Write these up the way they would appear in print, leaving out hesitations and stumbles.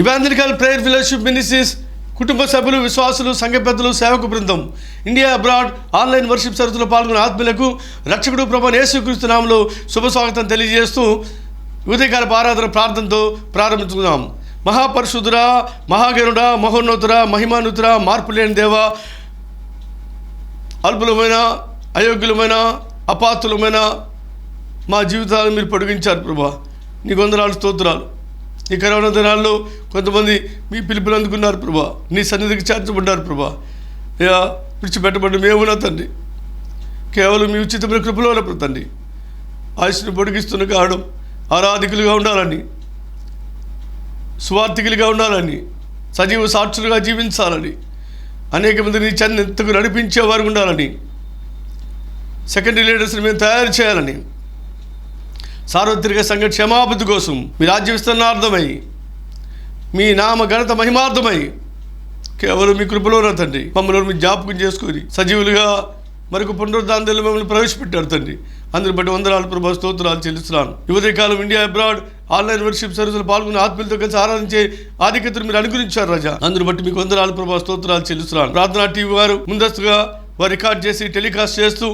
Evangelical prayer fellowship ministries కుటుంబ సభ్యులు, విశ్వాసులు, సంఘ పెద్దలు, సేవకు బృందం ఇండియా అబ్రాడ్ ఆన్లైన్ వర్షిప్ సరస్సులో పాల్గొన్న ఆత్మీయులకు రక్షకుడు ప్రభువైన యేసుక్రీస్తు నామములో శుభ స్వాగతం తెలియజేస్తూ ఉదయకాల ఆరాధన ప్రార్థనతో ప్రారంభించుకుందాం. మహాపరిశుద్ధుడా, మహాగణుడా, మహోన్నతుడా, మహిమాన్వితుడా, మార్పులేని దేవా, అల్పులమైన, అయోగ్యులమైన, అపాత్రులమైన మా జీవితాలను మీరు పొడిగించారు ప్రభా. నీ వందనాలు, స్తోత్రాలు. ఈ కరోనా దినాల్లో కొంతమంది మీ పిలుపులు అందుకున్నారు ప్రభా, నీ సన్నిధికి చేర్చబడ్డారు ప్రభా. విడిచిపెట్టబడి మేమున్నా తండ్రి, కేవలం మీ ఉచితమైన కృపలో తండ్రి ఆయుష్ను పొడిగిస్తున్న కావడం, ఆరాధికులుగా ఉండాలని, స్వార్థికులుగా ఉండాలని, సజీవ సాక్షులుగా జీవించాలని, అనేక మంది నీ చెంతకు నడిపించేవారు ఉండాలని, సెకండరీ లీడర్స్ని మేము తయారు చేయాలని, సార్వత్రిక సంఘ క్షమాభివృద్ధి కోసం మీ రాజ్య విస్తరణార్థమై, మీ నామ ఘనత మహిమార్థమై కేవలం మీ కృపలోన తండ్రి మమ్మల్ని మీ జ్ఞాపకం చేసుకొని సజీవులుగా మరొక పునరుద్ధానంలో మమ్మల్ని ప్రవేశపెట్టారు తండ్రి. అందరి బట్టి వందనాలు ప్రభా, స్తోత్రాలు చెల్లిస్తున్నాను. ఉదయకాలం ఇండియా అబ్రాడ్ ఆన్లైన్ వర్షిప్ సర్వీసులు పాల్గొన్న ఆత్మీయులతో కలిసి ఆరాధించే ఆధిక్యతను మీరు అనుగ్రహించారు రాజా. అందరి బట్టి మీకు వందనాలు ప్రభా, స్తోత్రాలు చెల్లిస్తున్నాను. ప్రార్థనా టీవీ వారు ముందస్తుగా వారు రికార్డ్ చేసి టెలికాస్ట్ చేస్తూ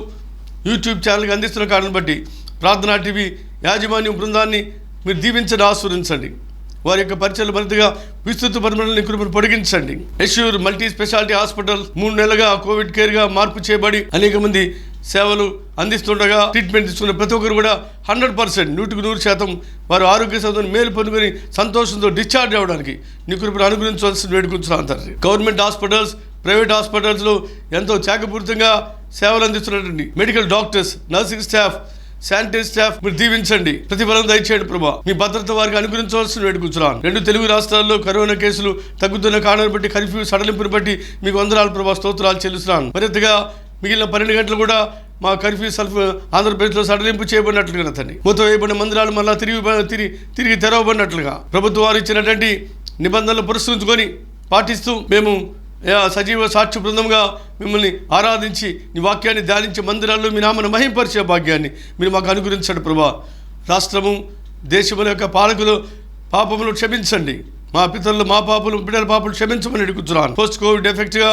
యూట్యూబ్ ఛానల్కి అందిస్తున్న కారణం బట్టి ప్రార్థనా టీవీ యాజమాన్యం బృందాన్ని మీరు దీవించండి, ఆస్వాదించండి. వారి యొక్క పరిచయాలు మరింతగా విస్తృత పరిమాణాలను కృపను పొడిగించండి. యశ్యూర్ మల్టీ స్పెషాలిటీ హాస్పిటల్ 3 నెలలుగా కోవిడ్ కేర్గా మార్పు చేయబడి అనేక మంది సేవలు అందిస్తుండగా ట్రీట్మెంట్ తీసుకున్న ప్రతి ఒక్కరు కూడా 100% 100% వారు ఆరోగ్య సేవను మేలు పొందుకొని సంతోషంతో డిశ్చార్జ్ అవ్వడానికి నీ కృపను అనుగ్రహించవలసిన వేడుకుంటున్నాను తండ్రి. గవర్నమెంట్ హాస్పిటల్స్, ప్రైవేట్ హాస్పిటల్స్లో ఎంతో త్యాగపూరితంగా సేవలు అందిస్తున్నటువంటి medical doctors, nursing staff, sanitary staff మీరు దీవించండి, ప్రతిఫలం దయచేయండి ప్రభా. మీ భద్రత వారికి అనుగ్రహించవలసిన వేడుకుంటున్నాను. 2 తెలుగు రాష్ట్రాల్లో కరోనా కేసులు తగ్గుతున్న కారణాన్ని బట్టి, కర్ఫ్యూ సడలింపుని బట్టి మీకు వందనాలు ప్రభా, స్తోత్రాలు చెల్లిస్తున్నాను. మరింతగా మిగిలిన 12 గంటలు కూడా మా కర్ఫ్యూ ఆంధ్రప్రదేశ్లో సడలింపు చేయబడినట్లుగా తండ్రి, మూత వేయబడిన మందిరాలు మళ్ళా తిరిగి తెరవబడినట్లుగా ప్రభుత్వం వారు ఇచ్చినటువంటి నిబంధనలు పురస్కరించుకొని పాటిస్తూ మేము సజీవ సాక్షి బృందంగా మిమ్మల్ని ఆరాధించి నీ వాక్యాన్ని ధ్యానించి మందిరాల్లో మీ నామను మహింపరిచే భాగ్యాన్ని మీరు మాకు అనుగ్రహించండి ప్రభా. రాష్ట్రము, దేశముల యొక్క పాలకులు పాపములు క్షమించండి. మా పితరులు, మా పాపలు, బిడ్డల పాపలు క్షమించమని అడుగుతున్నాను. పోస్ట్ కోవిడ్ ఎఫెక్ట్గా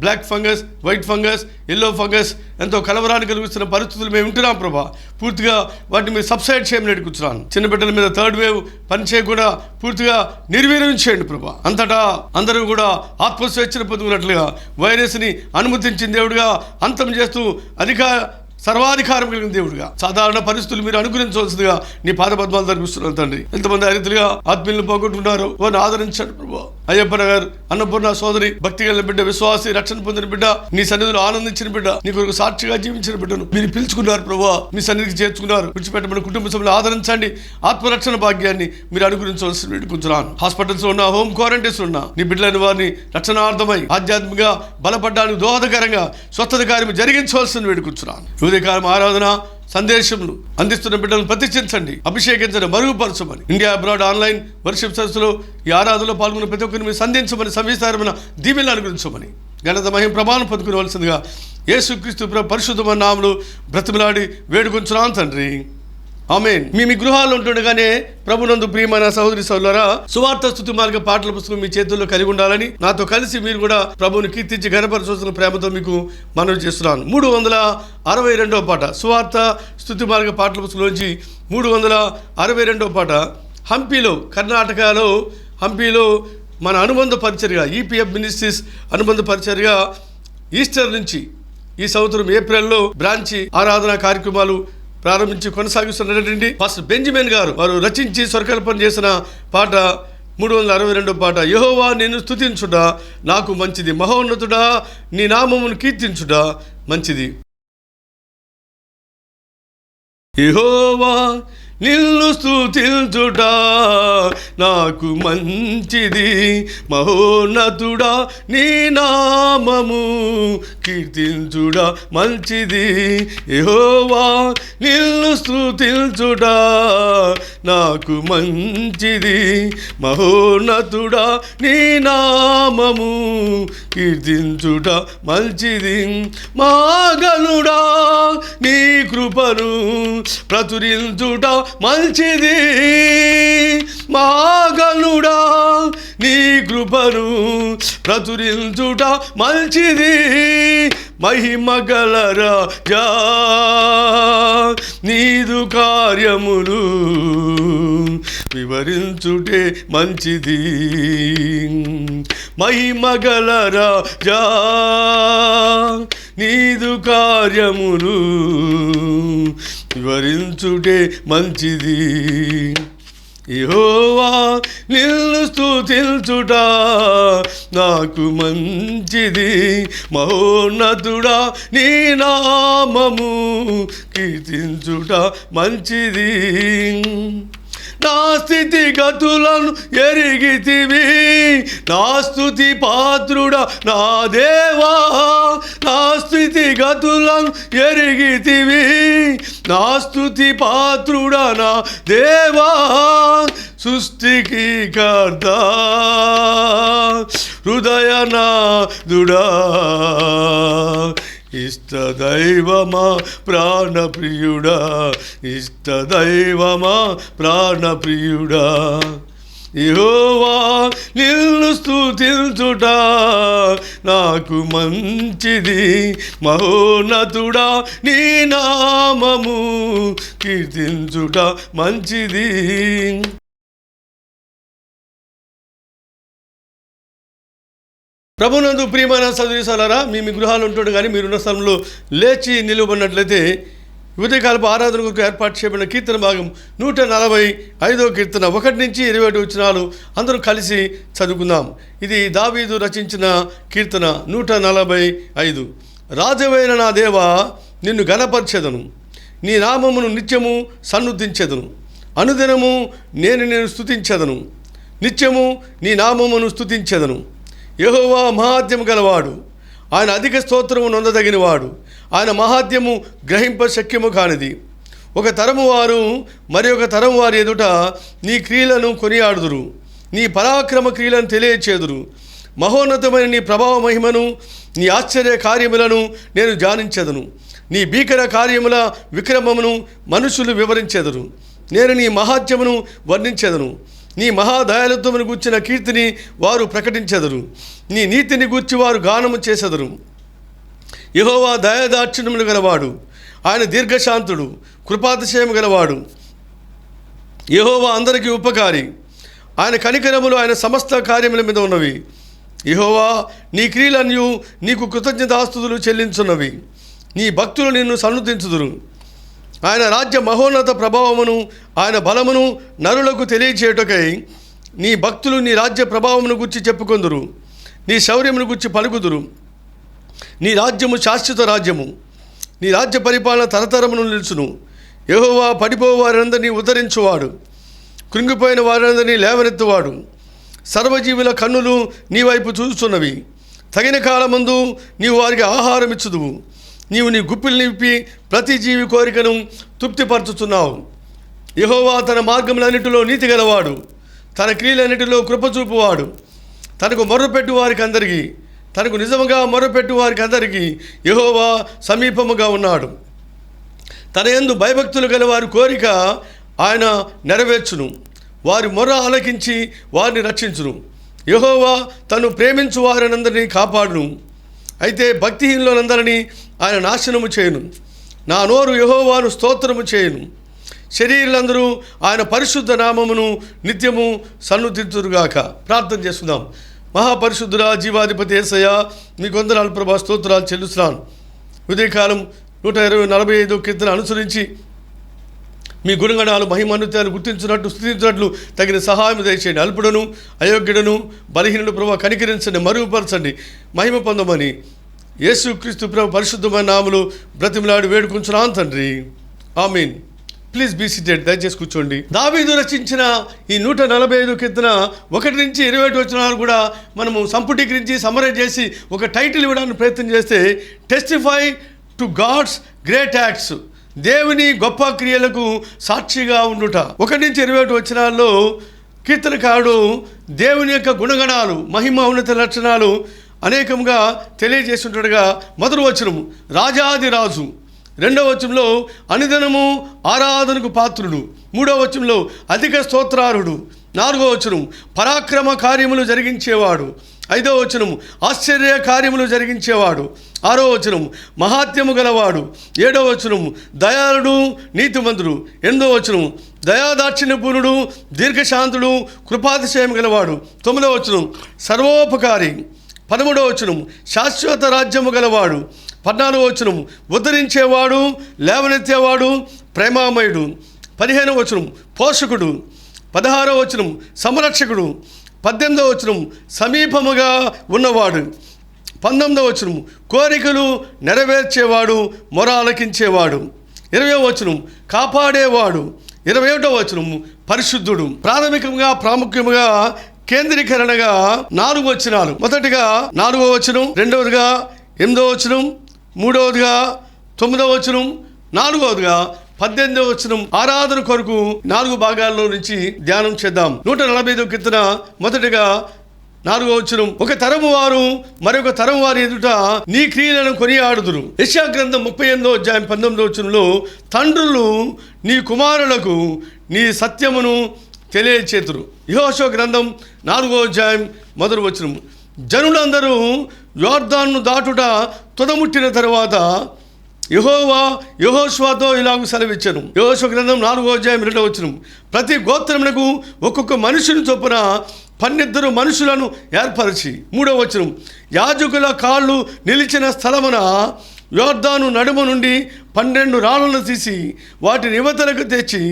black fungus, white fungus, yellow fungus ఎంతో కలవరాన్ని కలిగిస్తున్న పరిస్థితులు మేము ఉంటున్నాం ప్రభా. పూర్తిగా వాటిని మీరు సబ్సైడ్ చేయమని అడుగుతున్నాను. చిన్న బిడ్డల మీద 3rd వేవ్ పనిచేయకుండా పూర్తిగా నిర్వీర్యం చేయండి ప్రభా. అంతటా అందరూ కూడా ఆత్మస్వేచ్ఛను పొందుకున్నట్లుగా వైరస్ని అనుమతించిన దేవుడిగా అంతం చేస్తూ సర్వాధికారం కలిగిన దేవుడిగా సాధారణ పరిస్థితులు మీరు అనుగ్రహించవలసిందిగా నీ పాదపద్మాలు జరిపిస్తున్నాను తండ్రి. ఎంతమంది అతిథులుగా ఆత్మీయులను పోగొట్టుకున్నారు వారిని ఆదరించండి ప్రభా. అయ్యప్ప నగర్ అన్నపూర్ణ సోదరి, భక్తి కలిగిన బిడ్డ, విశ్వాసి, రక్షణ పొందిన బిడ్డ, నీ సన్నిధిలో ఆనందించిన బిడ్డ, నీ కొరకు సాక్షిగా జీవించిన బిడ్డను మీరు పిలుచుకున్నారు ప్రభా, మీ సన్నిధికి చేర్చుకున్నారు. విడిచిపెట్టబడిన కుటుంబ సభ్యులు ఆదరించండి, ఆత్మరక్షణ భాగ్యాన్ని మీరు అనుగ్రహించవలసిన వేడుకుంటున్నాను. హాస్పిటల్స్ లో ఉన్న, హోమ్ క్వారంటైన్స్ ఉన్న నీ బిడ్డలైన వారిని రక్షణార్థమై ఆధ్యాత్మికంగా బలపడడానికి దోహదకరంగా స్వస్థత కార్యం జరిగించవలసిన వేడుకుంటున్నాను. ఉదయకాలం ఆరాధన సందేశములు అందిస్తున్న బిడ్డలను ప్రతిష్ఠించండి, అభిషేకించండి, మరుగుపరచమని ఇండియా అబ్రాడ్ ఆన్లైన్ వర్షిప్ సదస్సులో ఈ ఆరాధనలో పాల్గొన్న ప్రతి ఒక్కరిని మీరు సంధించమని, సవిస్తారమైన దీవెనలు అనుగ్రహించమని, ఘనత మహిమ ప్రమాణం పొందుకోవలసిందిగా యేసుక్రీస్తు పరిశుద్ధమైన నామములో బ్రతిమలాడి వేడుకొంచున్నాను తండ్రి, ఆమేన్. మీ గృహాల్లో ఉంటుండగానే ప్రభునందు ప్రియమైన సహోదరి సహోదరులారా, సువార్త స్తుతి మార్గ పాటల పుస్తకం మీ చేతుల్లో కలిగి ఉండాలని, నాతో కలిసి మీరు కూడా ప్రభువుని కీర్తించి ఘనపరచవలసిన ప్రేమతో మీకు మనవి చేస్తున్నాను. 362వ పాట, సువార్త స్తుతి మార్గ పాటల పుస్తకంలోంచి 362వ పాట. హంపీలో, కర్ణాటకలో హంపీలో మన అనుబంధ పరిచర్గా, ఈపీఎఫ్ మినిస్ట్రీస్ అనుబంధ పరిచర్గా ఈస్టర్ నుంచి ఈ సంవత్సరం ఏప్రిల్లో బ్రాంచి ఆరాధన కార్యక్రమాలు ప్రారంభించి కొనసాగిస్తున్నటువంటి ఫస్ట్ బెంజమిన్ గారు వారు రచించి స్వరకల్పన చేసిన పాట 362వ పాట. యెహోవా నిన్ను స్తుతించుట నాకు మంచిది, మహోన్నతుడా నీ నామమును కీర్తించుట మంచిది. యెహోవా నిన్ను స్తుతించుట నాకు మంచిది, మహోన్నతుడా నీ నామము కీర్తించుట మంచిది. యెహోవా నిన్ను స్తుతించుట నాకు మంచిది, మహోన్నతుడా నీ నామము కీర్తించుట మంచిది. మా గనుడా నీ కృపను ప్రచురించుట మంచిది. మహాగణుడా నీ కృపను ప్రచురించుట మంచిది. మహిమగల రాజా నీదు కార్యములు వివరించుటే మంచిది. మహిమగల రాజా నీదు కార్యములు వివరించుటే మంచిది. యెహోవా నిన్ను స్తుతించుట నాకు మంచిది. మహోన్నతుడా నీ నామము కీర్తించుట మంచిది. నా స్థితిగతులను ఎరిగితివి, నా స్తుతి పాత్రుడా నా దేవా. నా స్థితిగతులను ఎరిగితివి, నా స్తుతి పాత్రుడా నా దేవా. సృష్టికి కర్త హృదయనాథుడా, ఇష్టదైవమా ప్రాణప్రియుడా, ఇష్టదైవమా ప్రాణప్రియుడా. యెహోవా నిన్ను స్తుతించుట నాకు మంచిది. మహోన్నతుడా నీ నామము కీర్తించుట మంచిది. ప్రభునందు ప్రియమైన సహోదరులారా, మీ గృహాలు ఉంటుండే కానీ మీరున్న స్థలంలో లేచి నిలువబడినట్లయితే ఉదయకాలపు ఆరాధన కొరకు ఏర్పాటు చేయబడిన కీర్తన భాగం 145వ కీర్తన 1 నుంచి 21 వచనాలు అందరూ కలిసి చదువుకుందాం. ఇది దావీదు రచించిన కీర్తన 145. రాజవైన నా దేవా, నిన్ను ఘనపరచెదను, నీ నామమును నిత్యము సన్నుతించెదను. అనుదినము నేను స్తుతించెదను, నిత్యము నీ నామమును స్తుతించెదను. యెహోవా మహాత్యము గలవాడు, ఆయన అధిక స్తోత్రము నొందదగినవాడు. ఆయన మహాత్యము గ్రహింప శక్యము కానిది. ఒక తరము వారు మరి ఒక తరం వారి ఎదుట నీ క్రియలను కొనియాడుదురు, నీ పరాక్రమ క్రియలను తెలియచేదురు. మహోన్నతమైన నీ ప్రభావ మహిమను, నీ ఆశ్చర్య కార్యములను నేను ధ్యానించెదను. నీ భీకర కార్యముల విక్రమమును మనుషులు వివరించెదరు. నేను నీ మహాత్యమును వర్ణించెదను. నీ మహాదయాలత్వమును గూర్చిన కీర్తిని వారు ప్రకటించెదరు. నీ నీతిని గూర్చి వారు గానము చేసెదరు. యెహోవా దయాదాక్షిణ్యములు గలవాడు, ఆయన దీర్ఘశాంతుడు, కృపాతిశయము గలవాడు. యెహోవా అందరికీ ఉపకారి, ఆయన కనికరములు ఆయన సమస్త కార్యముల మీద ఉన్నవి. యెహోవా నీ క్రియలన్నీ నీకు కృతజ్ఞతాస్తుతులు చెల్లించున్నవి. నీ భక్తులు నిన్ను సన్నుతించుదురు. ఆయన రాజ్య మహోన్నత ప్రభావమును ఆయన బలమును నరులకు తెలియచేయుటకై నీ భక్తులు నీ రాజ్య ప్రభావమును గురించి చెప్పుకొందురు. నీ శౌర్యమును గురించి పలుకుదురు. నీ రాజ్యము శాశ్వత రాజ్యము, నీ రాజ్య పరిపాలన తరతరమును నిలుచును. యెహోవా పడిపోవు వారందరినీ ఉద్ధరించువాడు, కృంగిపోయిన వారందరినీ లేవనెత్తువాడు. సర్వజీవుల కన్నులు నీ వైపు చూస్తున్నవి. తగిన కాలమందు నీవు వారికి ఆహారం ఇచ్చుదువు. నీవు నీ గుప్పిలు నింపి ప్రతి జీవి కోరికను తృప్తిపరచుతున్నావు. యెహోవా తన మార్గములన్నిటిలో నీతి గలవాడు, తన క్రియలన్నిటిలో కృపచూపువాడు. తనకు మొర్రపెట్టు వారికి అందరికీ, తనకు నిజముగా మొర్రపెట్టు వారికి అందరికీ యెహోవా సమీపముగా ఉన్నాడు. తన యందు భయభక్తులు గల వారి కోరిక ఆయన నెరవేర్చును. వారి మొర్ర ఆలకించి వారిని రక్షించును. యెహోవా తను ప్రేమించు వారినందరినీ కాపాడును. అయితే భక్తిహీనులందరినీ ఆయన నాశనము చేయును. నా నోరు యెహోవాను స్తోత్రము చేయును. శరీరులందరూ ఆయన పరిశుద్ధ నామమును నిత్యము సన్నుతించురుగాక. ప్రార్థన చేస్తున్నాం. మహాపరిశుద్ధుడా, జీవాధిపతి యేసయ్య, మీ వందనాలు ప్రభా, స్తోత్రాలు చెల్లిస్తున్నాను. ఉదయకాలం 145 కీర్తన అనుసరించి మీ గుణగణాలు మహిమన్వితాలు గుర్తించినట్టు స్థుతించినట్లు తగిన సహాయం దయచేయండి. అల్పుడను అయోగ్యుడను బలహీనుడు ప్రభా కనికరించండి, మరుగుపరచండి, మహిమ పొందమని యేసుక్రీస్తు ప్రభు పరిశుద్ధమైన నామములో బ్రతిమలాడి వేడుకుంటున్నాను తండ్రి, ఆమేన్. Please be seated. దయచేసి కూర్చోండి. దావీదు రచించిన ఈ 145 కీర్తన 1 నుంచి 21 వచనాలు కూడా మనము సంపుటీకరించి సమరైజ్ చేసి ఒక టైటిల్ ఇవ్వడానికి ప్రయత్నం చేస్తే testify to God's great acts, దేవుని గొప్ప క్రియలకు సాక్షిగా ఉండుట. 1 నుంచి 21 వచనాల్లో కీర్తనకారుడు దేవుని యొక్క గుణగణాలు, మహిమ ఉన్నత లక్షణాలు అనేకంగా తెలియజేస్తుండగా, మొదటి వచనము రాజాది రాజు, రెండవ వచనంలో అనుదినము ఆరాధనకు పాత్రుడు. మూడవ వచనంలో అధిక స్తోత్రార్హుడు. నాలుగవ వచనం పరాక్రమ కార్యములు జరిగించేవాడు. ఐదవ వచనం ఆశ్చర్య కార్యములు జరిగించేవాడు. ఆరో వచనం మహాత్యము గలవాడు. ఏడవ వచనం దయాళుడు నీతిమంతుడు. ఎనిమిదవ వచనం దయాదాక్షిణ్యపూర్ణుడు దీర్ఘశాంతుడు కృపాతిశయం గలవాడు. తొమ్మిదవ వచనం సర్వోపకారి. 13వ వచనం శాశ్వత రాజ్యము గలవాడు. 14వ వచనం ఉద్ధరించేవాడు లేవనెత్తేవాడు ప్రేమామయుడు. 15వ వచనం పోషకుడు. 16వ వచనం సంరక్షకుడు. 18వ వచనం సమీపముగా ఉన్నవాడు. 19వ వచనం కోరికలు నెరవేర్చేవాడు మొర ఆలకించేవాడు. 20వ వచనం కాపాడేవాడు. 21వ వచనం పరిశుద్ధుడు. ప్రాథమికంగా ప్రాముఖ్యముగా కేంద్రీకరణగా 4 వచనాలు. మొదటిగా 4వ వచనం, రెండవదిగా 8వ వచనం, మూడవదిగా 9వ వచనం, 4వదిగా 18వ వచనం. ఆరాధన కొరకు 4 భాగాల్లో నుంచి ధ్యానం చేద్దాం. 145వ కీర్తన మొదటిగా 4వ వచనం ఒక తరము వారు మరొక తరం వారి ఎదుట నీ క్రియలను కొనియాడుదురు. యెషయా గ్రంథం 38వ అధ్యాయం 19వ వచనంలో తండ్రులు నీ కుమారులకు నీ సత్యమును తెలియచేతురు. యెహోషువ గ్రంథం 4వ అధ్యాయం 1వ వచనం జనులందరూ యోర్దాను దాటుట తుదముట్టిన తరువాత యెహోషువతో ఇలాగ సెలవిచ్చెను. యెహోషువ గ్రంథం 4వ అధ్యాయం 2వ వచనం ప్రతి గోత్రమునకు ఒక్కొక్క మనుషుని చొప్పున 12 మనుషులను ఏర్పరిచి. 3వ వచనం యాజకుల కాళ్ళు నిలిచిన స్థలమున యోర్దాను నడుమ నుండి 12 రాళ్లను తీసి వాటిని యువతలకు తెచ్చి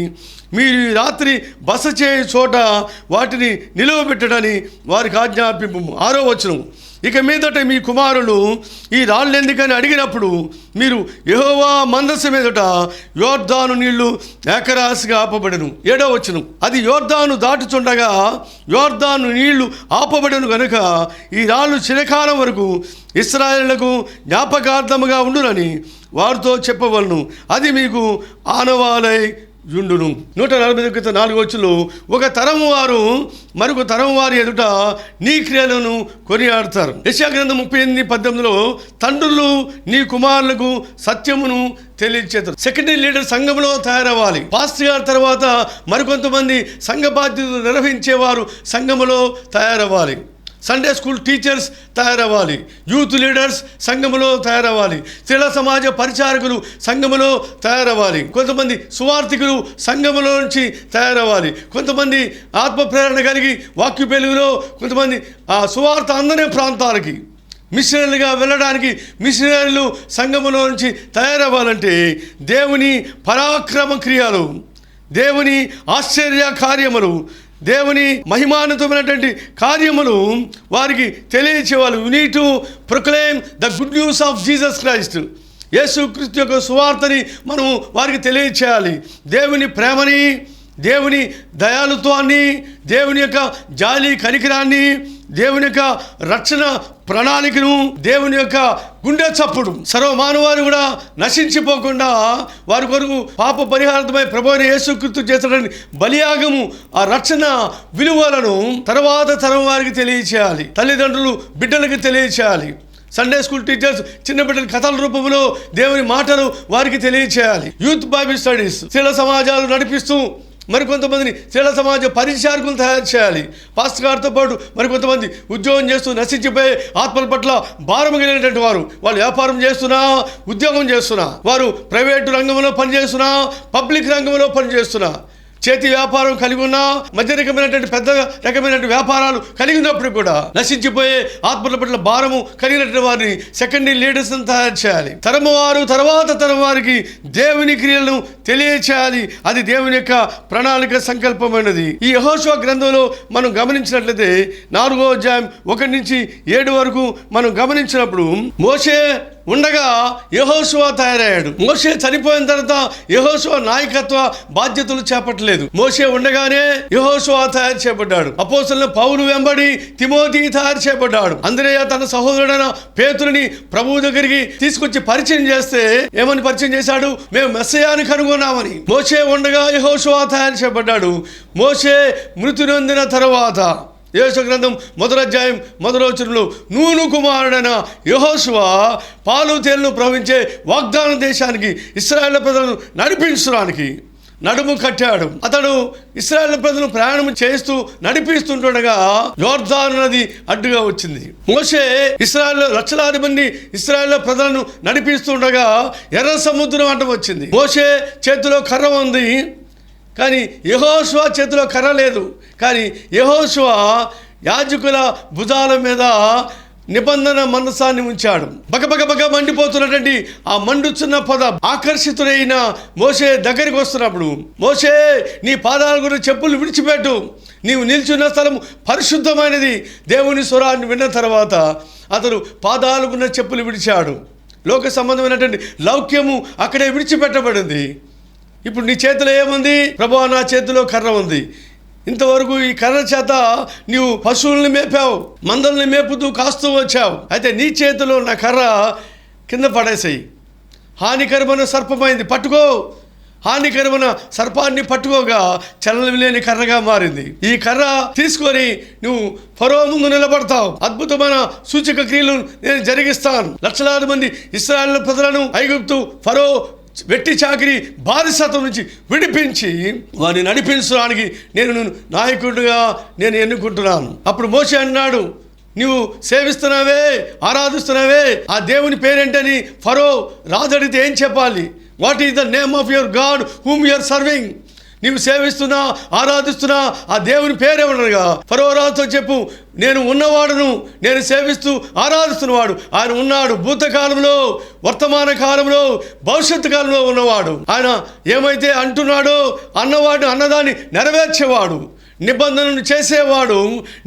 మీరు ఈ రాత్రి బస చేయ చోట వాటిని నిలువబెట్టడని వారికి ఆజ్ఞాపింపు. 6వ వచనం ఇక మీదట మీ కుమారులు ఈ రాళ్ళు ఎందుకని అడిగినప్పుడు మీరు యెహోవా మందసం మీదట యోర్దాను నీళ్లు ఏకరాశిగా ఆపబడెను. 7వ వచనం అది యోర్దాను దాటుచుండగా యోర్దాను నీళ్లు ఆపబడెను గనుక ఈ రాళ్ళు చిరకాలం వరకు ఇశ్రాయేలులకు జ్ఞాపకార్థముగా ఉండునని వారితో చెప్పవలను. అది మీకు ఆనవాలై యుండును. 145 వచనంలో ఒక తరము వారు మరొక తరం వారి ఎదుట నీ క్రియలను కొనియాడతారు. యెషయా గ్రంథం 38:18లో తండ్రులు నీ కుమారులకు సత్యమును తెలియచేస్తారు. సెకండరీ లీడర్ సంఘంలో తయారవ్వాలి. పాస్టర్ గారి తర్వాత మరికొంతమంది సంఘ బాధ్యతలు నిర్వహించేవారు సంఘములో తయారవ్వాలి. సండే స్కూల్ టీచర్స్ తయారవ్వాలి. యూత్ లీడర్స్ సంఘములో తయారవ్వాలి. స్త్రీల సమాజ పరిచారకులు సంఘములో తయారవ్వాలి. కొంతమంది సువార్థికులు సంఘములో నుంచి తయారవ్వాలి. కొంతమంది ఆత్మ ప్రేరణ కలిగి వాక్య వెలుగులో కొంతమంది ఆ సువార్త అందనే ప్రాంతాలకి మిషనరీలుగా వెళ్ళడానికి మిషనరీలు సంఘములో నుంచి తయారవ్వాలంటే దేవుని పరాక్రమ క్రియలు, దేవుని ఆశ్చర్య కార్యములు, దేవుని మహిమాన్వితమైనటువంటి కార్యములు వారికి తెలియచేవాళ్ళు. You need to proclaim the good news of Jesus Christ. యేసుక్రీస్తు యొక్క సువార్తని మనం వారికి తెలియచేయాలి. దేవుని ప్రేమని, దేవుని దయాళుత్వాన్ని, దేవుని యొక్క జాలి కనికరాన్ని, దేవుని యొక్క రక్షణ ప్రణాళికను, దేవుని యొక్క గుండె చప్పుడు సర్వమానవారు కూడా నశించిపోకుండా వారి కొరకు పాప పరిహారార్థమై ప్రభువైన యేసుక్రీస్తు చేసిన బలియాగము ఆ రక్షణ విలువలను తర్వాత తరం వారికి తెలియచేయాలి. తల్లిదండ్రులు బిడ్డలకు తెలియచేయాలి. సండే స్కూల్ టీచర్స్ చిన్న బిడ్డల కథల రూపంలో దేవుని మాటలు వారికి తెలియచేయాలి. యూత్ బైబిల్ స్టడీస్ స్త్రీల సమాజాలు నడిపిస్తూ మరికొంతమందిని స్త్రీల సమాజ పరిచారకులు తయారు చేయాలి. పాస్టర్ గారితో పాటు మరికొంతమంది ఉద్యోగం చేస్తూ నశించిపోయే ఆత్మల పట్ల భారం కలిగినటువంటి వారు, వాళ్ళు వ్యాపారం చేస్తున్నా, ఉద్యోగం చేస్తున్నా, వారు ప్రైవేటు రంగంలో పనిచేస్తున్నా, పబ్లిక్ రంగంలో పనిచేస్తున్నా, చేతి వ్యాపారం కలిగి ఉన్నా, మధ్య రకమైనటువంటి పెద్ద రకమైనటువంటి వ్యాపారాలు కలిగి ఉన్నప్పుడు కూడా నశించిపోయే ఆత్మల పట్ల భారము కలిగినటువంటి వారిని సెకండరీ లీడర్స్ తయారు చేయాలి. తరము వారు తర్వాత తరం వారికి దేవుని క్రియలను తెలియచేయాలి. అది దేవుని యొక్క ప్రణాళిక సంకల్పమైనది. ఈ యెహోషువ గ్రంథంలో మనం గమనించినట్లయితే 4వ అధ్యాయం 1 నుంచి 7 వరకు మనం గమనించినప్పుడు మోషే ఉండగా యెహోషువ తయారయ్యాడు. మోషే చనిపోయిన తర్వాత యెహోషువ నాయకత్వ బాధ్యతలు చేపట్టలేదు. మోషే ఉండగానే యెహోషువ తయారు చేయబడ్డాడు. అపోస్తలులైన పౌలు వెంబడి తిమోతి తయారు చేయబడ్డాడు. అంద్రెయ తన సహోదరుడైన పేతురుని ప్రభువు దగ్గరికి తీసుకొచ్చి పరిచయం చేస్తే ఏమని పరిచయం చేశాడు? మేము మెస్సయాని కనుగొన్నామని. మోషే ఉండగా యెహోషువ తయారు చేయబడ్డాడు. మోషే మృతి నొందిన తర్వాత యెషయా గ్రంథం 1వ అధ్యాయం 1వ వచనంలో నూను కుమారుడైన యెహోషువ పాలు తేనెలు ప్రవహించే వాగ్దాన దేశానికి ఇశ్రాయేలు ప్రజలను నడిపించడానికి నడుము కట్టాడు. అతడు ఇశ్రాయేలు ప్రజలను ప్రయాణం చేస్తూ నడిపిస్తుండగా యోర్దాను నది అడ్డుగా వచ్చింది. మోషే ఇశ్రాయేలు లక్షలాది మంది ఇశ్రాయేలు ప్రజలను నడిపిస్తుండగా ఎర్ర సముద్రం అడ్డం వచ్చింది. మోషే చేతిలో కర్ర ఉంది, కానీ యెహోషువ చేతిలో కర్ర లేదు. కానీ యెహోషువ యాజకుల భుజాల మీద నిబంధన మందసాన్ని ఉంచాడు. బగబగబగ మండిపోతున్నటువంటి ఆ మండుచున్న పద ఆకర్షితుడైన మోషే దగ్గరికి వస్తున్నప్పుడు, మోషే నీ పాదాల గురించి చెప్పులు విడిచిపెట్టు, నీవు నిల్చున్న స్థలం పరిశుద్ధమైనది. దేవుని స్వరాన్ని విన్న తర్వాత అతడు పాదాలకున్న చెప్పులు విడిచాడు. లోక సంబంధమైనటువంటి లౌక్యము అక్కడే విడిచిపెట్టబడింది. ఇప్పుడు నీ చేతిలో ఏముంది? ప్రభువా, నా చేతిలో కర్ర ఉంది. ఇంతవరకు ఈ కర్ర చేత నీవు పశువుల్ని మేపావు, మందల్ని మేపుతూ కాస్తూ వచ్చావు. అయితే నీ చేతిలో ఉన్న కర్ర కింద పడేసాయి. హానికరమైన సర్పమైంది, పట్టుకో. హానికరమైన సర్పాన్ని పట్టుకోగా చలనం లేని కర్రగా మారింది. ఈ కర్ర తీసుకొని నువ్వు ఫరో ముందు నిలబడతావు. అద్భుతమైన సూచక క్రియలు నేను జరిగిస్తాను. లక్షలాది మంది ఇశ్రాయేలు ప్రజలను ఐగుప్తు ఫరో వెట్టి చాకిరి బానిసత్వం నుంచి విడిపించి వారిని నడిపించడానికి నేను నాయకుడిగా నేను ఎన్నుకుంటున్నాను. అప్పుడు మోషే అన్నాడు, నీవు సేవిస్తున్నావే, ఆరాధిస్తున్నావే, ఆ దేవుని పేరేంటని ఫరో రాజు అడిగితే ఏం చెప్పాలి? What is the name of your God whom you are serving? నీవు సేవిస్తున్నా ఆరాధిస్తున్నా ఆ దేవుని పేరేమనగా ఫరో రాజుతో చెప్పు, నేను ఉన్నవాడును, నేను సేవిస్తూ ఆరాధిస్తున్నవాడు ఆయన ఉన్నాడు. భూతకాలంలో, వర్తమాన కాలంలో, భవిష్యత్తు కాలంలో ఉన్నవాడు. ఆయన ఏమైతే అంటున్నాడో అన్నవాడు అన్నదాన్ని నెరవేర్చేవాడు, నిబంధనను చేసేవాడు,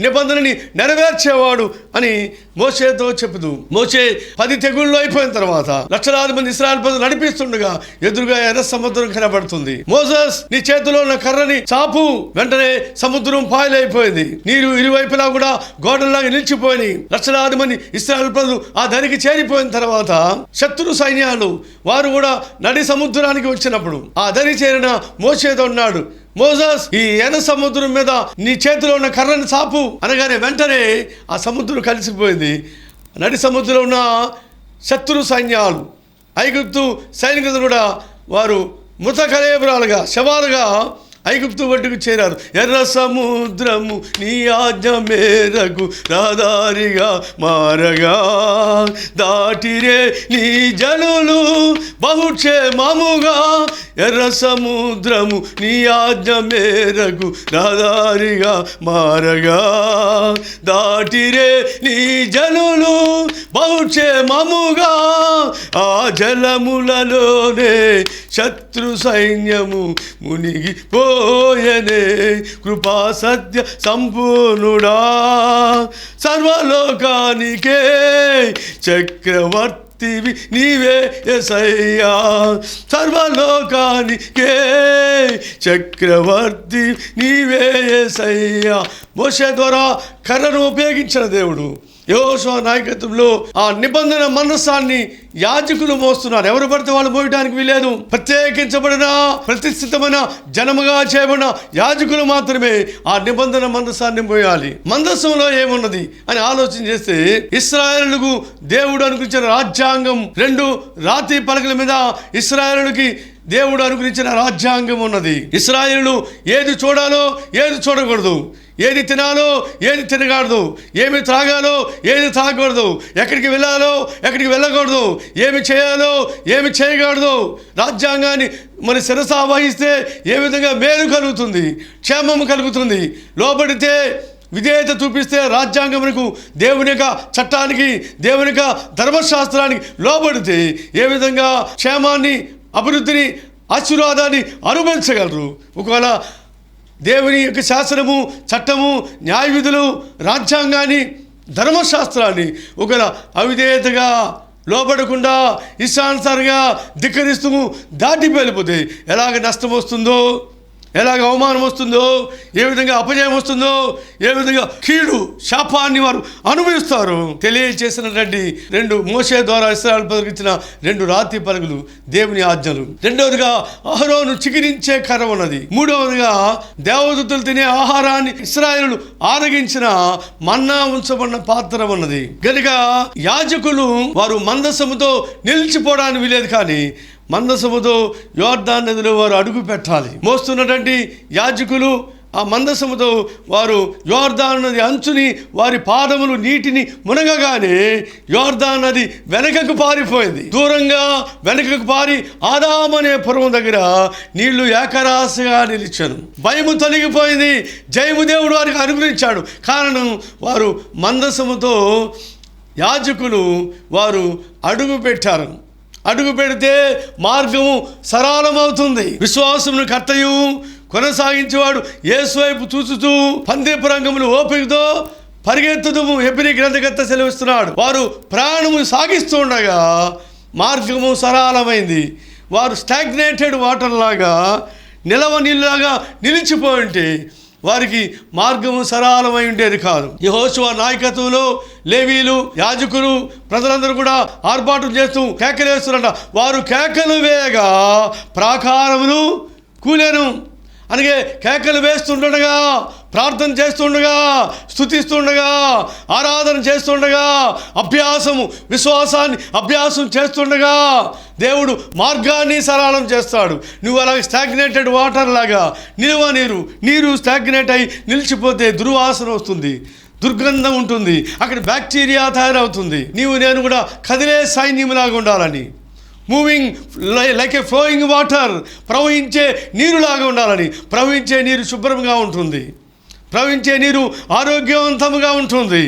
నిబంధనని నెరవేర్చేవాడు అని మోషేతో చెప్పుదు. మోషే 10 తెగుళ్ళు అయిపోయిన తర్వాత లక్షలాది మంది ఇశ్రాయేలు ప్రజలు నడిపిస్తుండగా ఎదురుగా ఎర్ర సముద్రం కనబడుతుంది. మోసెస్, నీ చేతిలో ఉన్న కర్రని చాపు. వెంటనే సముద్రం పాయలైపోయింది. నీరు ఇరువైపులా కూడా గోడల్లాగా నిలిచిపోయి లక్షలాది మంది ఇశ్రాయేలు ప్రజలు ఆ దరికి చేరిపోయిన తర్వాత శత్రు సైన్యాలు వారు కూడా నడి సముద్రానికి వచ్చినప్పుడు ఆ దరి చేరిన మోషేతో ఉన్నాడు, మోసెస్, ఈ ఎర్ర సముద్రం మీద నీ చేతిలో ఉన్న కర్రని చాపు అనగానే వెంటనే ఆ సముద్రం కలిసిపోయింది. నడి సముద్రంలో ఉన్న శత్రు సైన్యాలు, ఐగుప్తు సైనికులు కూడా వారు మృత కళేబరాలుగా, శవాలుగా ఐగుప్తు ఒడ్డుకు చేరారు. ఎర్ర సముద్రము నీ ఆజ్ఞ మేరకు రహదారిగా మారగా దాటిరే నీ జనులు బహుక్షేమముగా. ఎర్ర సముద్రము నీ ఆజ్ఞ మేరకు రహదారిగా మారగా దాటిరే నీ జనులు బహుక్షేమముగా. ఆ జలములలోనే శత్రు సైన్యము మునిగి పోయనే. కృపా సత్య సంపూర్ణుడా, సర్వలోకానికే చక్రవర్తివి నీవే యేసయ్యా. సర్వలోకానికే చక్రవర్తి నీవే యేసయ్యా. మోషే ద్వారా కర్రను ఉపయోగించిన దేవుడు యెహోషువ నాయకత్వంలో ఆ నిబంధన మందసాన్ని యాజకులు మోస్తున్నారు. ఎవరు పడితే వాళ్ళు మోయడానికి వీలేదు. ప్రత్యేకించబడిన ప్రతిష్ఠితమైన జనముగా చేయబడిన యాజకులు మాత్రమే ఆ నిబంధన మందసాన్ని మోయాలి. మందసంలో ఏమున్నది అని ఆలోచన చేస్తే ఇశ్రాయేలుకు దేవుడు అనుగ్రహించిన రాజ్యాంగం, 2 రాతి పలకల మీద ఇశ్రాయేలుకి దేవుడు అనుగ్రహించిన రాజ్యాంగం ఉన్నది. ఇశ్రాయేలు ఏది చూడాలో ఏది చూడకూడదు, ఏది తినాలో ఏది తినకూడదు, ఏమి త్రాగాలో ఏది తాగకూడదు, ఎక్కడికి వెళ్ళాలో ఎక్కడికి వెళ్ళకూడదు, ఏమి చేయాలో ఏమి చేయకూడదు. రాజ్యాంగాన్ని మరి శిరసా వహిస్తే ఏ విధంగా మేలు కలుగుతుంది, క్షేమము కలుగుతుంది. లోబడితే విధేయత చూపిస్తే రాజ్యాంగమునకు, దేవుని యొక్క చట్టానికి, దేవుని యొక్క ధర్మశాస్త్రానికి లోబడితే ఏ విధంగా క్షేమాన్ని, అభివృద్ధిని, ఆశీర్వాదాన్ని అనుభవించగలరు. ఒకవేళ దేవుని యొక్క శాసనము, చట్టము, న్యాయ విధులు, రాజ్యాంగాన్ని, ధర్మశాస్త్రాన్ని ఒకవేళ అవిధేయతగా లోబడకుండా ఇష్టానుసారంగా ధిక్కరిస్తూ దాటి వెళ్ళిపోతే ఎలాగ నష్టం వస్తుందో ఎలాగ అవమానం వస్తుందో, ఏ విధంగా అపజయం వస్తుందో, ఏ విధంగా కీడు శాపాన్ని వారు అనుభవిస్తారు తెలియచేసినటువంటి 2 మోషే ద్వారా ఇశ్రాయేలు ప్రజలకు ఇచ్చిన 2 రాతి పలకలు, దేవుని ఆజ్ఞలు. రెండవదిగా అహరోను చికిరించే కర్ర ఉన్నది. మూడవదిగా దేవదూతలు తినే ఆహారాన్ని ఇశ్రాయేలు ఆరగించిన మన్నా ఉంచబడిన పాత్ర ఉన్నది. కనుక యాజకులు వారు మందసముతో నిలిచిపోవడానికి వీలేదు, కానీ మందసముతో యోర్దాను నదిలో వారు అడుగు పెట్టాలి. మోస్తున్నటువంటి యాజకులు ఆ మందసముతో వారు యోర్దాను నది అంచుని వారి పాదములు నీటిని మునగగానే యోర్దాను నది వెనకకు పారిపోయింది. దూరంగా వెనకకు పారి ఆదాము అనే పురం దగ్గర నీళ్లు ఏకరాశగా నిలిచాను. భయము తొలగిపోయింది. జయము దేవుడు వారికి అనుగ్రహించాడు. కారణం వారు మందసముతో యాజకులు వారు అడుగు పెట్టారు. అడుగు పెడితే మార్గము సరళమవుతుంది. విశ్వాసమును కర్తయు కొనసాగించేవాడు యేసు వైపు చూచుతూ పందెపు రంగములు ఓపికతో పరిగెత్తుదుము హెబ్రీ గ్రంథకర్త సెలవిస్తున్నాడు. వారు ప్రయాణము సాగిస్తూ ఉండగా మార్గము సరళమైంది. వారు స్టాగ్నేటెడ్ వాటర్ లాగా, నిలవ నీళ్ళలాగా నిలిచిపోయి ఉంటే వారికి మార్గము సరళమై ఉండేది కాదు. యెహోషువ నాయకత్వంలో లేవీలు, యాజకులు, ప్రజలందరూ కూడా ఆర్భాటం చేస్తూ కేకలు వేస్తున్నారట. వారు కేకలు వేయగా ప్రాకారములు కూలెను. అందుకే కేకలు వేస్తుండగా, ప్రార్థన చేస్తుండగా, స్తుతిస్తుండగా, ఆరాధన చేస్తుండగా, అభ్యాసము విశ్వాసాన్ని అభ్యాసం చేస్తుండగా దేవుడు మార్గాన్ని సరళం చేస్తాడు. నువ్వు అలాగే స్టాగ్నేటెడ్ వాటర్ లాగా నిలువ నీరు స్టాగ్నేట్ అయి నిలిచిపోతే దుర్వాసన వస్తుంది, దుర్గంధం ఉంటుంది, అక్కడ బ్యాక్టీరియా తయారవుతుంది. నేను కూడా కదిలే సైన్యంలాగా ఉండాలని, మూవింగ్ లైక్ ఏ ఫ్లోయింగ్ వాటర్, ప్రవహించే నీరులాగా ఉండాలని. ప్రవహించే నీరు శుభ్రంగా ఉంటుంది, ప్రవహించే నీరు ఆరోగ్యవంతంగా ఉంటుంది.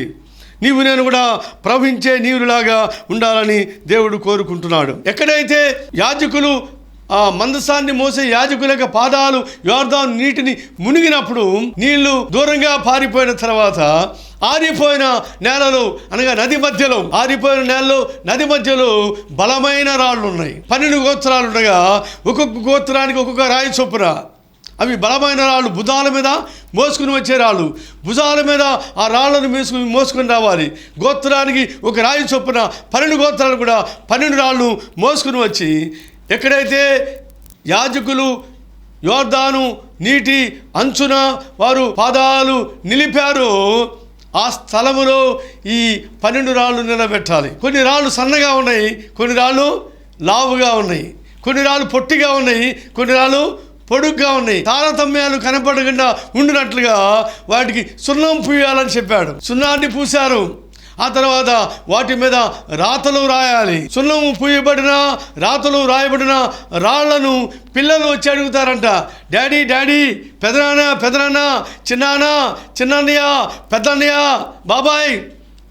నేను కూడా ప్రవహించే నీరులాగా ఉండాలని దేవుడు కోరుకుంటున్నాడు. ఎక్కడైతే యాజకులు ఆ మందసాన్ని మోసే యాజకుల యొక్క పాదాలు యోర్దాను నీటిని మునిగినప్పుడు నీళ్లు దూరంగా పారిపోయిన తర్వాత ఆరిపోయిన నేలలో, అనగా నది మధ్యలో, ఆరిపోయిన నేలలో నది మధ్యలో బలమైన రాళ్ళు ఉన్నాయి. 12 గోత్రాలు ఉండగా ఒక్కొక్క గోత్రానికి ఒక్కొక్క రాయి చొప్పున అవి బలమైన రాళ్ళు, భుజాల మీద మోసుకుని వచ్చే రాళ్ళు. భుజాల మీద ఆ రాళ్లను మోసుకుని రావాలి. గోత్రానికి ఒక రాయి చొప్పున 12 గోత్రాలు కూడా 12 రాళ్ళు మోసుకుని వచ్చి ఎక్కడైతే యాజకులు యోర్దాను నీటి అంచున వారు పాదాలు నిలిపారో ఆ స్థలములో ఈ 12 రాళ్ళు నిలబెట్టాలి. కొన్ని రాళ్ళు సన్నగా ఉన్నాయి, కొన్ని రాళ్ళు లావుగా ఉన్నాయి, కొన్ని రాళ్ళు పొట్టిగా ఉన్నాయి, కొన్ని రాళ్ళు పొడుగ్గా ఉన్నాయి. తారతమ్యాలు కనపడకుండా ఉండినట్లుగా వాటికి సున్నం పూయాలని చెప్పాడు. సున్నాన్ని పూశారు. ఆ తర్వాత వాటి మీద రాతలు రాయాలి. సున్నము పూయబడిన, రాతలు రాయబడిన రాళ్లను పిల్లలు వచ్చి అడుగుతారంట. డాడీ డాడీ, పెదనాన్న, చిన్నన్నయ్య, పెద్దన్నయ్య, బాబాయ్,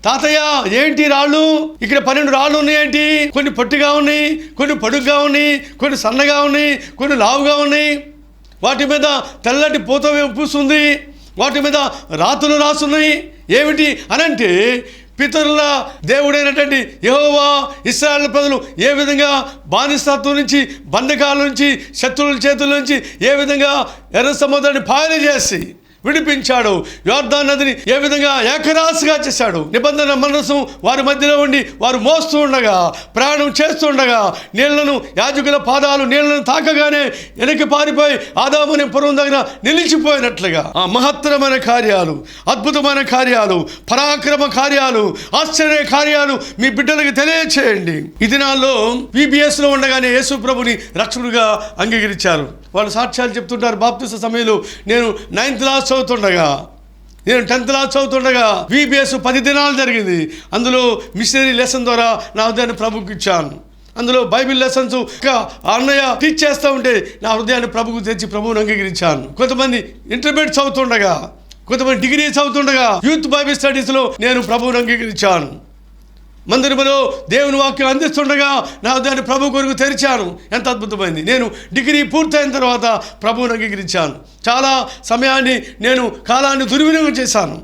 తాతయ్య, ఏంటి రాళ్ళు? ఇక్కడ 12 రాళ్ళు ఉన్నాయేంటి? కొన్ని పొట్టిగా ఉన్నాయి, కొన్ని పొడుగ్గా ఉన్నాయి, కొన్ని సన్నగా ఉన్నాయి, కొన్ని లావుగా ఉన్నాయి. వాటి మీద తెల్లటి పూత పూస్తుంది, వాటి మీద రాతులు రాసున్నాయి. ఏమిటి అనంటే పితరుల దేవుడైనటువంటి యెహోవా ఇశ్రాయేలు ప్రజలు ఏ విధంగా బానిసత్వం నుంచి, బంధకాల నుంచి, శత్రువుల చేతుల నుంచి ఏ విధంగా ఎర్ర సముద్రాన్ని పాయలు చేసి విడిపించాడు, యోర్దాను నదిని ఏ విధంగా ఏకరాశిగా చేశాడు. నిబంధన మనసు వారి మధ్యలో ఉండి వారు మోస్తూ ఉండగా, ప్రయాణం చేస్తుండగా నీళ్లను, యాజకుల పాదాలు నీళ్లను తాకగానే వెనక్కి పారిపోయి ఆదాముని పురం దగ్గర నిలిచిపోయినట్లుగా ఆ మహత్తరమైన కార్యాలు, అద్భుతమైన కార్యాలు, పరాక్రమ కార్యాలు, ఆశ్చర్య కార్యాలు మీ బిడ్డలకు తెలియచేయండి. ఈ దినాల్లో VBSలో ఉండగానే యేసు ప్రభుని రక్షకుడిగా అంగీకరించారు. వాళ్ళు సాక్ష్యాలు చెప్తుంటారు. బాప్తిస్మ సమయంలో నేను 9th క్లాస్ చదువుతుండగా, నేను 10th క్లాస్ చదువుతుండగా VBS 10 దినాలు జరిగింది. అందులో మిషనరీ లెసన్ ద్వారా నా హృదయాన్ని ప్రభుకి ఇచ్చాను. అందులో బైబిల్ లెసన్స్ అన్నయ్య టీచ్ చేస్తూ ఉంటే నా హృదయాన్ని ప్రభుకు తెచ్చి ప్రభువుని అంగీకరించాను. కొంతమంది ఇంటర్మీడియట్ చదువుతుండగా, కొంతమంది డిగ్రీ చదువుతుండగా యూత్ బైబిల్ స్టడీస్లో నేను ప్రభువుని అంగీకరించాను. మందిరంలో దేవుని వాక్యం అందిస్తుండగా నా దాన్ని ప్రభు కొరకు తెరిచాను. ఎంత అద్భుతమైంది. నేను డిగ్రీ పూర్తయిన తర్వాత ప్రభువుని అంగీకరించాను. చాలా సమయాన్ని, నేను కాలాన్ని దుర్వినియోగం చేశాను.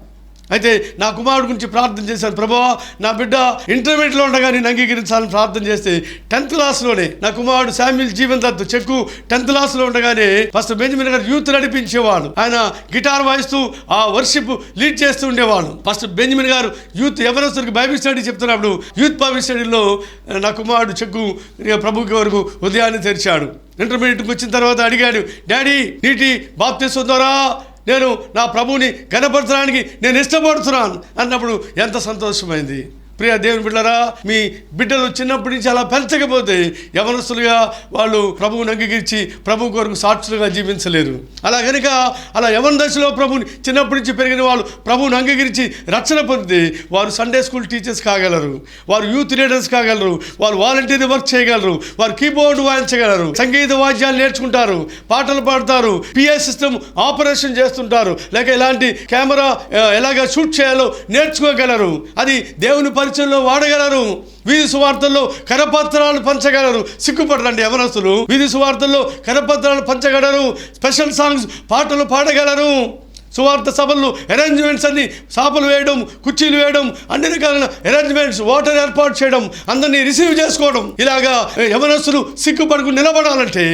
అయితే నా కుమారుడు గురించి ప్రార్థన చేశాను. ప్రభువా, నా బిడ్డ ఇంటర్మీడియట్లో ఉండగా నేను అంగీకరించాలని ప్రార్థన చేస్తే 10th క్లాస్లోనే నా కుమారుడు శామ్యూల్ జీవన్ దత్ చెక్కు 10th క్లాస్లో ఉండగానే ఫస్ట్ బెంజమిన్ గారు యూత్ నడిపించేవాడు. ఆయన గిటార్ వాయిస్తూ ఆ వర్షిప్ లీడ్ చేస్తూ ఉండేవాడు. ఫస్ట్ బెంజమిన్ గారు యూత్ ఎవరెవరికి బైబిల్ స్టడీ చెప్తున్నప్పుడు యూత్ బైబిల్ స్టడీలో నా కుమారుడు చెక్కు ప్రభుకి వరకు ఉదయాన్ని తెరిచాడు. ఇంటర్మీడియట్కి వచ్చిన తర్వాత అడిగాడు, డాడీ నీటి బాప్తిస్మం ద్వారా నేను నా ప్రభువుని గణపరచడానికి నేను ఇష్టపడుతున్నాను అన్నప్పుడు ఎంత సంతోషమైంది. ప్రియ దేవుని బిడ్డలారా, మీ బిడ్డలు చిన్నప్పటి నుంచి అలా పెంచకపోతే యవనస్తులుగా వాళ్ళు ప్రభువుని అంగీకరించి ప్రభు కొరకు సాక్షులుగా జీవించలేరు. అలా కనుక అలా యవన దశలో ప్రభుని చిన్నప్పటి నుంచి పెరిగిన వాళ్ళు ప్రభువుని అంగీకరించి రక్షణ పొందితే వారు సండే స్కూల్ టీచర్స్ కాగలరు, వారు యూత్ లీడర్స్ కాగలరు, వారు వాలంటీర్ వర్క్ చేయగలరు, వారు కీబోర్డ్ వాయించగలరు, సంగీత వాద్యాలు నేర్చుకుంటారు, పాటలు పాడతారు, పిఏ సిస్టమ్ ఆపరేషన్ చేస్తుంటారు, లేక ఇలాంటి కెమెరా ఎలాగ షూట్ చేయాలో నేర్చుకోగలరు. అది దేవుని పరిచయంలో వాడగలరు. వీధి సువార్తల్లో కరపత్రాలు పంచగలరు. సిగ్గుపడరండి యవనస్తులు. వీధి సువార్తల్లో కరపత్రాలు పంచగలరు, స్పెషల్ సాంగ్స్ పాటలు పాడగలరు. సువార్త సభల్లో అరేంజ్మెంట్స్ అన్ని సాపలు వేయడం, కుర్చీలు వేయడం, అన్ని రకాల అరేంజ్మెంట్స్, వాటర్ ఏర్పాటు చేయడం, అందరినీ రిసీవ్ చేసుకోవడం. ఇలాగా యవనస్తులు సిగ్గుపడుకు నిలబడాలంటే,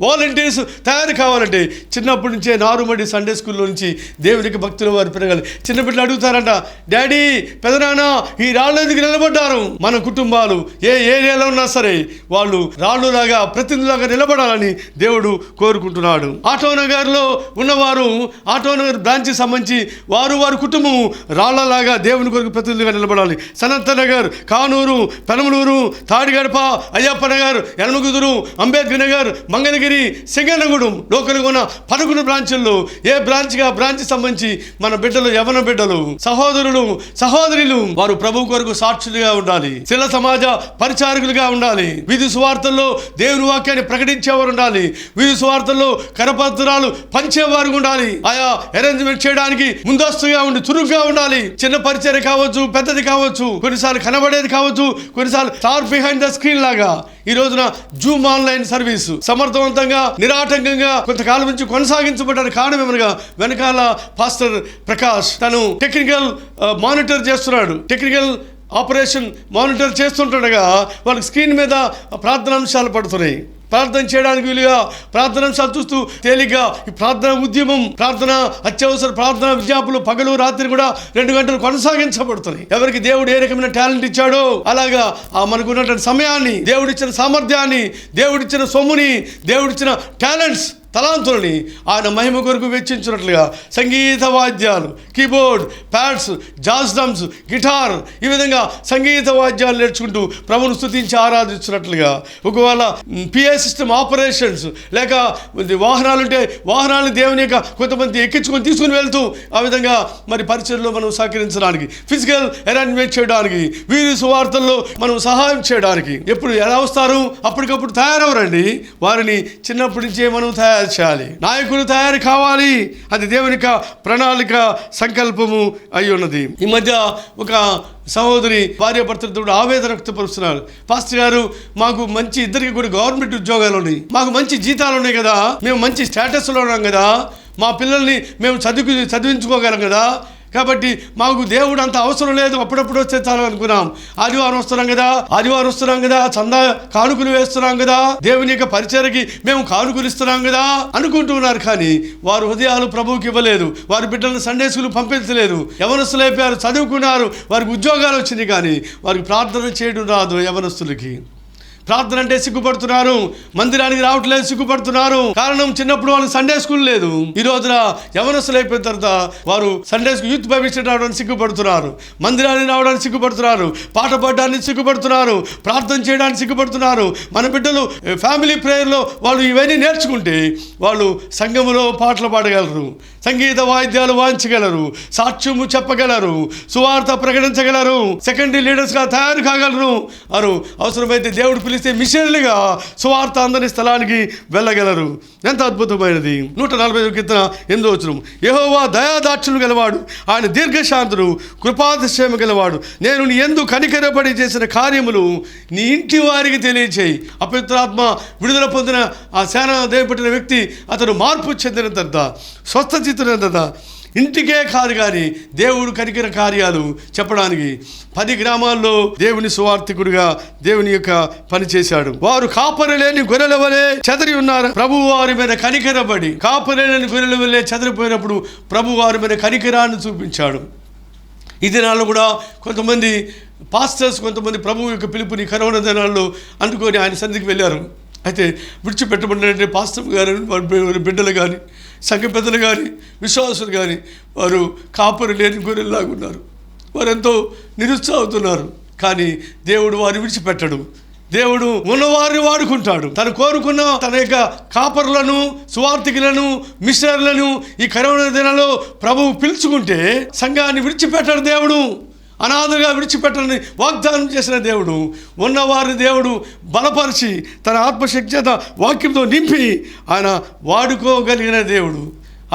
వాలంటీర్స్ తయారు కావాలంటే చిన్నప్పటి నుంచే నారుమడి సండే స్కూల్లో నుంచి దేవునికి భక్తులు వారు పెరగాలి. చిన్నపిల్లలు అడుగుతారంట, డాడీ పెదనాన్న ఈ రాళ్ళు ఎందుకు నిలబడ్డారు? మన కుటుంబాలు ఏ ఏరియాలో ఉన్నా సరే వాళ్ళు రాళ్ళులాగా ప్రతినిధులాగా నిలబడాలని దేవుడు కోరుకుంటున్నాడు. ఆటోనగర్లో ఉన్నవారు ఆటోనగర్ బ్రాంచ్కి సంబంధించి వారి కుటుంబము రాళ్లలాగా దేవుని కొరకు ప్రతినిధులుగా నిలబడాలి. సనత్ నగర్, కానూరు, పెనమలూరు, తాడిగడప, అయ్యప్ప నగర్, యనమగుదురు, అంబేద్కర్ నగర్, మంగళగిరి, సింగనగూడెం లోకల్గా ఉన్న 11 బ్రాంచుల్లో ఏ బ్రాంచ్ సంబంధించి మన బిడ్డలు, యవన బిడ్డలు, సహోదరులు, సహోదరులు వారు ప్రభు కొరకు సాక్షులుగా ఉండాలి. శిల సమాజ పరిచారకులుగా ఉండాలి. వీధి సువార్తల్లో దేవుని వాక్యాన్ని ప్రకటించేవారు ఉండాలి. వీధి సువార్తల్లో కరపత్రాలు పంచేవారు ఉండాలి. ఆయా అరేంజ్మెంట్ చేయడానికి ముందస్తుగా ఉండి చురుగ్గా ఉండాలి. చిన్న పరిచర్య కావచ్చు, పెద్దది కావచ్చు, కొన్నిసార్లు కనబడేది కావచ్చు, కొన్నిసార్లు స్టార్ బిహైండ్ ద స్క్రీన్ లాగా ఈ రోజున జూమ్ ఆన్లైన్ సర్వీస్ సమర్థవంతంగా నిరాటంకంగా కొంతకాలం నుంచి కొనసాగించబడ్డానికి కారణం ఏమనగా వెనకాల పాస్టర్ ప్రకాష్ తను టెక్నికల్ మానిటర్ చేస్తున్నాడు. టెక్నికల్ ఆపరేషన్ మానిటర్ చేస్తుండగా వాళ్ళకి స్క్రీన్ మీద ప్రార్థనాంశాలు పడుతున్నాయి. ప్రార్థన చేయడానికి వీలుగా ప్రార్థనాంశాలు చూస్తూ తేలిగ్గా ఈ ప్రార్థన ఉద్యమం, ప్రార్థన అత్యవసర ప్రార్థన విజ్ఞాపనలు పగలు రాత్రి కూడా 2 గంటలు కొనసాగించబడుతున్నాయి. ఎవరికి దేవుడు ఏ రకమైన టాలెంట్ ఇచ్చాడో అలాగా మనకున్నటువంటి సమయాన్ని, దేవుడిచ్చిన సామర్థ్యాన్ని, దేవుడిచ్చిన సొమ్ముని, దేవుడిచ్చిన టాలెంట్స్, తలాంతులని ఆయన మహిమ కొరకు వెచ్చించినట్లుగా సంగీత వాద్యాలు, keyboard, pads, jazz drums, guitar, ఈ విధంగా సంగీత వాద్యాలు నేర్చుకుంటూ ప్రభువును స్తుతించి ఆరాధించినట్లుగా, ఒకవేళ పిఏ సిస్టమ్ ఆపరేషన్స్ లేక వాహనాలుంటే వాహనాలను దేవుని యొక్క కొంతమంది ఎక్కించుకొని తీసుకుని వెళ్తూ ఆ విధంగా మరి పరిచయంలో మనం సహకరించడానికి, ఫిజికల్ అరేంజ్మెంట్ చేయడానికి, వీరి సువార్తల్లో మనం సహాయం చేయడానికి. ఎప్పుడు ఎలా వస్తారు? అప్పటికప్పుడు తయారవరండి. వారిని చిన్నప్పటి నుంచే మనం తయారు చేయాలి. నాయకులు తయారు కావాలి. అది దేవుని యొక్క ప్రణాళిక, సంకల్పము అయి ఉన్నది. ఈ మధ్య ఒక సహోదరి భార్యాభర్తలతో ఆవేదన వ్యక్తపరుస్తున్నారు. పాస్టర్ గారు, మాకు మంచి ఇద్దరికి కూడా గవర్నమెంట్ ఉద్యోగాలు ఉన్నాయి, మాకు మంచి జీతాలు ఉన్నాయి కదా, మేము మంచి స్టేటస్లో ఉన్నాం కదా, మా పిల్లల్ని మేము చదివించుకోగలం కదా, కాబట్టి మాకు దేవుడు అంత అవసరం లేదు, అప్పుడప్పుడు వస్తే చాలు అనుకున్నాం. ఆదివారం వస్తున్నాం కదా, చందా కానుకలు వేస్తున్నాం కదా, దేవుని యొక్క పరిచర్యకి మేము కానుకలు ఇస్తున్నాం కదా అనుకుంటున్నారు. కానీ వారు హృదయాలు ప్రభువుకి ఇవ్వలేదు. వారి బిడ్డలను సండే స్కూల్ పంపించలేదు. యవనస్తులు అయిపోయారు, చదువుకున్నారు, వారికి ఉద్యోగాలు వచ్చినాయి, కానీ వారికి ప్రార్థన చేయడం రాదు. యవనస్తులకి ప్రార్థన అంటే సిగ్గుపడుతున్నారు, మందిరానికి రావట్లేదు, సిగ్గుపడుతున్నారు. కారణం చిన్నప్పుడు వాళ్ళకి సండే స్కూల్ లేదు. ఈ రోజున యవనస్తులు అయిపోయిన తర్వాత వారు Sunday school youth Bible study రావడానికి సిగ్గుపడుతున్నారు, మందిరానికి రావడానికి సిగ్గుపడుతున్నారు, పాట పాడడానికి సిగ్గుపడుతున్నారు, ప్రార్థన చేయడానికి సిగ్గుపడుతున్నారు. మన బిడ్డలు ఫ్యామిలీ ప్రేయర్లో వాళ్ళు ఇవన్నీ నేర్చుకుంటే వాళ్ళు సంఘములో పాటలు పాడగలరు, సంగీత వాయిద్యాలు వాయించగలరు, సాక్ష్యము చెప్పగలరు, సువార్త ప్రకటించగలరు, సెకండరీ లీడర్స్గా తయారు కాగలరు. వారు అవసరమైతే దేవుడు పిలిస్తే మిషనరీలుగా సువార్త అందని స్థలానికి వెళ్ళగలరు. ఎంత అద్భుతమైనది. 140 కీర్తన 8వ వచనం, యెహోవా దయాదాక్షిణ్యం గలవాడు, ఆయన దీర్ఘశాంతుడు, కృపాతిశయము గలవాడు. నేను నీ యందు కనికరపడి చేసిన కార్యములు నీ ఇంటి వారికి తెలియచేయి. అపవిత్రాత్మ విడుదల పొందిన ఆ సేన దేవపట్టిన వ్యక్తి అతడు మార్పు చెందిన తర్వాత, స్వస్థ చిత్తున తర్వాత ఇంటికే కాదు కానీ దేవుడు కనికర కార్యాలు చెప్పడానికి 10 గ్రామాల్లో దేవుని సువార్థికుడిగా దేవుని యొక్క పని చేశాడు. వారు కాపరి లేని గొర్రెల వలె చెదరి ఉన్నారు. ప్రభు వారి మీద కనికరపడి, కాపరి లేని గొర్రెల వలె చెదరిపోయినప్పుడు ప్రభు వారి మీద కనికరాన్ని చూపించాడు. ఈ దినాల్లో కూడా కొంతమంది పాస్టర్స్, కొంతమంది ప్రభు యొక్క పిలుపుని కరోనా దినాల్లో అందుకొని ఆయన సన్నిధికి వెళ్ళారు. అయితే విడిచిపెట్టబడినటువంటి పాస్టర్ గారు, వారి బిడ్డలు కానీ, సంఘ పెద్దలు కానీ, విశ్వాసులు కానీ వారు కాపరి లేని గొర్రెల్లాగా ఉన్నారు. వారు ఎంతో నిరుత్సాహవుతున్నారు. కానీ దేవుడు వారిని విడిచిపెట్టడు. దేవుడు ఉన్నవారిని వాడుకుంటాడు. తను కోరుకున్న తన యొక్క కాపరులను, సువార్థికులను, మిషనరీలను ఈ కరోనా దినాల్లో ప్రభువు పిలుచుకుంటే సంఘాన్ని విడిచిపెట్టాడు. దేవుడు అనాథగా విడిచిపెట్టని వాగ్దానం చేసిన దేవుడు ఉన్నవారిని దేవుడు బలపరిచి తన ఆత్మశక్తి చేత వాక్యంతో నింపి ఆయన వాడుకోగలిగిన దేవుడు.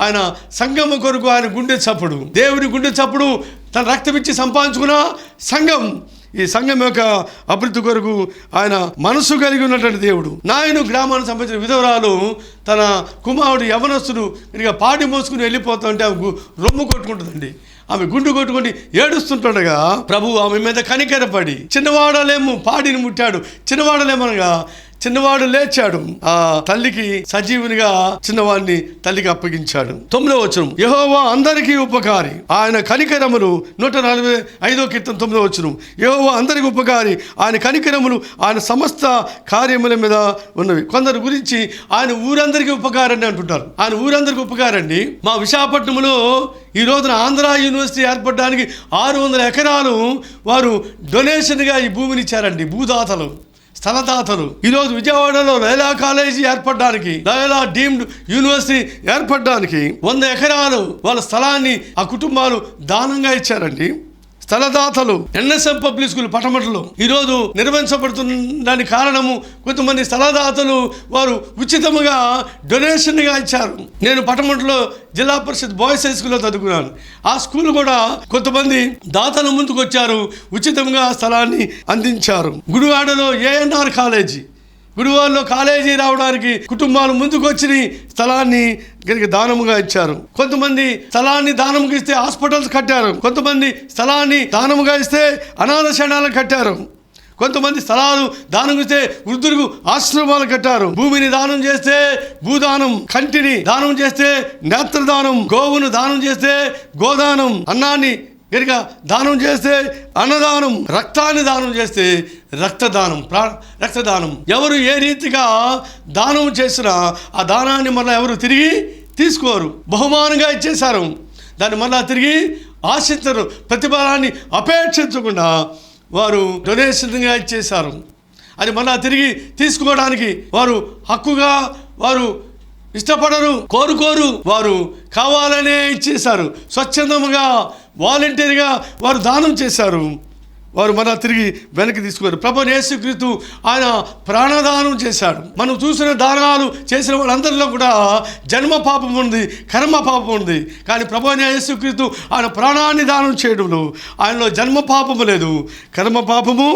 ఆయన సంఘము కొరకు ఆయన గుండె చప్పుడు, దేవుని గుండె చప్పుడు తన రక్తమిచ్చి సంపాదించుకున్న సంఘం. ఈ సంఘం యొక్క అభివృద్ధి కొరకు ఆయన మనసు కలిగి ఉన్నటువంటి దేవుడు. నాయను గ్రామానికి సంబంధించిన విధవరాలు తన కుమారుడు యవనస్తుడు ఇక పాడి మోసుకుని వెళ్ళిపోతుంటే ఆమె రొమ్ము కొట్టుకుంటుందండి. ఆమె గుండు కొట్టుకొని ఏడుస్తుంటుండగా ప్రభు ఆమె మీద కనికరపడి చిన్నవాడలేము పాడిని ముట్టాడు. చిన్నవాడలేమనగా చిన్నవాడు లేచాడు. ఆ తల్లికి సజీవునిగా చిన్నవాడిని తల్లికి అప్పగించాడు. 9వ వచనం, యెహోవా అందరికీ ఉపకారి, ఆయన కనికరములు. 145వ కీర్తన 9వ వచనం, యెహోవా అందరికీ ఉపకారి, ఆయన కనికరములు ఆయన సమస్త కార్యముల మీద ఉన్నవి. కొందరు గురించి ఆయన ఊరందరికీ ఉపకారండి అంటుంటారు. ఆయన ఊరందరికీ ఉపకారండి. మా విశాఖపట్నంలో ఈ రోజున ఆంధ్ర యూనివర్సిటీ ఏర్పడడానికి 600 ఎకరాలు వారు డొనేషన్గా ఈ భూమిని ఇచ్చారండి. భూదాతలు, స్థలదాతలు. ఈరోజు విజయవాడలో లైలా కాలేజీ ఏర్పడడానికి, లైలా డీమ్డ్ యూనివర్సిటీ ఏర్పడడానికి 100 ఎకరాలు వాళ్ళ స్థలాన్ని ఆ కుటుంబాలు దానంగా ఇచ్చారండి. స్థలదాతలు. ఎన్ఎస్ఎం పబ్లిక్ స్కూల్ పటమటలో ఈరోజు నిర్వహించబడుతున్నదానికి కారణము కొంతమంది స్థలదాతలు వారు ఉచితముగా డొనేషన్గా ఇచ్చారు. నేను పటమటలో జిల్లా పరిషత్ బాయ్స్ హై స్కూల్లో చదువుకున్నాను. ఆ స్కూల్ కూడా కొంతమంది దాతలు ముందుకు వచ్చారు, ఉచితంగా స్థలాన్ని అందించారు. గుడివాడలో ఏఎన్ఆర్ కాలేజీ, గుడివాడలో కాలేజీ రావడానికి కుటుంబాలు ముందుకు వచ్చి స్థలాన్ని కనుక దానముగా ఇచ్చారు. కొంతమంది స్థలాన్ని దానముగా ఇస్తే హాస్పిటల్స్ కట్టారు. కొంతమంది స్థలాన్ని దానముగా ఇస్తే అనాథ శరణాలను కట్టారు. కొంతమంది స్థలాలు దానం ఇస్తే వృద్ధులకు ఆశ్రమాలు కట్టారు. భూమిని దానం చేస్తే భూదానం, కంటిని దానం చేస్తే నేత్రదానం, గోవును దానం చేస్తే గోదానం, అన్నాన్ని కనుక దానం చేస్తే అన్నదానం, రక్తాన్ని దానం చేస్తే రక్తదానం, రక్తదానం. ఎవరు ఏ రీతిగా దానం చేసినా ఆ దానాన్ని మళ్ళీ ఎవరు తిరిగి తీసుకోరు. బహుమానంగా ఇచ్చేశారు. దాన్ని మళ్ళీ తిరిగి ఆశించరు. ప్రతిఫలాన్ని అపేక్షించకుండా వారు డొనేషన్గా ఇచ్చేశారు. అది మళ్ళీ తిరిగి తీసుకోవడానికి వారు హక్కుగా వారు ఇష్టపడరు, కోరుకోరు. వారు కావాలనే ఇచ్చేశారు. స్వచ్ఛందముగా, వాలంటీర్గా వారు దానం చేశారు. వారు మన తిరిగి వెనక్కి తీసుకున్నారు. ప్రభువైన యేసుక్రీస్తు ఆయన ప్రాణదానం చేశాడు. మనం చూసిన దానాలు చేసిన వాళ్ళందరిలో కూడా జన్మ పాపం ఉంది, కర్మ పాపం ఉంది. కానీ ప్రభువైన యేసుక్రీస్తు ఆయన ప్రాణాన్ని దానం చేయడంలో ఆయనలో జన్మ పాపము లేదు, కర్మ పాపము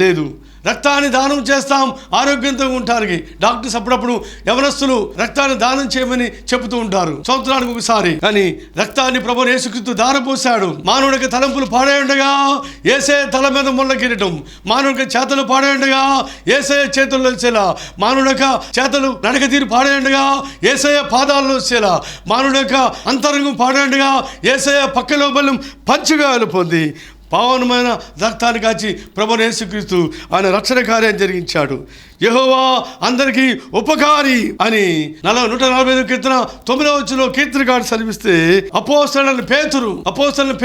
లేదు. రక్తాన్ని దానం చేస్తాం ఆరోగ్యంతో ఉండడానికి. డాక్టర్స్ అప్పుడప్పుడు యవనస్తులు రక్తాన్ని దానం చేయమని చెబుతూ ఉంటారు సంవత్సరానికి ఒకసారి. కానీ రక్తాన్ని ప్రభువైన యేసుక్రీస్తు ధారపోశాడు. మానవుడికి తలంపులు పాడై ఉండగా యేసే తల మీద ముళ్ళ కిరీటం, మానవుడికి చేతులు పాడై ఉండగా యేసే చేతుల్లో వచ్చేలా, మానవుడిక చేతులు నడక తీరు పాడై ఉండగా యేసే పాదాల్లో వచ్చేలా, మానవుడిక అంతరంగం పాడై ఉండగా యేసే పక్కలో బలం పంచుగాలు పొంది పావనమైన రక్తాన్ని కాచి ప్రభువైన యేసుక్రీస్తు ఆయన రక్షణ కార్యం జరిగించాడు. యెహోవా అందరికీ ఉపకారి అని 145 కీర్తన 9వ వచనంలో కీర్తనకారుడు సెలవిస్తే అపోస్తలుడైన పేతురు అపోస్తలుల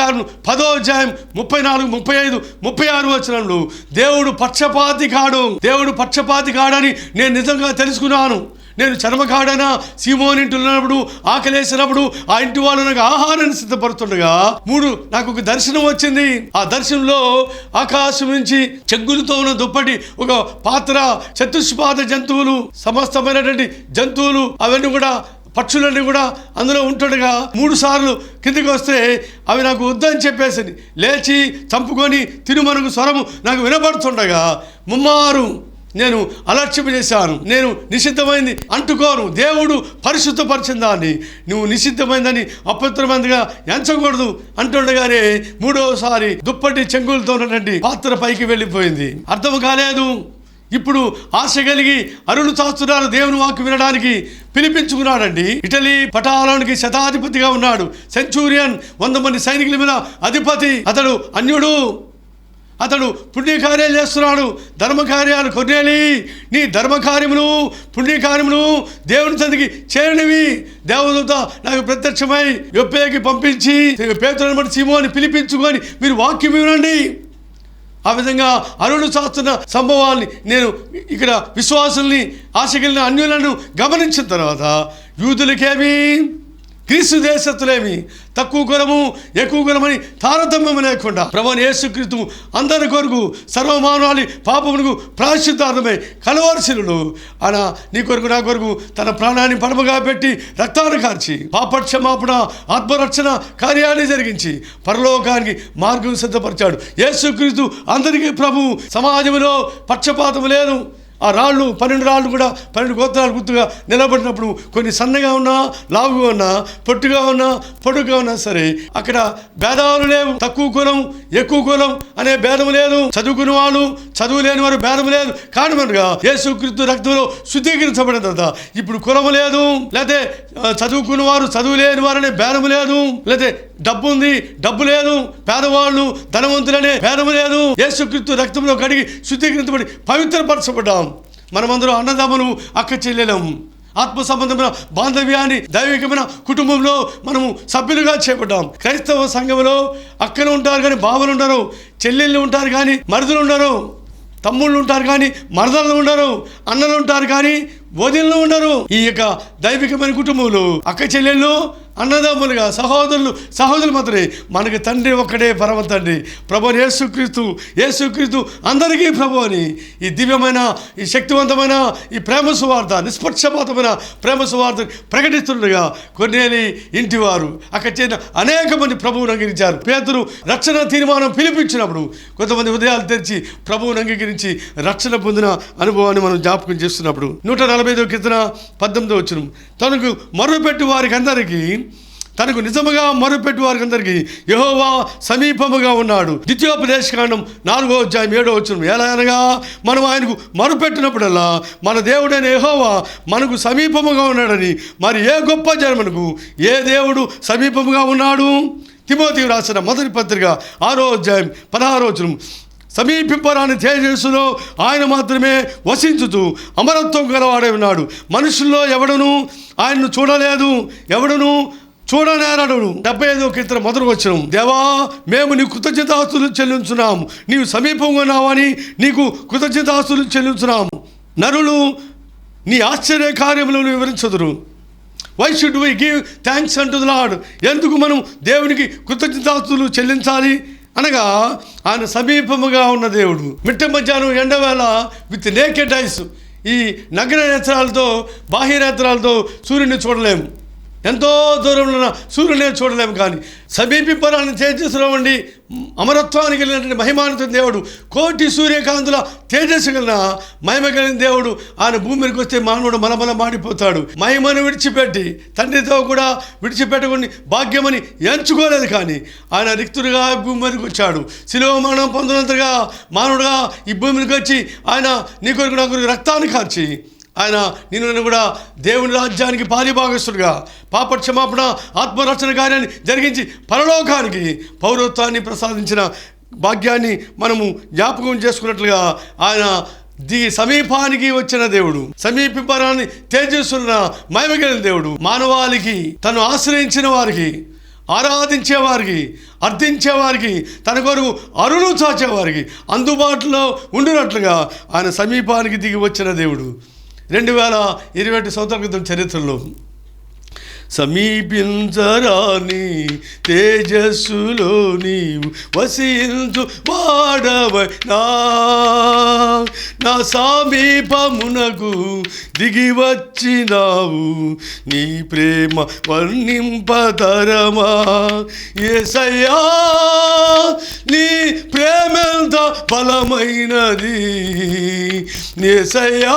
కార్యం 10వ అధ్యాయం 34, 35, 36 వచనంలో దేవుడు పక్షపాతి కాడని నేను నిజంగా తెలుసుకున్నాను. నేను చర్మకాడైనా సీమోని ఇంటి ఉన్నప్పుడు ఆకలేసినప్పుడు ఆ ఇంటి వాళ్ళు నాకు ఆహారాన్ని సిద్ధపడుతుండగా నాకు ఒక దర్శనం వచ్చింది. ఆ దర్శనంలో ఆకాశం నుంచి చెగ్గులతో ఉన్న దుప్పటి, ఒక పాత్ర, చతుష్పాద జంతువులు, సమస్తమైనటువంటి జంతువులు అవన్నీ కూడా పక్షులన్నీ కూడా అందులో ఉంటుండగా 3 సార్లు కిందికి వస్తే అవి నాకు వద్దని చెప్పేసి లేచి చంపుకొని తిరుమరుగు స్వరము నాకు వినబడుతుండగా ముమ్మారు నేను అలక్ష్యం చేశాను, నేను నిషిద్ధమైంది అంటుకోను. దేవుడు పరిశుద్ధపరిచిన దాన్ని నువ్వు నిషిద్ధమైందని అపవిత్రమైనదిగా ఎంచకూడదు అంటుండగానే మూడోసారి దుప్పటి చెంగులతో ఉన్నటువంటి పాత్ర పైకి వెళ్ళిపోయింది. అర్థం కాలేదు. ఇప్పుడు ఆశ కలిగి అరులు చాస్తున్నారు, దేవుని వాక్కు వినడానికి పిలిపించుకున్నాడండి. ఇటలీ పటాలానికి శతాధిపతిగా ఉన్నాడు, సెంచూరియన్, 100 మంది సైనికుల మీద అధిపతి. అతడు అన్యుడు, అతడు పుణ్యకార్యాలు చేస్తున్నాడు, ధర్మకార్యాలు. కొన్నేలి నీ ధర్మకార్యములు పుణ్యకార్యములు దేవుని సన్నిధికి చేరనివి. దేవదూత నాకు ప్రత్యక్షమై యొప్పేకి పంపించి పేతురుని బట్టి సీమోని పిలిపించుకొని మీరు వాక్యం వినండి. ఆ విధంగా అరులు చాస్తున్న సంభవాల్ని నేను ఇక్కడ విశ్వాసుల్ని, ఆశకెళ్ళిన అన్యులను గమనించిన తర్వాత యూదులకేమి క్రీస్తు దేశస్తులేమి తక్కువ కులము ఎక్కువ కులమని తారతమ్యం లేకుండా ప్రభువైన యేసుక్రీస్తు అందరి కొరకు సర్వమానవాళి పాపమునకు ప్రాయశ్చిత్తార్థమై కలవరశిలుడు ఆయన నీ కొరకు నా కొరకు తన ప్రాణాన్ని పడమగా పెట్టి రక్తాన్ని కార్చి పాపక్షమాపణ ఆత్మరక్షణ కార్యాన్ని జరిగించి పరలోకానికి మార్గం సిద్ధపరిచాడు. యేసుక్రీస్తు అందరికీ ప్రభు. సమాజంలో పక్షపాతం లేదు. ఆ రాళ్ళు 12 రాళ్ళు కూడా 12 గోత్రాలు గుర్తుగా నిలబడినప్పుడు కొన్ని సన్నగా ఉన్నా, లావుగా ఉన్నా, పొట్టుగా ఉన్నా, పొడుగా ఉన్నా సరే అక్కడ భేదాలు లేవు. తక్కువ కులం ఎక్కువ కులం అనే భేదం లేదు. చదువుకున్న వాళ్ళు చదువు లేని వారు భేదం లేదు. కారణమనగా యేసుక్రీస్తు రక్తంలో శుద్ధీకరించబడిన తర్వాత ఇప్పుడు కులము లేదు, లేకపోతే చదువుకున్న వారు చదువు లేని వారు అనే భేదం లేదు, లేకపోతే డబ్బు ఉంది డబ్బు లేదు, పేదవాళ్ళు ధనవంతులనే భేదం లేదు. యేసుక్రీస్తు రక్తంలో కడిగి శుద్ధీకరించబడి పవిత్రపరచబడ్డాం. మనమందరం అన్నదమ్ములు, అక్క చెల్లెలం. ఆత్మ సంబంధమైన బాంధవ్యాన్ని దైవికమైన కుటుంబంలో మనము సభ్యులుగా చేపట్టాం. క్రైస్తవ సంఘంలో అక్కలు ఉంటారు కానీ బావలు ఉండరు, చెల్లెళ్ళు ఉంటారు కానీ మరుదులు ఉండరు, తమ్ముళ్ళు ఉంటారు కానీ మరదలు ఉండరు, అన్నలు ఉంటారు కానీ వదినలు ఉండరు. ఈ యొక్క దైవికమైన కుటుంబంలో అక్క చెల్లెళ్ళు అన్నదమ్ములుగా సహోదరులు మాత్రమే. మనకి తండ్రి ఒక్కడే పరమ తండ్రి ప్రభువైన యేసుక్రీస్తు అందరికీ ప్రభు అని ఈ దివ్యమైన ఈ శక్తివంతమైన ఈ ప్రేమ సువార్త, నిష్పక్షపాతమైన ప్రేమ సువార్త ప్రకటిస్తుండగా కొన్నేలి ఇంటివారు అక్కడ చేరిన అనేక మంది ప్రభువును అంగీకరించారు. పేతురు రక్షణ తీర్మానం పిలిపించినప్పుడు కొంతమంది హృదయాలు తెరిచి ప్రభువును అంగీకరించి రక్షణ పొందిన అనుభవాన్ని మనం జ్ఞాపకం చేస్తున్నప్పుడు 145వ కీర్తన 18వ వచనం, తనకు మొర్రపెట్టు వారికి అందరికీ, తనకు నిజముగా మొర్రపెట్టు వారికి అందరికీ యెహోవా సమీపముగా ఉన్నాడు. ద్వితీయోపదేశకాండం 4వ అధ్యాయం 7వ వచనం, ఎలా అనగా మనం ఆయనకు మొర్రపెట్టినప్పుడల్లా మన దేవుడైన యెహోవా మనకు సమీపముగా ఉన్నాడని. మరి ఏ గొప్ప జనమునకు ఏ దేవుడు సమీపముగా ఉన్నాడు? తిమోతికి రాసిన మొదటి పత్రిక 6వ అధ్యాయం 16వ వచనం, సమీపింపరాని తేజస్సులో ఆయన మాత్రమే వసించుతూ అమరత్వం గలవాడే ఉన్నాడు. మనుషుల్లో ఎవడను ఆయన్ను చూడలేదు, ఎవడను చూడనేరడు. 75వ కీర్తన మొదటి వచనం, దేవా మేము నీ కృతజ్ఞతాస్తులు చెల్లించున్నాము, నీవు సమీపంగా ఉన్నావని నీకు కృతజ్ఞతాస్తులు చెల్లించున్నాము. నరులు నీ ఆశ్చర్య కార్యములను వివరించదురు. Why should we give thanks unto the Lord? ఎందుకు మనం దేవునికి కృతజ్ఞతాస్తులు చెల్లించాలి అనగా ఆయన సమీపముగా ఉన్న దేవుడు. మిట్ట మధ్యాహ్నం ఎండవేళ విత్ నేకెడ్ ఐస్, ఈ నగ్న నేత్రాలతో బాహ్య నేత్రాలతో సూర్యుని చూడలేము, ఎంతో దూరంలో ఉన్న సూర్యునే చూడలేము. కానీ సమీపింపరాని తేజస్సులో ఉండి అమరత్వానికి వెళ్ళినటువంటి మహిమానిత దేవుడు, కోటి సూర్యకాంతుల తేజస్సు కలిగిన మహిమ కలిగిన దేవుడు ఆయన భూమికి వస్తే మానవుడు మలమల మాడిపోతాడు. మహిమను విడిచిపెట్టి తండ్రితో కూడా విడిచిపెట్టకుండా భాగ్యమని ఎంచుకోలేదు. కానీ ఆయన రిక్తుడుగా భూమి మీదకి వచ్చాడు. శిలువ మరణం పొందినంతగా మానవుడుగా ఈ భూమికి వచ్చి ఆయన నీ కొరకు నా కొరకు రక్తాన్ని కార్చి ఆయన నిన్ను కూడా దేవుని రాజ్యానికి పాలిభాగస్తుడుగా పాపక్షమాపణ ఆత్మరక్షణ కార్యాన్ని జరిగించి పరలోకానికి పౌరత్వాన్ని ప్రసాదించిన భాగ్యాన్ని మనము జ్ఞాపకం చేసుకున్నట్లుగా ఆయన సమీపానికి వచ్చిన దేవుడు, సమీపరాన్ని తేజస్సున్న మహిమగలిగిన దేవుడు, మానవాళికి తను ఆశ్రయించిన వారికి, ఆరాధించే వారికి, అర్థించేవారికి, తన కొరకు అరులు చాచేవారికి అందుబాటులో ఉండినట్లుగా ఆయన సమీపానికి దిగి వచ్చిన దేవుడు. 2021 సంవత్సరాల క్రితం చరిత్రలో సమీపించరాని తేజస్సులో నీవు వసించు వాడవైనా నా సమీపమునకు దిగి వచ్చినావు నీ ప్రేమ వర్ణింపతరమా యేసయ్యా నీ ప్రేమెంత బలమైనది యేసయ్యా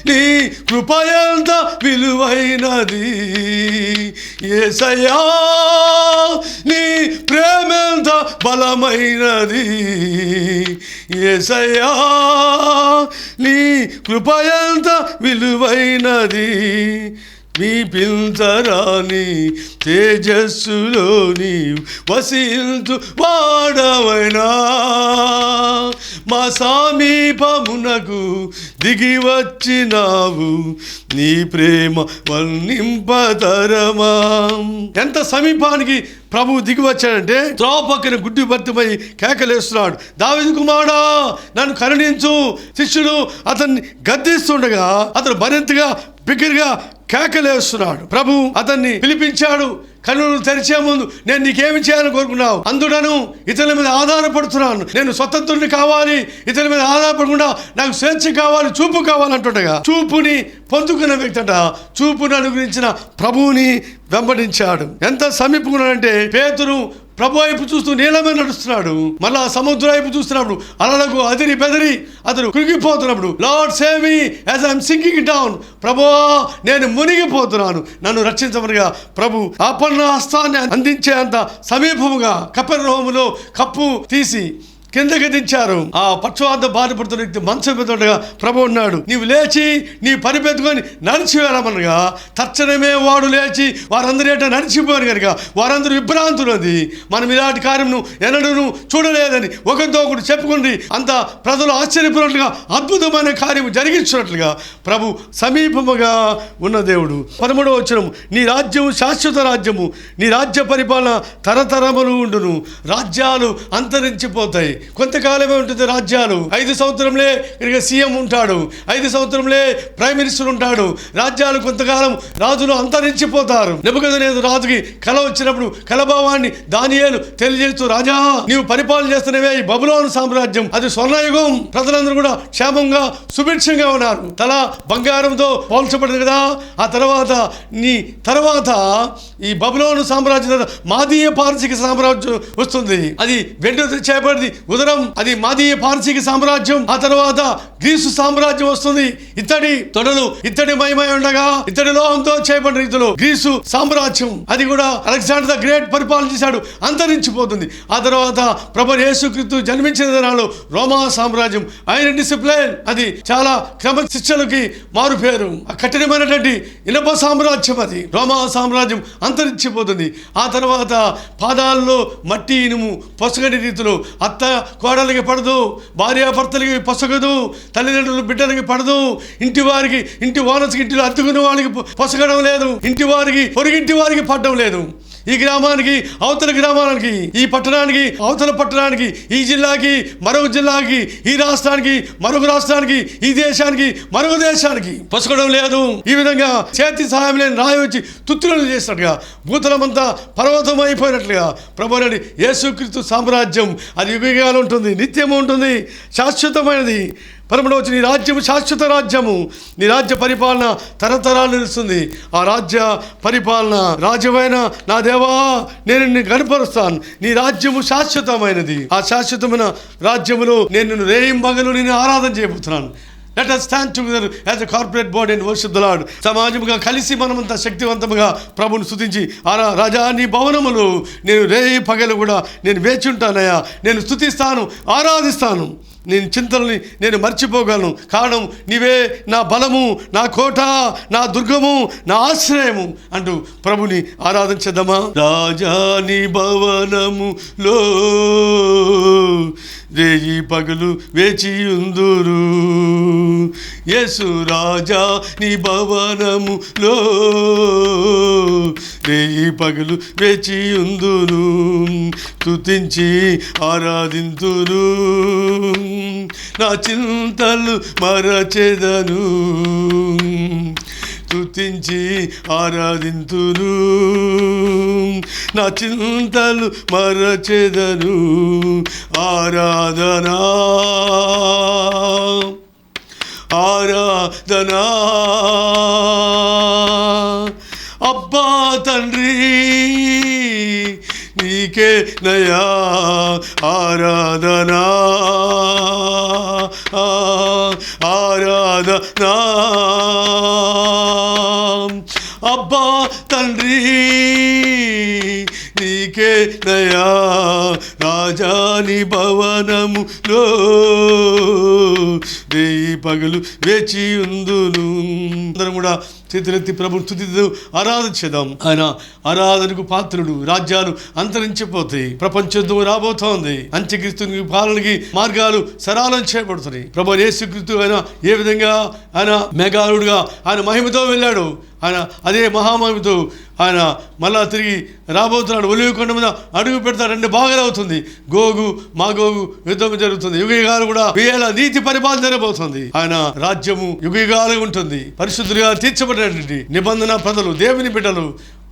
నీ కృప ఎంత విలువైనది యేసయ్యా నీ ప్రేమెంత బలమైనది యేసయ్యా నీ కృప ఎంత విలువైనది సమీపించరాని తేజస్సులో నీవు వసించు వాడవైనా మా సమీపమునకు దిగి వచ్చినావు నీ ప్రేమ వర్ణింపతరమా. ఎంత సమీపానికి ప్రభు దిగి వచ్చాడంటే త్రోవ పక్కన గుడ్డి భర్తమై కేకలేస్తున్నాడు, దావీదు కుమారుడా నన్ను కరుణించు. శిష్యుడు అతన్ని గద్దిస్తుండగా అతను మరింతగా బిగ్గరగా కేకలేస్తున్నాడు. ప్రభు అతన్ని పిలిపించాడు. కన్నులు తెరిచే ముందు నేను నీకేమి చేయాలని కోరుకున్నావు? అందుడను ఇతరుల మీద ఆధారపడుతున్నాను, నేను స్వతంత్రుని కావాలి, ఇతరుల మీద ఆధారపడకుండా నాకు స్వేచ్ఛ కావాలి, చూపు కావాలంటుండగా చూపుని పొందుకున్న వ్యక్తి అంట చూపుని అనుగ్రహించిన ప్రభువుని వెంబడించాడు. ఎంత సమీపంగానంటే పేతురు ప్రభు వైపు చూస్తూ నీళ్ళమే నడుస్తున్నాడు. మళ్ళా సముద్రం వైపు చూస్తున్నప్పుడు అలలకు అదిరి బెదిరి అతను కృంగిపోతున్నప్పుడు Lord save me as I'm sinking down, ప్రభువా నేను మునిగిపోతున్నాను, నన్ను రక్షించమనిగా ప్రభు ఆపన్న హస్తాన్ని అందించే అంత సమీపముగా కపెర్నహూములో కప్పు తీసి కిందకి దించారు. ఆ పక్షవాతం బాధపడుతున్న వ్యక్తి మంచం మీద ఉండగా ప్రభు ఉన్నాడు, నీవు లేచి నీ పని పెట్టుకొని నడిచి వెళ్ళమనగా తక్షణమే వాడు లేచి వారందరూ ఏంటో నడిచిపోయారు కనుక వారందరూ విభ్రాంతులది. మనం ఇలాంటి కార్యమును ఎన్నడూ చూడలేదని ఒకరితో ఒకటి చెప్పుకుంది అంత ప్రజలు ఆశ్చర్యపోయినట్లుగా అద్భుతమైన కార్యము జరిగించినట్లుగా ప్రభు సమీపముగా ఉన్న దేవుడు. 13వ వచనం, నీ రాజ్యము శాశ్వత రాజ్యము, నీ రాజ్య పరిపాలన తరతరములు ఉండును. రాజ్యాలు అంతరించిపోతాయి, కొంతకాలమే ఉంటుంది రాజ్యాలు. 5 సంవత్సరంలే ఇక సీఎం ఉంటాడు, 5 సంవత్సరంలే ప్రైమ్ మినిస్టర్ ఉంటాడు. రాజ్యాలు కొంతకాలం రాజులు అంతరించిపోతారు. నెబుకద్నెజరు రాజుకి కల వచ్చినప్పుడు కలభావాన్ని దానియేలు తెలియజేస్తూ, రాజా నీవు పరిపాలన చేస్తున్నవే ఈ బబులోను సామ్రాజ్యం అది స్వర్ణయుగం, ప్రజలందరూ కూడా క్షేమంగా సుభిక్షంగా ఉన్నారు, తల బంగారంతో పోల్చబడింది కదా. ఆ తర్వాత నీ తర్వాత ఈ బబులోను సామ్రాజ్యం మాదీయ పారసీక సామ్రాజ్యం వస్తుంది, అది వెండి చేయబడింది ఉదరం, అది మాదీయ పారసీక సామ్రాజ్యం. ఆ తర్వాత గ్రీసు సామ్రాజ్యం వస్తుంది. ఇత్తడి తొడలు ఇత్తడి మయమై ఉండగా ఇత్తడి లోహంతో చేయబడిన రీతిలో గ్రీసు సామ్రాజ్యం, అది కూడా అలెగ్జాండర్ ద గ్రేట్ పరిపాలన చేశాడు, అంతరించిపోతుంది. ఆ తర్వాత ప్రభు యేసుక్రీస్తు జన్మించిన దినాల్లో రోమా సామ్రాజ్యం, ఐరన్ డిసిప్లిన్, అది చాలా క్రమశిక్షలకి మారు పేరు. ఆ కఠినమైనటువంటి ఇనప సామ్రాజ్యం, అది రోమా సామ్రాజ్యం అంతరించిపోతుంది. ఆ తర్వాత పాదాల్లో మట్టి ఇనుము పొసగని రీతిలో అత్త కోడలికి పడదు, భార్యాభర్తలకి పొసగదు, తల్లిదండ్రులు బిడ్డలకి పడదు, ఇంటి వారికి ఇంటి ఓనర్స్కి ఇంటిలో అత్తుకునే వాళ్ళకి పొసగడం లేదు, ఇంటి వారికి పొరుగింటి వారికి పడడం లేదు. ఈ గ్రామానికి అవతల గ్రామానికి, ఈ పట్టణానికి అవతల పట్టణానికి, ఈ జిల్లాకి మరొక జిల్లాకి, ఈ రాష్ట్రానికి మరొక రాష్ట్రానికి, ఈ దేశానికి మరొక దేశానికి పొసగడం లేదు. ఈ విధంగా చేతి సహాయం లేని రాయి వచ్చి తుత్తులను చేసినట్టుగా భూతలమంతా పర్వతం అయిపోయినట్లుగా ప్రభువుని యేసుక్రీస్తు సామ్రాజ్యం అది యుగాలు ఉంటుంది, నిత్యము ఉంటుంది, శాశ్వతమైనది. 13వ వచనం, నీ రాజ్యము శాశ్వత రాజ్యము, నీ రాజ్య పరిపాలన తరతరాలు నిలుస్తుంది. ఆ రాజ్య పరిపాలన రాజ్యమైన నా దేవా నేను నిన్ను కనపరుస్తాను, నీ రాజ్యము శాశ్వతమైనది. ఆ శాశ్వతమైన రాజ్యములో నేను నిన్ను రేయింబగలు నిన్ను ఆరాధన చేయబోతున్నాను. Let us stand together as a corporate body and worship the Lord. సమాజముగా కలిసి మనమంతా శక్తివంతముగా ప్రభుని స్తుతించి, రాజా నీ భవనములు నేను రేయి పగలు కూడా నేను వేచి ఉంటానయ్యా, నేను స్తుతిస్తాను, ఆరాధిస్తాను, నేను చింతల్ని నేను మర్చిపోగలను. కారణం నీవే నా బలము, నా కోట, నా దుర్గము, నా ఆశ్రయము అంటూ ప్రభుని ఆరాధించదమా. రాజా నీ భవనములో రేయి పగలు వేచియుందురు, యేసు రాజా నీ భవనములో రేయి పగలు వేచియుందురు, స్తుతించి ఆరాధింతురు, నా చింతలు మరచెదను, స్తుతించి ఆరాధింతును, నా చింతలు మరచెదను. ఆరాధనా ఆరాధనా అబ్బా తండ్రి నీకే నయా ఆరాధనా ఆరాధనా అబ్బా తండ్రి నీకే నయా రాజాని భవనములో రేయి పగలు వేచి ఉందును. అందరం కూడా చేతులెత్తి ప్రభువు స్తుతితో ఆరాధించేద్దాం. ఆయన ఆరాధనకు పాత్రుడు. రాజ్యాలు అంతరించిపోతాయి, ప్రపంచం రాబోతోంది, అంత్యక్రీస్తు పాలనకి మార్గాలు సరళం చేయబడుతున్నాయి. ప్రభు యేసుక్రీస్తు ఆయన ఏ విధంగా ఆయన మేఘాళుడుగా ఆయన మహిమతో వెళ్ళాడు, ఆయన అదే మహామహిమతో ఆయన మళ్ళా తిరిగి రాబోతున్నాడు. ఒలివ కొండ మీద అడుగు పెడతాడు. 2 భాగాలు అవుతుంది. గోగు మాగోగు యుద్ధం జరుగుతుంది. యుగయుగాలు కూడా వేల నీతి పరిపాలన జరగబోతుంది. ఆయన రాజ్యము యుగయుగాలు ఉంటుంది. పరిశుద్ధులుగా తీర్చబడినటువంటి నిబంధన ప్రజలు, దేవుని బిడ్డలు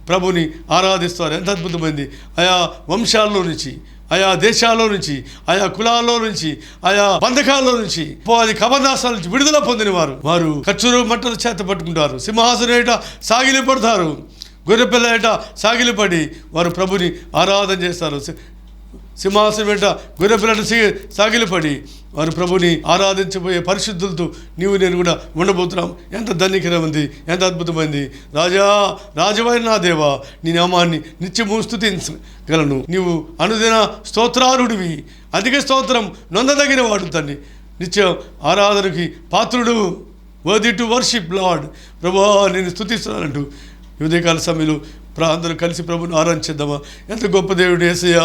ప్రభుని ఆరాధిస్తారు. ఎంత అద్భుతమైంది! ఆయా వంశాల్లో నుంచి, ఆయా దేశాల్లో నుంచి, ఆయా కులాల్లో నుంచి, ఆయా బంధకాల్లో నుంచి, అది కబంధాసాల నుంచి విడుదల పొందిన వారు ఖర్చులు మంటల చేత పట్టుకుంటారు. సింహాసనం ఏట సాగిలి పడతారు. గొర్రెపిల్ల ఏట సాగిలిపడి వారు ప్రభుని ఆరాధన చేస్తారు. సింహాసనం వెంట గొర్రెపిల్లట సాగిలిపడి వారు ప్రభుని ఆరాధించబోయే పరిశుద్ధులతో నీవు నేను కూడా ఉండబోతున్నాం. ఎంత ధన్యకరం ఉంది, ఎంత అద్భుతమైంది! రాజవైన నా దేవా, నీ నామాన్ని నిత్యము స్తుతించగలను. నీవు అనుదిన స్తోత్రారుడివి, అధిక స్తోత్రం నొందదగిన వాడు తండ్రి. నిత్యం ఆరాధనకి పాత్రుడు. Worthy to worship Lord. ప్రభువా నేను స్తుతిస్తున్నానంటూ ఉదయకాల సమయంలో అందరూ కలిసి ప్రభుని ఆరాధించేద్దామా? ఎంత గొప్ప దేవుడు యేసయ్య,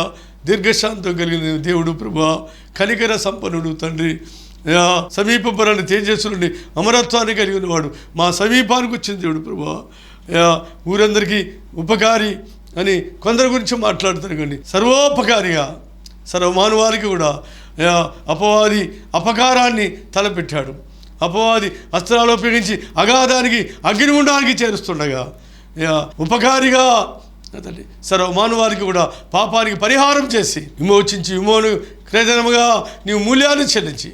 దీర్ఘశాంతం కలిగిన దేవుడు ప్రభువా, కనికర సంపన్నుడు తండ్రి, సమీపపరాన్ని తేజస్సులుండి అమరత్వాన్ని కలిగిన వాడు, మా సమీపానికి వచ్చిన దేవుడు ప్రభువా. ఊరందరికీ ఉపకారి అని కొందరి గురించి మాట్లాడుతారు, కానీ సర్వోపకారిగా సర్వమానవాళికి కూడా అపవాది అపకారాన్ని తలపెట్టాడు. అపవాది అస్త్రాలు ఉపయోగించి అగాధానికి అగ్నిగుండానికి చేరుస్తుండగా ఉపకారిగా సర్వమానవారికి కూడా పాపానికి పరిహారం చేసి విమోచించి విమోను క్రేదనముగా నీవు మూల్యాన్ని చెల్లించి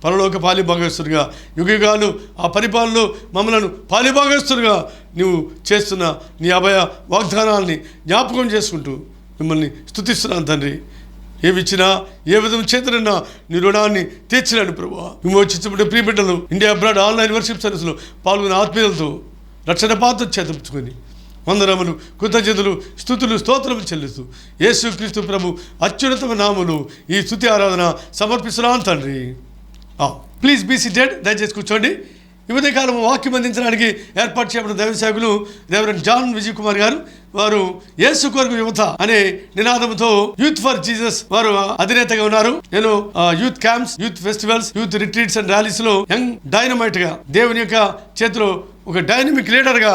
పరలోక పాలిభాగస్తుడిగా యుగయుగాలు ఆ పరిపాలనలో మమ్మలను పాలిభాగస్తుడిగా నీవు చేస్తున్న నీ అభయ వాగ్దానాల్ని జ్ఞాపకం చేసుకుంటూ మిమ్మల్ని స్తుతిస్తున్నాను తండ్రి. ఏమిచ్చినా ఏ విధం చేతనన్నా నీ రుణాన్ని తీర్చినాడు ప్రభువా. విమోచించబడిన ప్రియబిడ్డలు ఇండియా అబ్రాడ్ ఆన్లైన్ వర్షిప్ సర్వీస్లో పాల్గొన్న ఆత్మీయులతో రక్షణ పాత్ర చేతపుచ్చుకొని వందనములు, కృతజ్ఞతలు, స్తుతులు, స్తోత్రములు చెల్లిస్తూ యేసుక్రీస్తు ప్రభు అత్యున్నతమైన నామములో ఈ స్తుతి ఆరాధన సమర్పిస్తున్నాను తండ్రి. Please be seated. దయచేసి కూర్చోండి. ఈ ఉదయకాలం వాక్యం అందించడానికి ఏర్పాటు చేయబడిన దైవ సేవకులు రెవరెండ్ జాన్ విజయ్ కుమార్ గారు. వారు యేసు కొరకు యువత అనే నినాదంతో యూత్ ఫర్ జీసస్ వారు అధినేతగా ఉన్నారు. నేను youth camps, youth festivals, youth retreats and rallies లో యంగ్ డైనమైట్ గా దేవుని యొక్క చేతిలో ఒక డైనమిక్ లీడర్ గా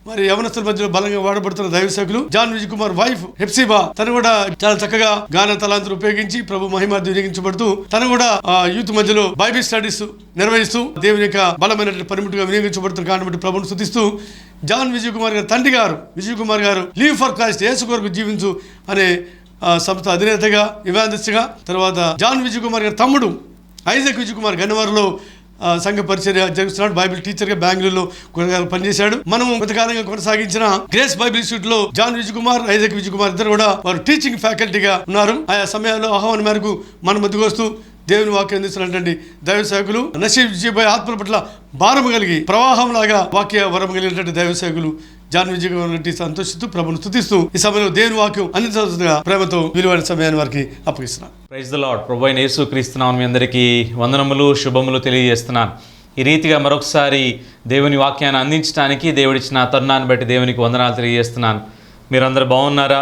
మరి యవనస్తుల మధ్యలో బలంగా వాడబడుతున్న దైవ సేవకులు జాన్ విజయ్ కుమార్ వైఫ్ హెప్సిబా. తను కూడా చాలా చక్కగా గాన తలాంతులు ఉపయోగించి ప్రభు మహిమార్థం వినియోగించబడుతూ తను కూడా యూత్ మధ్యలో బైబిల్ స్టడీస్ నిర్వహిస్తూ దేవుని యొక్క బలమైన పనిముట్టుగా వినియోగించబడుతున్న కాబట్టి ప్రభుని స్తుతిస్తూ జాన్ విజయ్ కుమార్ గారు తండ్రి గారు విజయ్ కుమార్ గారు లీవ్ ఫర్ క్రైస్ట్, యేసు కొరకు జీవించు అనే సంస్థ అధినేతగా, ఇవాంజలిస్ట్గా, తర్వాత జాన్ విజయ్ కుమార్ గారు తమ్ముడు ఐజక్ విజయ్ కుమార్ గన్నవరంలో సంఘ పరిచర్య జరుగుతున్నాడు. బైబిల్ టీచర్గా బెంగళూరులో కొంతకాలం పనిచేశాడు. మనము కొంతకాలంగా కొనసాగించిన గ్రేస్ బైబిల్ ఇన్స్టిట్యూట్ లో జాన్ విజయ్ కుమార్, ఐజక్ విజయ్ కుమార్ ఇద్దరు కూడా వారు టీచింగ్ ఫ్యాకల్టీగా ఉన్నారు. ఆయా సమయాల్లో ఆహ్వానం మేరకు మన మధ్యకు వస్తూ దేవుని వాక్యం అందిస్తున్నటువంటి దైవ సేవకులు, నశించిపోయే ఆత్మల పట్ల భారం కలిగి ప్రవాహం లాగా వాక్య వరం కలిగినటువంటి దైవ సేవకులు జాన్ విజయ్ కుమార్ సంతోషిస్తూ ప్రభును స్తుతిస్తూ ఈ సమయంలో దేవుని వాక్యం అందించాల్సిందిగా ప్రేమతో విలువైన సమయాన్ని వారికి అప్పగిస్తున్నాను. Praise the lord. ప్రభువైన యేసుక్రీస్తు నామమున మీ అందరికీ వందనములు, శుభములు తెలియజేస్తున్నాను. ఈ రీతిగా మరొకసారి దేవుని వాక్యాన్ని అందించడానికి దేవుడిచ్చిన తరుణాన్ని బట్టి దేవునికి వందనాలు తెలియజేస్తున్నాను. మీరందరూ బాగున్నారా?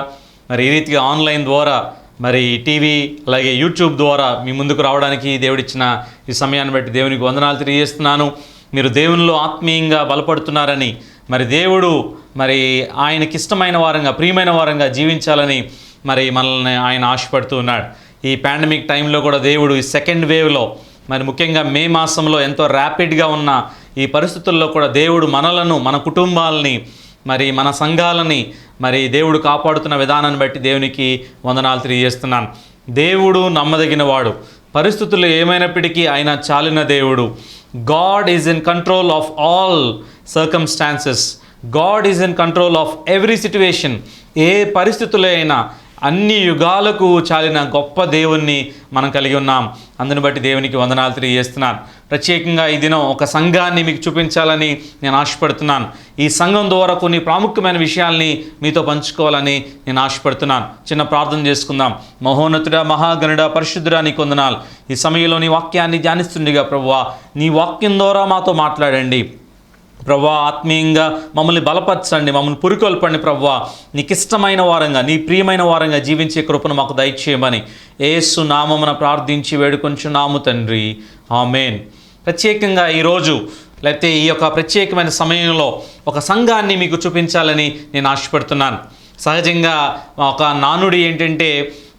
మరి ఈ రీతిగా ఆన్లైన్ ద్వారా, మరి టీవీ అలాగే యూట్యూబ్ ద్వారా మీ ముందుకు రావడానికి దేవుడిచ్చిన ఈ సమయాన్ని బట్టి దేవునికి వందనాలు తెలియజేస్తున్నాను. మీరు దేవునిలో ఆత్మీయంగా బలపడుతున్నారని, మరి దేవుడు మరి ఆయనకి ఇష్టమైన వారంగా, ప్రియమైన వారంగా జీవించాలని మరి మనల్ని ఆయన ఆశపడుతూ ఉన్నాడు. ఈ పాండమిక్ టైంలో కూడా దేవుడు ఈ సెకండ్ వేవ్లో, మరి ముఖ్యంగా మే మాసంలో ఎంతో ర్యాపిడ్గా ఉన్న ఈ పరిస్థితుల్లో కూడా దేవుడు మనలను, మన కుటుంబాలని, మరి మన సంఘాలని మరి దేవుడు కాపాడుతున్న విధానాన్ని బట్టి దేవునికి వందనాలు తెలియజేస్తున్నాను. దేవుడు నమ్మదగినవాడు. పరిస్థితులు ఏమైనప్పటికీ ఆయన చాలిన దేవుడు. God is in control of all circumstances. God is in control of every situation. ఏ పరిస్థితుల్లో అయినా అన్ని యుగాలకు చాలిన గొప్ప దేవుణ్ణి మనం కలిగి ఉన్నాం. అందుని బట్టి దేవునికి వందనాలు తెలియజేస్తున్నాను. ప్రత్యేకంగా ఈ దినం ఒక సంఘాన్ని మీకు చూపించాలని నేను ఆశపడుతున్నాను. ఈ సంఘం ద్వారా కొన్ని ప్రాముఖ్యమైన విషయాల్ని మీతో పంచుకోవాలని నేను ఆశపడుతున్నాను. చిన్న ప్రార్థన చేసుకుందాం. మహోన్నతుడా, మహాగణుడా, పరిశుద్ధుడా, నీకు వందనాలు. ఈ సమయంలో నీ వాక్యాన్ని ధ్యానిస్తుండగా ప్రభువా, నీ వాక్యం ద్వారా మాతో మాట్లాడండి ప్రభువా. ఆత్మీయంగా మమ్మల్ని బలపరచండి, మమ్మల్ని పురికొల్పండి ప్రభువా. నీకు ఇష్టమైన వారంగా, నీ ప్రియమైన వారంగా జీవించే కృపను మాకు దయచేయమని యేసు నామమున ప్రార్థించి వేడుకొంచున్నాము తండ్రి, ఆమేన్. ప్రత్యేకంగా ఈరోజు లేకపోతే ఈ యొక్క ప్రత్యేకమైన సమయంలో ఒక సంఘాన్ని మీకు చూపించాలని నేను ఆశపడుతున్నాను. సహజంగా ఒక నానుడి ఏంటంటే,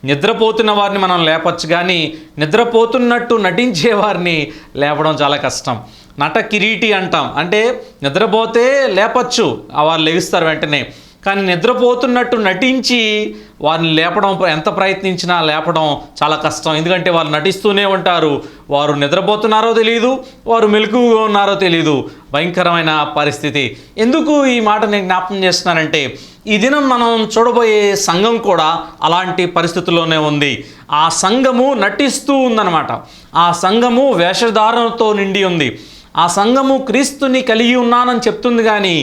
నిద్రపోతున్న వారిని మనం లేపచ్చు, కానీ నిద్రపోతున్నట్టు నటించే వారిని లేపడం చాలా కష్టం. నట కిరీటి అంటాం. అంటే నిద్రపోతే లేపచ్చు, వారు లెగుస్తారు వెంటనే. కానీ నిద్రపోతున్నట్టు నటించి వారిని లేపడం, ఎంత ప్రయత్నించినా లేపడం చాలా కష్టం. ఎందుకంటే వారు నటిస్తూనే ఉంటారు. వారు నిద్రపోతున్నారో తెలియదు, వారు మెలకువగా ఉన్నారో తెలియదు. భయంకరమైన పరిస్థితి. ఎందుకు ఈ మాట నేను జ్ఞాపకం చేస్తున్నానంటే, ఈ దినం మనం చూడబోయే సంఘం కూడా అలాంటి పరిస్థితుల్లోనే ఉంది. ఆ సంఘము నటిస్తూ ఉందన్నమాట. ఆ సంఘము వేషధారణతో నిండి ఉంది. ఆ సంఘము క్రీస్తుని కలిగి ఉన్నానని చెప్తుంది, కానీ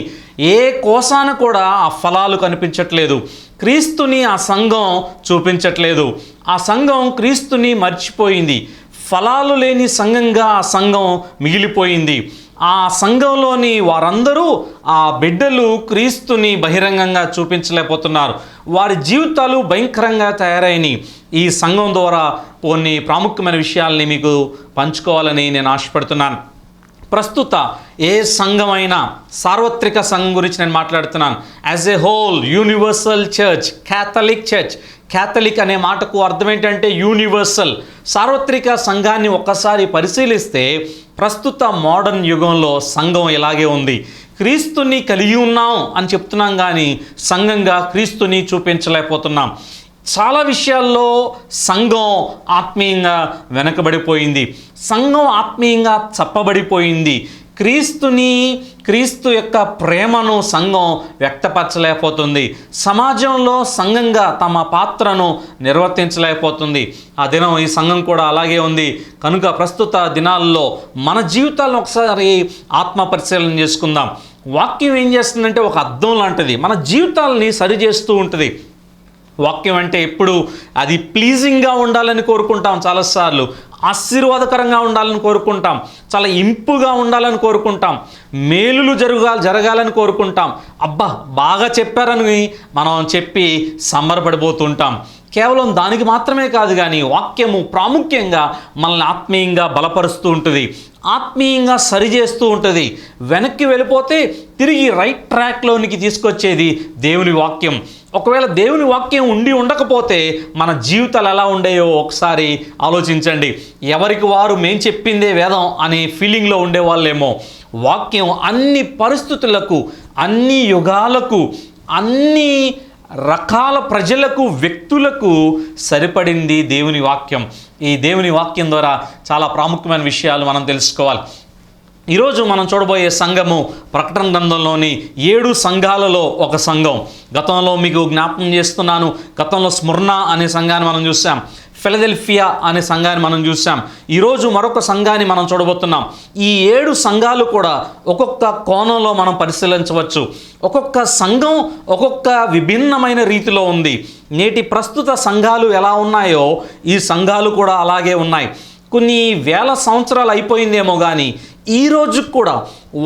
ఏ కోసాన కూడా ఆ ఫలాలు కనిపించట్లేదు. క్రీస్తుని ఆ సంఘం చూపించట్లేదు. ఆ సంఘం క్రీస్తుని మర్చిపోయింది. ఫలాలు లేని సంఘంగా ఆ సంఘం మిగిలిపోయింది. ఆ సంఘంలోని వారందరూ, ఆ బిడ్డలు క్రీస్తుని బహిరంగంగా చూపించలేకపోతున్నారు. వారి జీవితాలు భయంకరంగా తయారైనవి. ఈ సంఘం ద్వారా కొన్ని ప్రాముఖ్యమైన విషయాల్ని మీకు పంచుకోవాలని నేను ఆశపడుతున్నాను. ప్రస్తుత ఏ సంఘమైనా, సార్వత్రిక సంఘం గురించి నేను మాట్లాడుతున్నాను. As a whole, universal church, Catholic church. Catholic అనే మాటకు అర్థం ఏంటంటే యూనివర్సల్. సార్వత్రిక సంఘాన్ని ఒక్కసారి పరిశీలిస్తే ప్రస్తుత మోడర్న్ యుగంలో సంఘం ఇలాగే ఉంది. క్రీస్తుని కలిగి ఉన్నాం అని చెప్తున్నాం, కానీ సంఘంగా క్రీస్తుని చూపించలేకపోతున్నాం. చాలా విషయాల్లో సంఘం ఆత్మీయంగా వెనకబడిపోయింది. సంఘం ఆత్మీయంగా చప్పబడిపోయింది. క్రీస్తు యొక్క ప్రేమను సంఘం వ్యక్తపరచలేకపోతుంది. సమాజంలో సంఘంగా తమ పాత్రను నిర్వర్తించలేకపోతుంది. ఆ దినం ఈ సంఘం కూడా అలాగే ఉంది. కనుక ప్రస్తుత దినాల్లో మన జీవితాలను ఒకసారి ఆత్మ పరిశీలన చేసుకుందాం. వాక్యం ఏం చేస్తుందంటే ఒక అద్దం లాంటిది. మన జీవితాలని సరిచేస్తూ ఉంటుంది. వాక్యం అంటే ఎప్పుడు అది ప్లీజింగ్గా ఉండాలని కోరుకుంటాం, చాలాసార్లు ఆశీర్వాదకరంగా ఉండాలని కోరుకుంటాం, చాలా ఇంపుగా ఉండాలని కోరుకుంటాం, మేలులు జరగాలని కోరుకుంటాం. అబ్బా బాగా చెప్పారని మనం చెప్పి సంబరపడిపోతుంటాం. కేవలం దానికి మాత్రమే కాదు, కానీ వాక్యము ప్రాముఖ్యంగా మనల్ని ఆత్మీయంగా బలపరుస్తూ ఉంటుంది, ఆత్మీయంగా సరిచేస్తూ ఉంటుంది. వెనక్కి వెళ్ళిపోతే తిరిగి రైట్ ట్రాక్లోనికి తీసుకొచ్చేది దేవుని వాక్యం. ఒకవేళ దేవుని వాక్యం ఉండకపోతే మన జీవితాలు ఎలా ఉండేయో ఒకసారి ఆలోచించండి. ఎవరికి వారు మేం చెప్పిందే వేదం అనే ఫీలింగ్లో ఉండేవాళ్ళేమో. వాక్యం అన్ని పరిస్థితులకు, అన్ని యుగాలకు, అన్ని రకాల ప్రజలకు, వ్యక్తులకు సరిపడింది దేవుని వాక్యం. ఈ దేవుని వాక్యం ద్వారా చాలా ప్రాముఖ్యమైన విషయాలు మనం తెలుసుకోవాలి. ఈరోజు మనం చూడబోయే సంఘము ప్రకటన గ్రంథంలోని 7 సంఘాలలో ఒక సంఘం. గతంలో మీకు జ్ఞాపకం చేస్తున్నాను, గతంలో స్ముర్నా అనే సంఘాన్ని మనం చూసాం, ఫిలదెల్ఫియా అనే సంఘాన్ని మనం చూసాం. ఈరోజు మరొక సంఘాన్ని మనం చూడబోతున్నాం. ఈ 7 సంఘాలు కూడా ఒక్కొక్క కోణంలో మనం పరిశీలించవచ్చు. ఒక్కొక్క సంఘం ఒక్కొక్క విభిన్నమైన రీతిలో ఉంది. నేటి ప్రస్తుత సంఘాలు ఎలా ఉన్నాయో ఈ సంఘాలు కూడా అలాగే ఉన్నాయి. కొన్ని వేల సంవత్సరాలు అయిపోయిందేమో, కానీ ఈ రోజు కూడా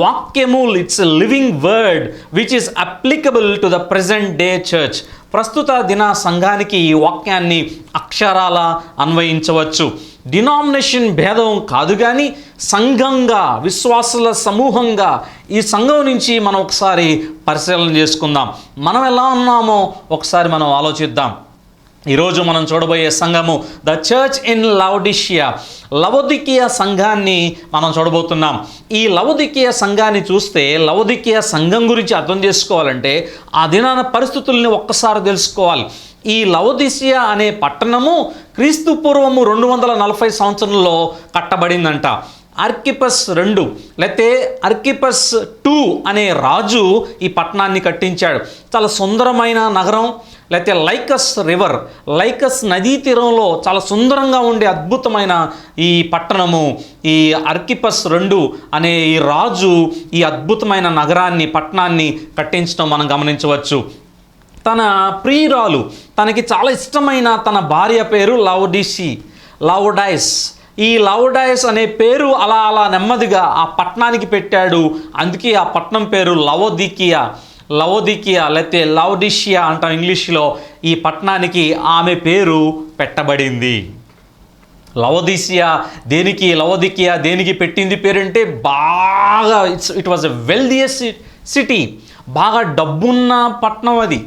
వాక్యము, it's a living word which is applicable to the present day church. ప్రస్తుత దిన సంఘానికి ఈ వాక్యాన్ని అక్షరాల అన్వయించవచ్చు. డినామినేషన్ భేదం కాదు, కానీ సంఘంగా, విశ్వాసుల సమూహంగా ఈ సంఘం నుంచి మనం ఒకసారి పరిశీలన చేసుకుందాం. మనం ఎలా ఉన్నామో ఒకసారి మనం ఆలోచిద్దాం. ఈరోజు మనం చూడబోయే సంఘము ద చర్చ్ ఇన్ లవోదికియా, లవోదికియా సంఘాన్ని మనం చూడబోతున్నాం. ఈ లవోదికియా సంఘాన్ని చూస్తే, లవోదికియా సంఘం గురించి అర్థం చేసుకోవాలంటే ఆ దినాన పరిస్థితుల్ని ఒక్కసారి తెలుసుకోవాలి. ఈ లవోదికియా అనే పట్టణము క్రీస్తు పూర్వము 240 సంవత్సరంలో కట్టబడిందంట. అర్కిపస్ II లేకపోతే అర్కిపస్ II అనే రాజు ఈ పట్టణాన్ని కట్టించాడు. చాలా సుందరమైన నగరం, లేకపోతే లైకస్ రివర్, లైకస్ నదీ తీరంలో చాలా సుందరంగా ఉండే అద్భుతమైన ఈ పట్టణము, ఈ అర్కిపస్ II అనే ఈ రాజు ఈ అద్భుతమైన నగరాన్ని, పట్టణాన్ని కట్టించడం మనం గమనించవచ్చు. తన ప్రియురాలు, తనకి చాలా ఇష్టమైన తన భార్య పేరు లవోడైస్. ఈ లవోడైస్ అనే పేరు అలా అలా నెమ్మదిగా ఆ పట్టణానికి పెట్టాడు. అందుకే ఆ పట్టణం పేరు లవోదికియా లేకపోతే లవోదికియా అంటాం ఇంగ్లీష్లో. ఈ పట్టణానికి ఆమె పేరు పెట్టబడింది. లవోదికియా దేనికి పెట్టింది పేరంటే, బాగా ఇట్ వాజ్ ఎ వెల్దియస్ట్ సిటీ, బాగా డబ్బున్న పట్టణం అది,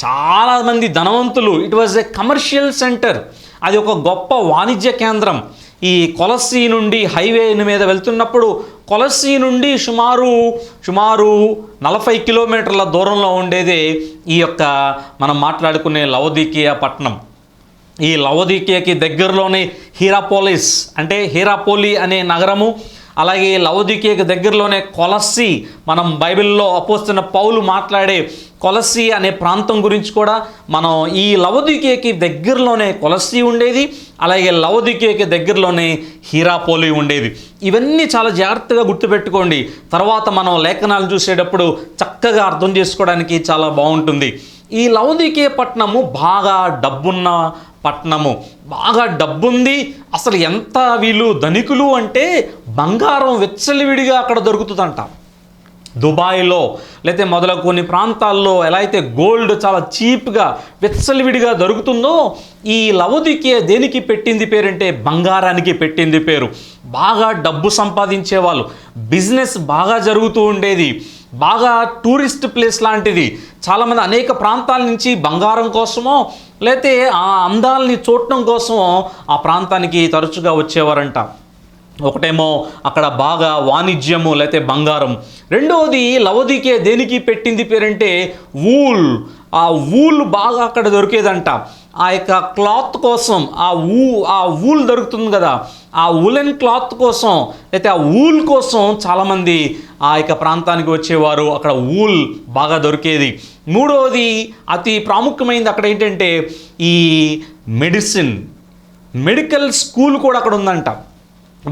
చాలామంది ధనవంతులు. It was a commercial centre, అది ఒక గొప్ప వాణిజ్య కేంద్రం. ఈ కొలసీ నుండి హైవే మీద వెళ్తున్నప్పుడు కొలసీ నుండి సుమారు 40 కిలోమీటర్ల దూరంలో ఉండేదే ఈ యొక్క మనం మాట్లాడుకునే లవోదికియా పట్టణం. ఈ లవోదికియాకి దగ్గరలోనే హీరాపోలి అనే నగరము, అలాగే లవోదికియాకి దగ్గరలోనే కొలసీ, మనం బైబిల్లో అపోస్తలుడైన పౌలు మాట్లాడే కొలసీ అనే ప్రాంతం గురించి కూడా మనం, ఈ లవోదికియాకి దగ్గరలోనే కొలసీ ఉండేది, అలాగే లవోదికియాకి దగ్గరలోనే హీరాపోలి ఉండేది. ఇవన్నీ చాలా జాగ్రత్తగా గుర్తుపెట్టుకోండి. తర్వాత మనం లేఖనాలు చూసేటప్పుడు చక్కగా అర్థం చేసుకోవడానికి చాలా బాగుంటుంది. ఈ లవోదికియా పట్టణము బాగా డబ్బున్న పట్టణము, బాగా డబ్బుంది. అసలు ఎంత వీళ్ళు ధనికులు అంటే బంగారం విచ్చలవిడిగా అక్కడ దొరుకుతుందంట. దుబాయ్లో లేకపోతే మొదలగు కొన్ని ప్రాంతాల్లో ఎలా అయితే గోల్డ్ చాలా చీప్గా విచ్చలవిడిగా దొరుకుతుందో, ఈ లవోదికియా దేనికి పెట్టింది పేరంటే బంగారానికి పెట్టింది పేరు. బాగా డబ్బు సంపాదించేవాళ్ళు, బిజినెస్ బాగా జరుగుతూ ఉండేది, బాగా టూరిస్ట్ ప్లేస్ లాంటిది. చాలామంది అనేక ప్రాంతాల నుంచి బంగారం కోసమో లేకపోతే ఆ అందాలని చూడటం కోసమో ఆ ప్రాంతానికి తరచుగా వచ్చేవారంట. ఒకటేమో అక్కడ బాగా వాణిజ్యము లేకపోతే బంగారం. రెండవది లవోదికియా దేనికి పెట్టింది పేరంటే ఆ వూల్ బాగా అక్కడ దొరికేదంట. ఆ యొక్క క్లాత్ కోసం, ఆ వూల్ దొరుకుతుంది కదా, ఆ ఉలెన్ క్లాత్ కోసం లేకపోతే ఆ వూల్ కోసం చాలామంది ఆ యొక్క ప్రాంతానికి వచ్చేవారు. అక్కడ వూల్ బాగా దొరికేది. మూడవది అతి ప్రాముఖ్యమైనది అక్కడ ఏంటంటే ఈ మెడికల్ స్కూల్ కూడా అక్కడ ఉందంట.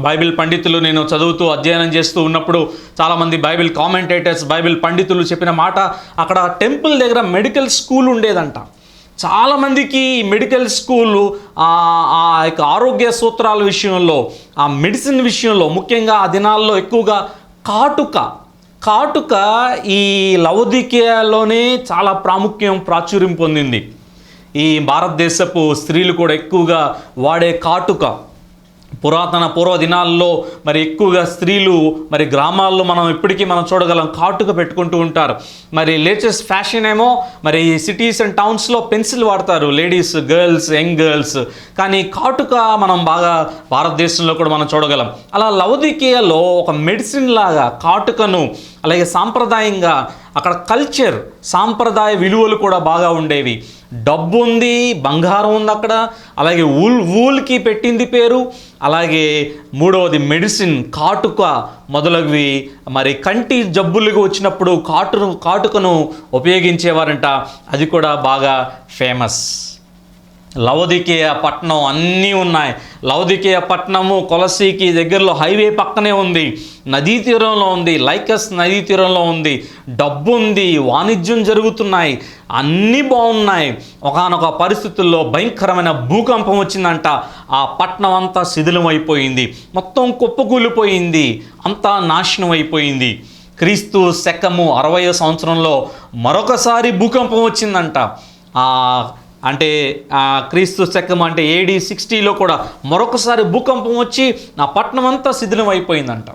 బైబిల్ పండితులు, నేను చదువుతూ అధ్యయనం చేస్తూ ఉన్నప్పుడు చాలామంది బైబిల్ కామెంటేటర్స్, బైబిల్ పండితులు చెప్పిన మాట, అక్కడ టెంపుల్ దగ్గర మెడికల్ స్కూల్ ఉండేదంట. చాలామందికి మెడికల్ స్కూలు ఆ యొక్క ఆరోగ్య సూత్రాల విషయంలో, ఆ మెడిసిన్ విషయంలో, ముఖ్యంగా ఆ దినాల్లో ఎక్కువగా కాటుక ఈ లవోదికియాలోనే చాలా ప్రాచుర్యం పొందింది. ఈ భారతదేశపు స్త్రీలు కూడా ఎక్కువగా వాడే కాటుక, పూర్వ దినాల్లో మరి ఎక్కువగా స్త్రీలు మరి గ్రామాల్లో మనం ఇప్పటికీ మనం చూడగలం కాటుక పెట్టుకుంటూ ఉంటారు. మరి లేటెస్ట్ ఫ్యాషన్ ఏమో మరి సిటీస్ అండ్ టౌన్స్లో పెన్సిల్ వాడతారు లేడీస్, యంగ్ గర్ల్స్. కానీ కాటుక మనం బాగా భారతదేశంలో కూడా మనం చూడగలం. అలా లవోదికియాలో ఒక మెడిసిన్ లాగా కాటుకను, అలాగే సాంప్రదాయంగా అక్కడ సాంప్రదాయ విలువలు కూడా బాగా ఉండేవి. డబ్బు ఉంది, బంగారం ఉంది అక్కడ, అలాగే వూల్కి పెట్టింది పేరు, అలాగే మూడవది మెడిసిన్ కాటుక మొదలగువి. మరి కంటి జబ్బులుగా వచ్చినప్పుడు కాటుకను ఉపయోగించేవారంట. అది కూడా బాగా ఫేమస్. లవోదికియా పట్టణం అన్నీ ఉన్నాయి. లవోదికియా పట్టణము కొలసీకి దగ్గరలో హైవే పక్కనే ఉంది, నదీ తీరంలో ఉంది, లైకస్ నదీ తీరంలో ఉంది, డబ్బు ఉంది, వాణిజ్యం జరుగుతున్నాయి, అన్నీ బాగున్నాయి. ఒకానొక పరిస్థితుల్లో భయంకరమైన భూకంపం వచ్చిందంట. ఆ పట్టణం అంతా శిథిలం అయిపోయింది, మొత్తం కుప్పకూలిపోయింది, అంతా నాశనం అయిపోయింది. క్రీస్తు శకము 60వ సంవత్సరంలో మరొకసారి భూకంపం వచ్చిందంట. అంటే క్రీస్తు శకం అంటే AD 60లో కూడా మరొకసారి భూకంపం వచ్చి నా పట్టణం అంతా శిథిలం అయిపోయిందంట.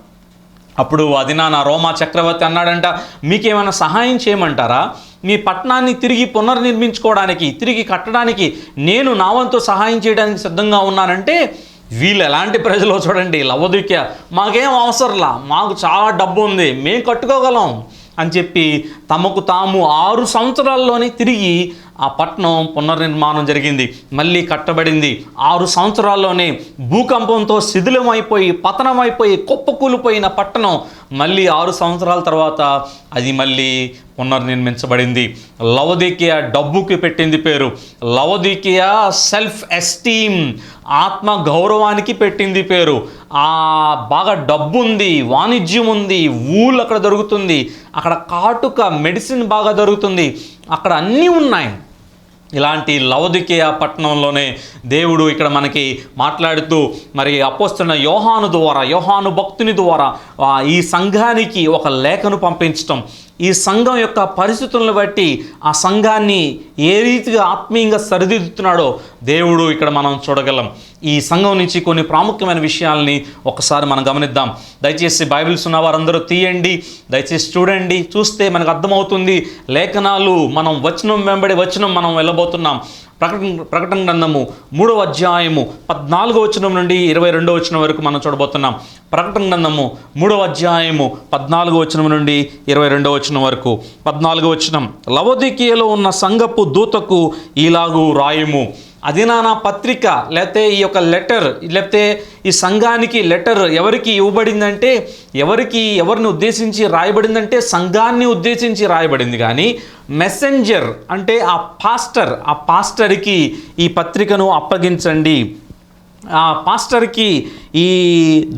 అప్పుడు అది నా రోమా చక్రవర్తి అన్నాడంట, మీకేమైనా సహాయం చేయమంటారా? మీ పట్టణాన్ని తిరిగి పునర్నిర్మించుకోవడానికి, తిరిగి కట్టడానికి నేను నా వంతు సహాయం చేయడానికి సిద్ధంగా ఉన్నానంటే, వీళ్ళు ఎలాంటి ప్రజలో చూడండి. లవొదికయ మాకేం అవసరంలా, మాకు చాలా డబ్బు ఉంది, మేము కట్టుకోగలం అని చెప్పి తమకు తాము 6 సంవత్సరాల్లోనే తిరిగి ఆ పట్టణం పునర్నిర్మాణం జరిగింది, మళ్ళీ కట్టబడింది. 6 సంవత్సరాల్లోనే భూకంపంతో శిథిలమైపోయి పతనమైపోయి కుప్పకూలిపోయిన పట్టణం మళ్ళీ 6 సంవత్సరాల తర్వాత అది మళ్ళీ పునర్నిర్మించబడింది. లవొదికయ డబ్బుకి పెట్టింది పేరు. లవొదికయ సెల్ఫ్ ఎస్టీమ్, ఆత్మ గౌరవానికి పెట్టింది పేరు. బాగా డబ్బు ఉంది, వాణిజ్యం ఉంది, ఊళ్ళు అక్కడ దొరుకుతుంది, అక్కడ కాటుక మెడిసిన్ బాగా దొరుకుతుంది, అక్కడ అన్నీ ఉన్నాయి. ఇలాంటి లవొదికయ పట్టణంలోనే దేవుడు ఇక్కడ మనకి మాట్లాడుతూ మరి అపోస్తలుడైన యోహాను భక్తుని ద్వారా ఈ సంఘానికి ఒక లేఖను పంపించటం, ఈ సంఘం యొక్క పరిస్థితులను బట్టి ఆ సంఘాన్ని ఏ రీతిగా ఆత్మీయంగా సరిదిద్దుతున్నాడో దేవుడు ఇక్కడ మనం చూడగలం. ఈ సంఘం నుంచి కొన్ని ప్రాముఖ్యమైన విషయాల్ని ఒకసారి మనం గమనిద్దాం. దయచేసి బైబిల్స్ ఉన్న వారందరూ తీయండి, దయచేసి చూడండి. చూస్తే మనకు అర్థమవుతుంది లేఖనాలు. మనం వచనం వెంబడి వచనం మనం వెళ్ళబోతున్నాం. ప్రకటన గ్రంథము 3వ అధ్యాయము 14వ వచనం నుండి 22వ వచనం వరకు మనం చూడబోతున్నాం. ప్రకటన గ్రంథము 3వ అధ్యాయము 14వ వచనం నుండి 22వ వచనం వరకు. 14వ వచనం, లవొదికయలో ఉన్న సంఘపు దూతకు ఇలాగు రాయుము. అది నా పత్రిక, లేకపోతే ఈ యొక్క లెటర్, లేకపోతే ఈ సంఘానికి లెటర్ ఎవరికి ఇవ్వబడిందంటే, ఎవరిని ఉద్దేశించి రాయబడిందంటే సంఘాన్ని ఉద్దేశించి రాయబడింది. కానీ మెసెంజర్ అంటే ఆ పాస్టర్కి ఈ పత్రికను అప్పగించండి, ఆ పాస్టర్కి ఈ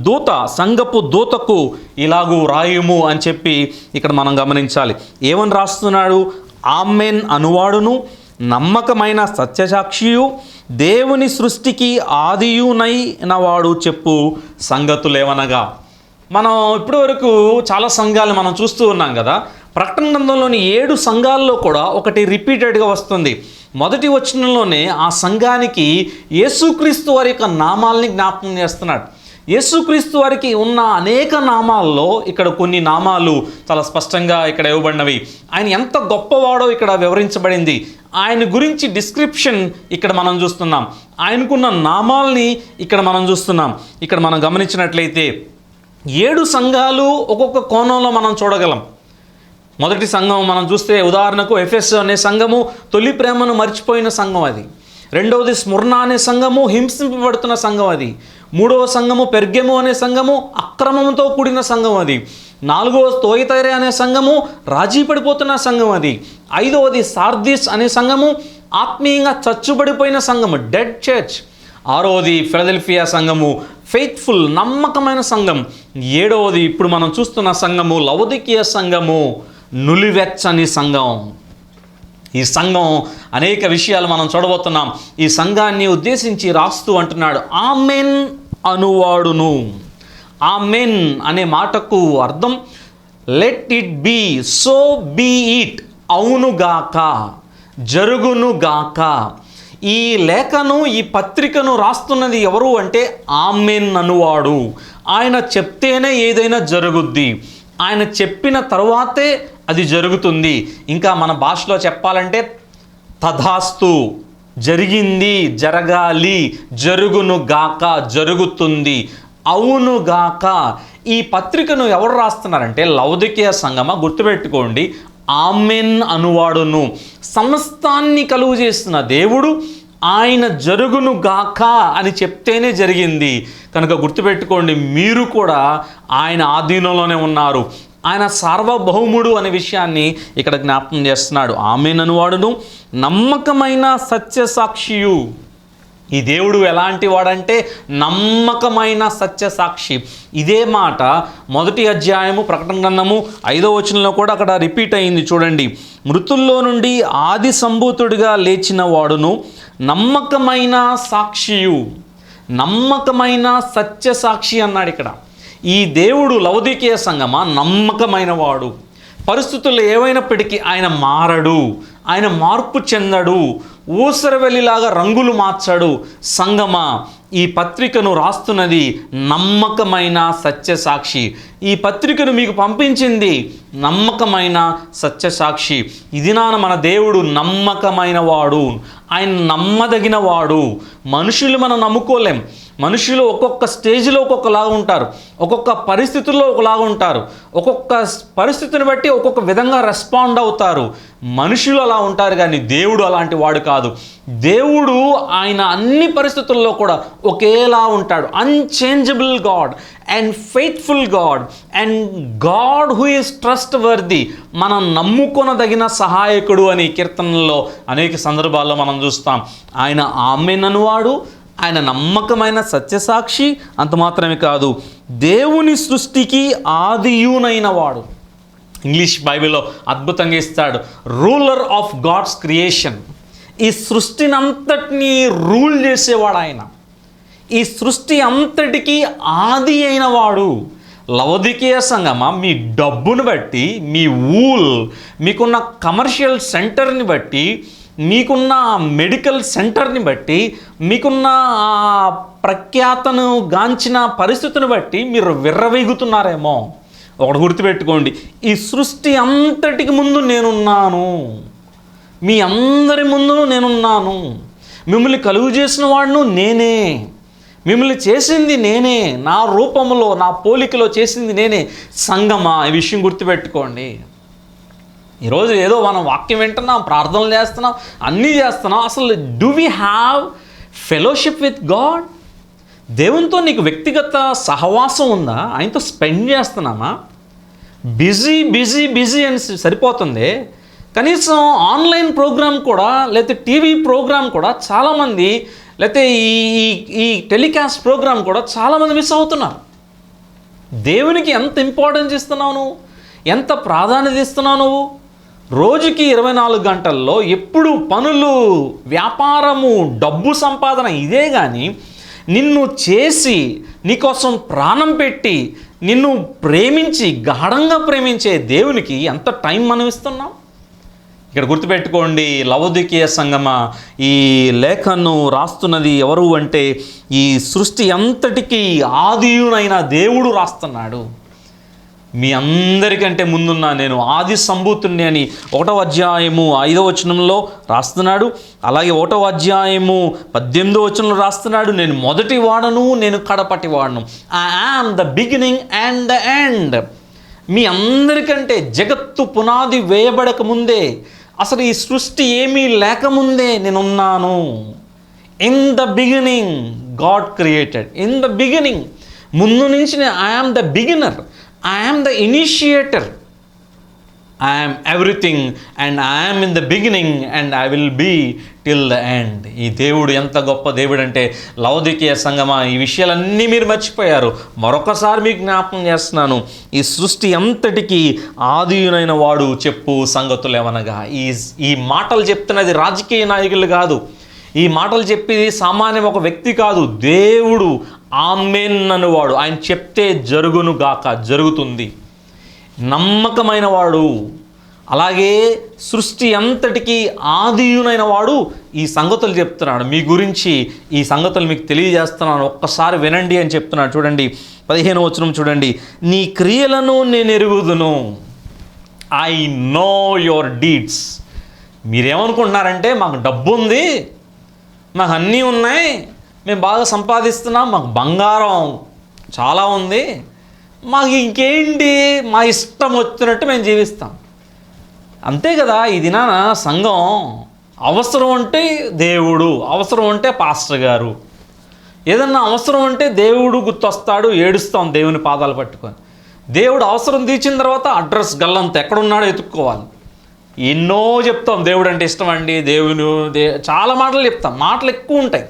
దూత, సంఘపు దూతకు ఇలాగూ రాయుము అని చెప్పి ఇక్కడ మనం గమనించాలి. ఏమని రాస్తున్నాడు? ఆమెన్ అనువాడును, నమ్మకమైన సత్యసాక్షియు, దేవుని సృష్టికి ఆదియునైన వాడు చెప్పు సంగతులేవనగా. మనం ఇప్పటి వరకు చాలా సంఘాలు మనం చూస్తూ ఉన్నాం కదా. ప్రకటన గ్రంథంలోని 7 సంఘాల్లో కూడా ఒకటి రిపీటెడ్గా వస్తుంది. మొదటి వచనంలోనే ఆ సంఘానికి యేసుక్రీస్తు వారి యొక్క నామాల్ని జ్ఞాపకం చేస్తున్నాడు. యేసుక్రీస్తు వారికి ఉన్న అనేక నామాల్లో ఇక్కడ కొన్ని నామాలు చాలా స్పష్టంగా ఇక్కడ ఇవ్వబడినవి. ఆయన ఎంత గొప్పవాడో ఇక్కడ వివరించబడింది. ఆయన గురించి డిస్క్రిప్షన్ ఇక్కడ మనం చూస్తున్నాం. ఆయనకున్న నామాల్ని ఇక్కడ మనం చూస్తున్నాం. ఇక్కడ మనం గమనించినట్లయితే 7 సంఘాలు ఒక్కొక్క కోణంలో మనం చూడగలం. మొదటి సంఘం మనం చూస్తే ఉదాహరణకు ఎఫెసు అనే సంఘము తొలి ప్రేమను మర్చిపోయిన సంఘం అది. రెండవది స్ముర్ణ అనే సంఘము హింసింపబడుతున్న సంఘం అది. 3వ సంఘము పెర్గెము అనే సంఘము అక్రమంతో కూడిన సంఘం అది. 4వ తోయితైరే అనే సంఘము రాజీ పడిపోతున్న సంఘం అది. 5వది సార్దిస్ అనే సంఘము ఆత్మీయంగా చచ్చుబడిపోయిన సంఘము, డెడ్ చర్చ్. 6వది ఫిలదెల్ఫియా సంఘము, ఫెయిత్ఫుల్, నమ్మకమైన సంఘం. 7వది ఇప్పుడు మనం చూస్తున్న సంఘము లవొదికయ సంఘము, నులివెచ్చని సంఘం. ఈ సంఘం అనేక విషయాలు మనం చూడబోతున్నాం. ఈ సంఘాన్ని ఉద్దేశించి రాస్తూ అంటున్నాడు, ఆమెన్ అనువాడును. ఆమెన్ అనే మాటకు అర్థం let it be, so be it, అవునుగాక, జరుగునుగాక. ఈ లేఖను, ఈ పత్రికను రాస్తున్నది ఎవరు అంటే ఆమెన్ అనువాడు. ఆయన చెప్తేనే ఏదైనా జరుగుద్ది, ఆయన చెప్పిన తరువాతే అది జరుగుతుంది. ఇంకా మన భాషలో చెప్పాలంటే తథాస్తు, జరిగింది, జరగాలి, జరుగునుగాక, జరుగుతుంది, అవునుగాక. ఈ పత్రికను ఎవరు రాస్తున్నారంటే లవొదికయ సంఘమా? గుర్తుపెట్టుకోండి, ఆమెన్ అనువాడును. సమస్తాన్ని కలుగు చేస్తున్న దేవుడు ఆయన జరుగునుగాక అని చెప్తేనే జరిగింది. కనుక గుర్తుపెట్టుకోండి, మీరు కూడా ఆయన ఆధీనంలోనే ఉన్నారు. ఆయన సార్వభౌముడు అనే విషయాన్ని ఇక్కడ జ్ఞాపకం చేస్తున్నాడు. ఆమెన్ అనువాడును, నమ్మకమైన సత్యసాక్షియు. ఈ దేవుడు ఎలాంటి వాడంటే నమ్మకమైన సత్యసాక్షి. ఇదే మాట మొదటి అధ్యాయము ప్రకటన గ్రంథము 5వ వచనంలో కూడా అక్కడ రిపీట్ అయింది. చూడండి, మృతుల్లో నుండి ఆది సంభూతుడిగా లేచిన వాడును, నమ్మకమైన సాక్షియు, నమ్మకమైన సత్యసాక్షి అన్నాడు ఇక్కడ. ఈ దేవుడు లవొదికయ సంఘమా? నమ్మకమైన వాడు. పరిస్థితులు ఏవైనప్పటికీ ఆయన మారడు, ఆయన మార్పు చెందడు, ఊసరవెల్లిలాగా రంగులు మార్చాడు. సంగమా, ఈ పత్రికను రాస్తున్నది నమ్మకమైన సత్యసాక్షి. ఈ పత్రికను మీకు పంపించింది నమ్మకమైన సత్యసాక్షి. ఇది మన దేవుడు నమ్మకమైన వాడు, ఆయన నమ్మదగిన వాడు. మనుషులు మనం నమ్ముకోలేం. మనుషులు ఒక్కొక్క స్టేజ్లో ఒక్కొక్కలాగా ఉంటారు, ఒక్కొక్క పరిస్థితుల్లో ఒకలాగా ఉంటారు, ఒక్కొక్క పరిస్థితిని బట్టి ఒక్కొక్క విధంగా రెస్పాండ్ అవుతారు. మనుషులు అలా ఉంటారు, కానీ దేవుడు అలాంటి వాడు కాదు. దేవుడు ఆయన అన్ని పరిస్థితుల్లో కూడా ఒకేలా ఉంటాడు. Unchangeable God and faithful God and God who is trust worthy, మనం నమ్ముకొనదగిన సహాయకుడు అని కీర్తనల్లో అనేక సందర్భాల్లో మనం చూస్తాం. ఆయన ఆమేన్ అనువాడు, ఆయన నమ్మకమైన సత్యసాక్షి. అంత మాత్రమే కాదు, దేవుని సృష్టికి ఆదియునైన వాడు. ఇంగ్లీష్ బైబిల్లో అద్భుతంగా ఇస్తాడు, రూలర్ ఆఫ్ గాడ్స్ క్రియేషన్. ఈ సృష్టిని అంతటినీ రూల్ చేసేవాడు ఆయన. ఈ సృష్టి అంతటికీ ఆది అయిన వాడు. లవోదికీయ సంఘమా, మీ డబ్బును బట్టి, మీ మీకున్న కమర్షియల్ సెంటర్ని బట్టి, మీకున్న మెడికల్ సెంటర్ని బట్టి, మీకున్న ప్రఖ్యాతను గాంచిన పరిస్థితిని బట్టి మీరు విర్రవీగుతున్నారేమో. ఒకటి గుర్తుపెట్టుకోండి, ఈ సృష్టి అంతటికి ముందు నేనున్నాను, మీ అందరి ముందు నేనున్నాను. మిమ్మల్ని కలుగు చేసిన వాడును నేనే, మిమ్మల్ని చేసింది నేనే, నా రూపంలో నా పోలికలో చేసింది నేనే. సంగమా, ఈ విషయం గుర్తుపెట్టుకోండి. ఈరోజు ఏదో మనం వాక్యం వింటున్నాం, ప్రార్థనలు చేస్తున్నాం, అన్నీ చేస్తున్నాం. అసలు do we have fellowship with God? దేవునితో నీకు వ్యక్తిగత సహవాసం ఉందా? ఆయనతో స్పెండ్ చేస్తున్నామా? బిజీ బిజీ బిజీ అని సరిపోతుంది. కనీసం ఆన్లైన్ ప్రోగ్రామ్ కూడా, లేకపోతే టీవీ ప్రోగ్రామ్ కూడా చాలామంది, లేకపోతే ఈ టెలికాస్ట్ ప్రోగ్రామ్ కూడా చాలామంది మిస్ అవుతున్నారు. దేవునికి ఎంత ఇంపార్టెన్స్ ఇస్తున్నావు నువ్వు? ఎంత ప్రాధాన్యత ఇస్తున్నావు నువ్వు? రోజుకి 24 గంటల్లో ఎప్పుడు పనులు, వ్యాపారము, డబ్బు సంపాదన ఇదే. కానీ నిన్ను చేసి, నీకోసం ప్రాణం పెట్టి, నిన్ను ప్రేమించి, గాఢంగా ప్రేమించే దేవునికి ఎంత టైం మనం ఇస్తున్నాం? ఇక్కడ గుర్తుపెట్టుకోండి, లవోదికీయ సంఘమా, ఈ లేఖను రాస్తున్నది ఎవరు అంటే ఈ సృష్టి అంతటికీ ఆదియునైన దేవుడు రాస్తున్నాడు. మీ అందరికంటే ముందున్నా నేను ఆది సంభూతుణ్ణి అని 1వ అధ్యాయము 5వ వచనంలో రాస్తున్నాడు. అలాగే 1వ అధ్యాయము 18వ వచనంలో రాస్తున్నాడు, నేను మొదటి వాడను, నేను కడపటి వాడను. I am the beginning and the end. మీ అందరికంటే జగత్తు పునాది వేయబడక ముందే, అసలు ఈ సృష్టి ఏమీ లేకముందే నేనున్నాను. In the beginning God created. In the beginning, ముందు నుంచి I am the beginner, I am the initiator. I am everything and I am in the beginning and I will be till the end. ఈ దేవుడు ఎంత గొప్ప దేవుడు అంటే, లవోదికీయ సంఘమా, ఈ విషయాలన్నీ మీరు మర్చిపోయారు. మరొకసారి మీకు జ్ఞాపకం చేస్తున్నాను, ఈ సృష్టి అంతటికీ ఆదియునైన వాడు చెప్పు సంగతులు ఏమనగా. ఈ మాటలు చెప్తున్నది రాజకీయ నాయకులు కాదు, ఈ మాటలు చెప్పేది సామాన్యం ఒక వ్యక్తి కాదు, దేవుడు. ఆమేన్ అనువాడు, ఆయన చెప్తే జరుగును గాక, జరుగుతుంది. నమ్మకమైన వాడు, అలాగే సృష్టి అంతటికీ ఆదియునైన వాడు ఈ సంగతులు చెప్తున్నాడు. మీ గురించి ఈ సంగతులు మీకు తెలియజేస్తున్నాను, ఒక్కసారి వినండి అని చెప్తున్నాడు. చూడండి 15వ వచనం చూడండి, నీ క్రియలను నేను ఎరుగుదును. I know your deeds. మీరేమనుకుంటున్నారంటే మాకు డబ్బు ఉంది, మాకు అన్నీ ఉన్నాయి, మేము బాగా సంపాదిస్తున్నాం, మాకు బంగారం చాలా ఉంది, మాకు ఇంకేంటి, మా ఇష్టం వచ్చినట్టు మేము జీవిస్తాం. అంతే కదా. ఈ దినాన సంఘం అవసరం అంటే దేవుడు, అవసరం అంటే పాస్టర్ గారు, ఏదన్నా అవసరం అంటే దేవుడు గుర్తొస్తాడు, ఏడుస్తాం దేవుని పాదాలు పట్టుకొని. దేవుడు అవసరం తీర్చిన తర్వాత అడ్రస్ గల్లంత ఎక్కడున్నాడో ఎత్తుక్కోవాలి. ఎన్నో చెప్తాం, దేవుడు అంటే ఇష్టం అండి, చాలా మాటలు చెప్తాం, మాటలు ఎక్కువ ఉంటాయి.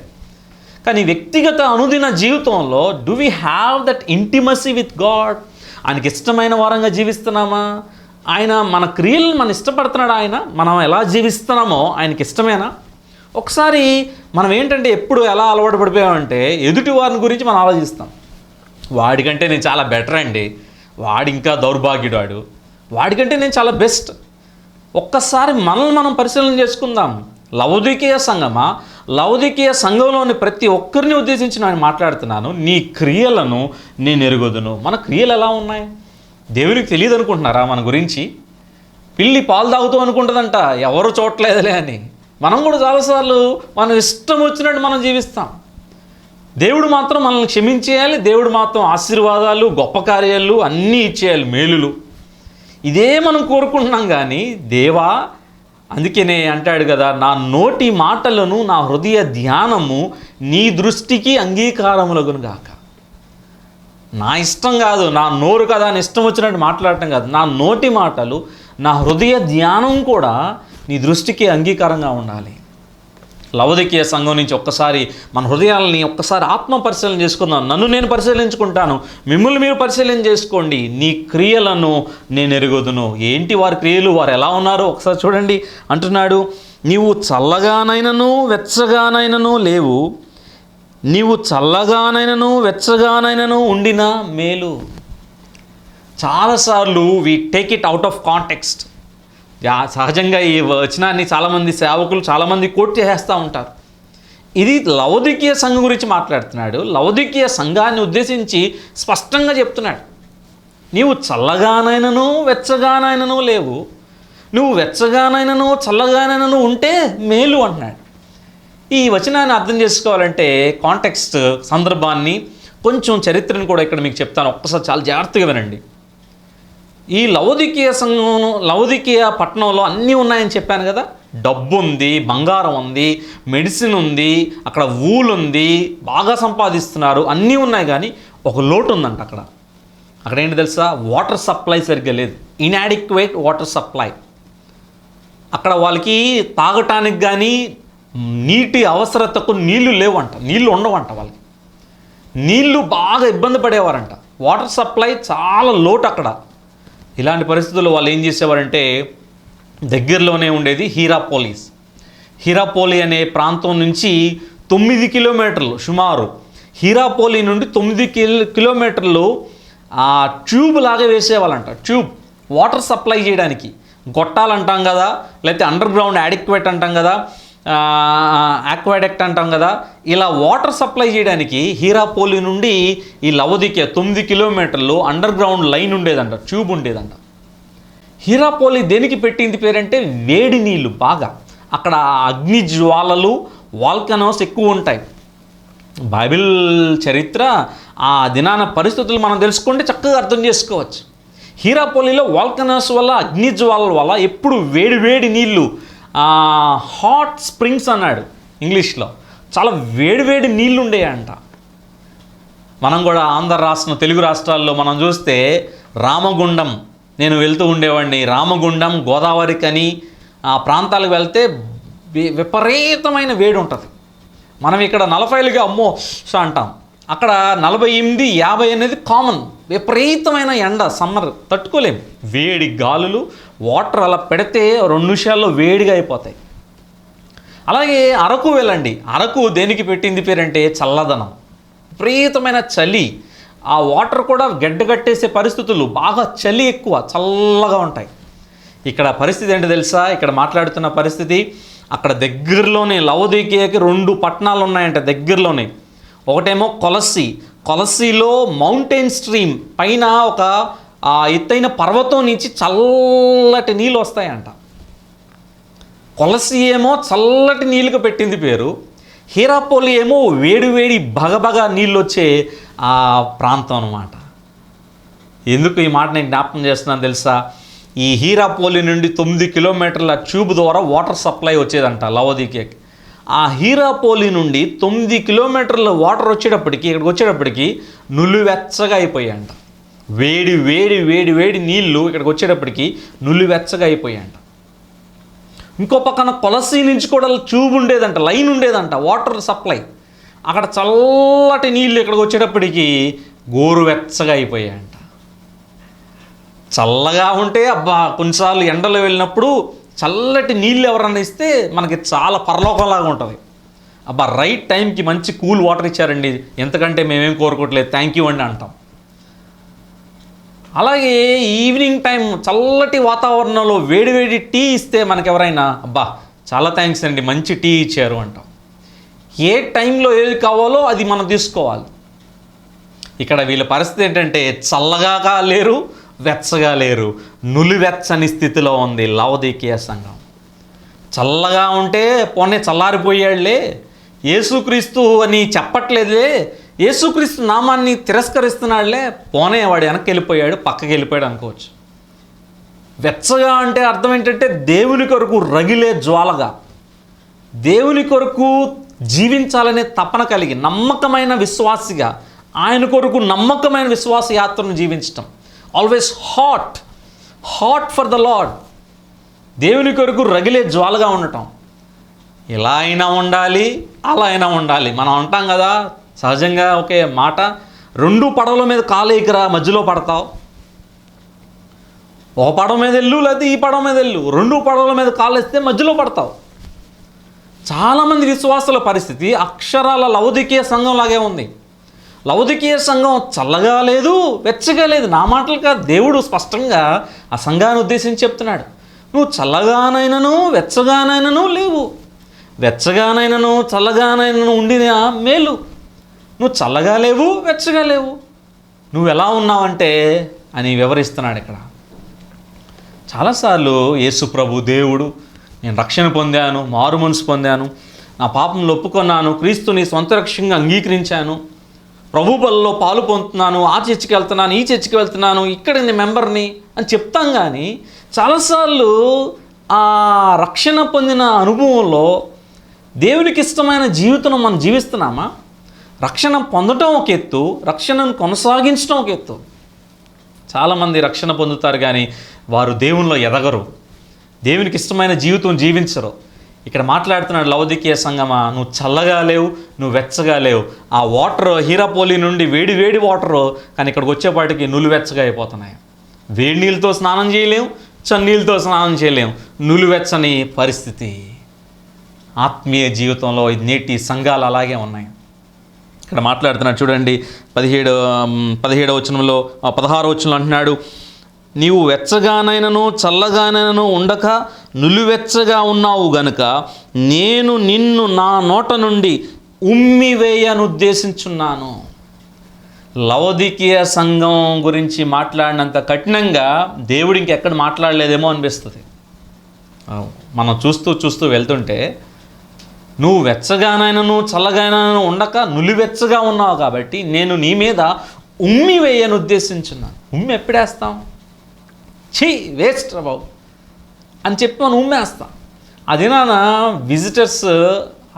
కానీ వ్యక్తిగత అనుదిన జీవితంలో do we have that intimacy with God? ఆయనకి ఇష్టమైన వారంగా జీవిస్తున్నామా? ఆయన మన క్రియలు మన ఇష్టపడుతున్నాడు. ఆయన మనం ఎలా జీవిస్తున్నామో ఆయనకి ఇష్టమేనా? ఒకసారి మనం ఏంటంటే ఎప్పుడు ఎలా అలవాటు పడిపోయామంటే ఎదుటి వారిని గురించి మనం ఆలోచిస్తాం. వాడికంటే నేను చాలా బెటర్ అండి, వాడి ఇంకా దౌర్భాగ్యుడు, వాడికంటే నేను చాలా బెస్ట్. ఒక్కసారి మనల్ని మనం పరిశీలన చేసుకుందాం. లవోదికీయ సంఘమా, లవొదికీయ సంఘంలోని ప్రతి ఒక్కరిని ఉద్దేశించి నేను మాట్లాడుతున్నాను. నీ క్రియలను నేను ఎరుగుదును. మన క్రియలు ఎలా ఉన్నాయి? దేవునికి తెలియదు అనుకుంటున్నారా మన గురించి? పిల్లి పాలు తాగుతూ అనుకుంటుందంట, ఎవరు చూడలేదులే అని. మనం కూడా చాలాసార్లు మనం ఇష్టం వచ్చినట్టు మనం జీవిస్తాం. దేవుడు మాత్రం మనల్ని క్షమించేయాలి, దేవుడు మాత్రం ఆశీర్వాదాలు, గొప్ప కార్యాలు అన్నీ ఇచ్చేయాలి, మేలులు. ఇదే మనం కోరుకుంటున్నాం. కానీ దేవా, అందుకనే అంటాడు కదా, నా నోటి మాటలను నా హృదయ ధ్యానము నీ దృష్టికి అంగీకారములగును గాక. నా ఇష్టం కాదు, నా నోరు కదా అని ఇష్టం వచ్చినట్టు మాట్లాడటం కాదు, నా నోటి మాటలు నా హృదయ ధ్యానం కూడా నీ దృష్టికి అంగీకారంగా ఉండాలి. లవొదికీయ సంఘం నుంచి ఒక్కసారి మన హృదయాలని ఒక్కసారి ఆత్మ పరిశీలన చేసుకుందాం. నన్ను నేను పరిశీలించుకుంటాను, మిమ్మల్ని మీరు పరిశీలన చేసుకోండి. నీ క్రియలను నేను ఎరుగుదును. ఏంటి వారి క్రియలు? వారు ఎలా ఉన్నారో ఒకసారి చూడండి. అంటున్నాడు, నీవు చల్లగానైనను వెచ్చగానైనను లేవు, నీవు చల్లగానైనను వెచ్చగానైనను ఉండిన మేలు. చాలాసార్లు we take it out of context. సహజంగా ఈ వచనాన్ని చాలామంది సేవకులు చాలామంది కోట్ చేసేస్తూ ఉంటారు. ఇది లవొదికీయ సంఘం గురించి మాట్లాడుతున్నాడు. లవొదికీయ సంఘాన్ని ఉద్దేశించి స్పష్టంగా చెప్తున్నాడు, నీవు చల్లగానైనను వెచ్చగానైనను లేవు, నువ్వు వెచ్చగానైనను చల్లగానైనను ఉంటే మేలు అంటున్నాడు. ఈ వచనాన్ని అర్థం చేసుకోవాలంటే కాంటెక్స్ట్, సందర్భాన్ని, కొంచెం చరిత్రను కూడా ఇక్కడ మీకు చెప్తాను. ఒక్కసారి చాలా జాగ్రత్తగా వినండి. ఈ లవొదికీయ సంఘం, లవొదికీయ పట్టణంలో అన్నీ ఉన్నాయని చెప్పాను కదా. డబ్బు ఉంది, బంగారం ఉంది, మెడిసిన్ ఉంది, అక్కడ ఊలు ఉంది, బాగా సంపాదిస్తున్నారు, అన్నీ ఉన్నాయి. కానీ ఒక లోటు ఉందంట అక్కడ ఏంటి తెలుసా? వాటర్ సప్లై సరిగ్గా లేదు. Inadequate water supply. అక్కడ వాళ్ళకి తాగటానికి కానీ నీటి అవసరతకు నీళ్లు లేవంట, నీళ్లు ఉండవంట. వాళ్ళకి నీళ్లు బాగా ఇబ్బంది పడేవారంట. వాటర్ సప్లై చాలా లోటు అక్కడ. ఇలాంటి పరిస్థితుల్లో వాళ్ళు ఏం చేసేవారంటే, దగ్గరలోనే ఉండేది హీరాపోలిస్. హీరాపోలి అనే ప్రాంతం నుంచి 9 కిలోమీటర్లు సుమారు, హీరాపోలి నుండి 9 కిలోమీటర్లు ట్యూబ్ లాగా వేసేవాళ్ళంట. ట్యూబ్ వాటర్ సప్లై చేయడానికి. గొట్టాలు అంటాం కదా, లేకపోతే అండర్ గ్రౌండ్ యాడిక్వేట్ అంటాం కదా, ఆక్వాడెక్ట్ అంటాం కదా, ఇలా వాటర్ సప్లై చేయడానికి హీరాపోలి నుండి ఈ లవొదికీయ 9 కిలోమీటర్లు అండర్ గ్రౌండ్ లైన్ ఉండేదంట, ట్యూబ్ ఉండేదంట. హీరాపోలి దేనికి పెట్టింది పేరంటే వేడి నీళ్ళు బాగా. అక్కడ అగ్ని జ్వాలలు, వాల్కనోస్ ఎక్కువ ఉంటాయి. బైబిల్ చరిత్ర, ఆ దినాన పరిస్థితులు మనం తెలుసుకుంటే చక్కగా అర్థం చేసుకోవచ్చు. హీరాపోలిలో వాల్కనోస్ వల్ల, అగ్ని జ్వాలల వల్ల ఎప్పుడు వేడి వేడి నీళ్ళు, హాట్ స్ప్రింగ్స్ అన్నాడు ఇంగ్లీష్లో, చాలా వేడివేడి నీళ్ళు ఉండేయంట. మనం కూడా ఆంధ్ర రాష్ట్రం, తెలుగు రాష్ట్రాల్లో మనం చూస్తే రామగుండం, నేను వెళ్తూ ఉండేవాడిని, రామగుండం, గోదావరి కని ఆ ప్రాంతాలకు వెళ్తే విపరీతమైన వేడి ఉంటుంది. మనం ఇక్కడ 40లుగా అమ్మో అంటాం, అక్కడ 48, 50 అనేది కామన్. విపరీతమైన ఎండ, సమ్మర్ తట్టుకోలేము. వేడి గాలులు, వాటర్ అలా పెడితే 2 నిమిషాల్లో వేడిగా అయిపోతాయి. అలాగే అరకు వెళ్ళండి. అరకు దేనికి పెట్టింది పేరంటే చల్లదనం. విపరీతమైన చలి, ఆ వాటర్ కూడా గడ్డగట్టేసే పరిస్థితులు, బాగా చలి ఎక్కువ, చల్లగా ఉంటాయి. ఇక్కడ పరిస్థితి ఏంటో తెలుసా? ఇక్కడ మాట్లాడుతున్న పరిస్థితి, అక్కడ దగ్గరలోనే లవొదికీయకి 2 పట్టణాలు ఉన్నాయంట దగ్గరలోనే. ఒకటేమో కొలస్సీ. కొలస్సీలో మౌంటైన్ స్ట్రీమ్ పైన ఒక ఎత్తైన పర్వతం నుంచి చల్లటి నీళ్ళు వస్తాయంట. కొలస్సీ ఏమో చల్లటి నీళ్ళకి పెట్టింది పేరు. హీరాపోలి ఏమో వేడి వేడి భగభగ నీళ్ళు వచ్చే ఆ ప్రాంతం అన్నమాట. ఎందుకు ఈ మాట నేను జ్ఞాపకం చేస్తున్నాను తెలుసా? ఈ హీరాపోలి నుండి 9 కిలోమీటర్ల ట్యూబ్ ద్వారా వాటర్ సప్లై వచ్చేదంట లవొదికీయకి. ఆ హీరాపోలి నుండి 9 కిలోమీటర్ల వాటర్ వచ్చేటప్పటికి, ఇక్కడికి వచ్చేటప్పటికి నులివెచ్చగా అయిపోయాయంట. వేడి వేడి వేడి వేడి నీళ్ళు ఇక్కడికి వచ్చేటప్పటికి నులివెచ్చగా అయిపోయాయంట. ఇంకో పక్కన కొలసీ నుంచి కూడా ట్యూబ్ ఉండేదంట, లైన్ ఉండేదంట, వాటర్ సప్లై. అక్కడ చల్లటి నీళ్ళు ఇక్కడికి వచ్చేటప్పటికి గోరువెచ్చగా అయిపోయాయంట. చల్లగా ఉంటే అబ్బా, కొన్నిసార్లు ఎండలో వెళ్ళినప్పుడు చల్లటి నీళ్ళు ఎవరన్నా ఇస్తే మనకి చాలా పరలోకంలాగా ఉంటుంది. అబ్బా, రైట్ టైంకి మంచి కూల్ వాటర్ ఇచ్చారండి, ఎంతకంటే మేమేం కోరుకోవట్లేదు, థ్యాంక్ యూ అండి అంటాం. అలాగే ఈవినింగ్ టైం చల్లటి వాతావరణంలో వేడివేడి టీ ఇస్తే మనకు ఎవరైనా అబ్బా చాలా థ్యాంక్స్ అండి, మంచి టీ ఇచ్చారు అంటాం. ఏ టైంలో ఏది కావాలో అది మనం తీసుకోవాలి. ఇక్కడ వీళ్ళ పరిస్థితి ఏంటంటే చల్లగా లేరు, వెచ్చగా లేరు, నులివెచ్చని స్థితిలో ఉంది లవొదికీయ సంఘం. చల్లగా ఉంటే పోనీ చల్లారిపోయాడులే, యేసుక్రీస్తు అని చెప్పట్లేదులే, యేసుక్రీస్తు నామాన్ని తిరస్కరిస్తున్నాడులే, పోనే వాడు వెనక్కి వెళ్ళిపోయాడు, పక్కకి వెళ్ళిపోయాడు అనుకోవచ్చు. వెచ్చగా అంటే అర్థం ఏంటంటే దేవుని కొరకు రగిలే జ్వాలగా, దేవుని కొరకు జీవించాలనే తపన కలిగి నమ్మకమైన విశ్వాసిగా, ఆయన కొరకు నమ్మకమైన విశ్వాస యాత్రను జీవించటం. Always hot for the lord, దేవుని కొరకు రగిలే జ్వాలగా ఉండటం. ఇలా అయినా ఉండాలి, అలా అయినా ఉండాలి. మనం అంటాం కదా సహజంగా ఒకే మాట, 2 పడవల మీద కాలేకరా మధ్యలో పడతావు. ఒక పడవ మీద వెళ్ళు, లేకపోతే ఈ పడవ మీద వెళ్ళు. 2 పడవల మీద కాలేస్తే మధ్యలో పడతావు. చాలామంది విశ్వాసుల పరిస్థితి అక్షరాల లవొదికీయ సంఘం లాగే ఉంది. లవొదికీయ సంఘం చల్లగా లేదు, వెచ్చగా లేదు. నా మాటలు కాదు, దేవుడు స్పష్టంగా ఆ సంఘాన్ని ఉద్దేశించి చెప్తున్నాడు. నువ్వు చల్లగానైనను వెచ్చగానైనను లేవు, వెచ్చగానైనను చల్లగానైనను ఉండిన మేలు. నువ్వు చల్లగా లేవు, వెచ్చగా లేవు, నువ్వు ఎలా ఉన్నావంటే అని వివరిస్తున్నాడు ఇక్కడ. చాలాసార్లు యేసు ప్రభు దేవుడు, నేను రక్షణ పొందాను, మారు మనసు పొందాను, నా పాపంలో ఒప్పుకున్నాను, క్రీస్తుని సొంత రక్షణగా అంగీకరించాను, ప్రభు బలలో పాలు పొందుతున్నాను, ఆ చర్చికి వెళ్తున్నాను, ఈ చర్చికి వెళ్తున్నాను, ఇక్కడ నేను మెంబర్ని అని చెప్తాం. కానీ చాలాసార్లు ఆ రక్షణ పొందిన అనుభవంలో దేవునికి ఇష్టమైన జీవితం మనం జీవిస్తున్నామా? రక్షణ పొందటం ఒక ఎత్తు, రక్షణను కొనసాగించడం ఒక ఎత్తు. చాలామంది రక్షణ పొందుతారు కానీ వారు దేవునిలో ఎదగరు, దేవునికి ఇష్టమైన జీవితం జీవించరు. ఇక్కడ మాట్లాడుతున్నాడు లవొదికీయ సంఘమా, నువ్వు చల్లగా లేవు, నువ్వు వెచ్చగా లేవు. ఆ వాటర్ హీరాపోలి నుండి వేడి వాటరు, కానీ ఇక్కడికి వచ్చేపాటికి నులివెచ్చగా అయిపోతున్నాయి. వేడి నీళ్ళతో స్నానం చేయలేము, చన్నీళ్ళతో స్నానం చేయలేము, నులివెచ్చని పరిస్థితి. ఆత్మీయ జీవితంలో నేటి సంఘాలు అలాగే ఉన్నాయి. ఇక్కడ మాట్లాడుతున్నాడు చూడండి, 17వ వచనంలో 16వ వచనంలో అంటున్నాడు, నీవు వెచ్చగానైనను చల్లగానైనను ఉండక నులివెచ్చగా ఉన్నావు గనుక నేను నిన్ను నా నోట నుండి ఉమ్మివేయనుద్దేశించున్నాను. లవొదికీయ సంఘం గురించి మాట్లాడినంత కఠినంగా దేవుడు ఇంకెక్కడ మాట్లాడలేదేమో అనిపిస్తుంది. మనం చూస్తూ వెళ్తుంటే నువ్వు వెచ్చగానైనను చల్లగానైనను ఉండక నులివెచ్చగా ఉన్నావు కాబట్టి నేను నీ మీద ఉమ్మి వేయను ఉద్దేశించున్నాను. ఉమ్మి ఎప్పుడేస్తాం? వేస్ట్ బాబు అని చెప్పి మనం ఉమ్మేస్తాం. అది నాన్న విజిటర్స్,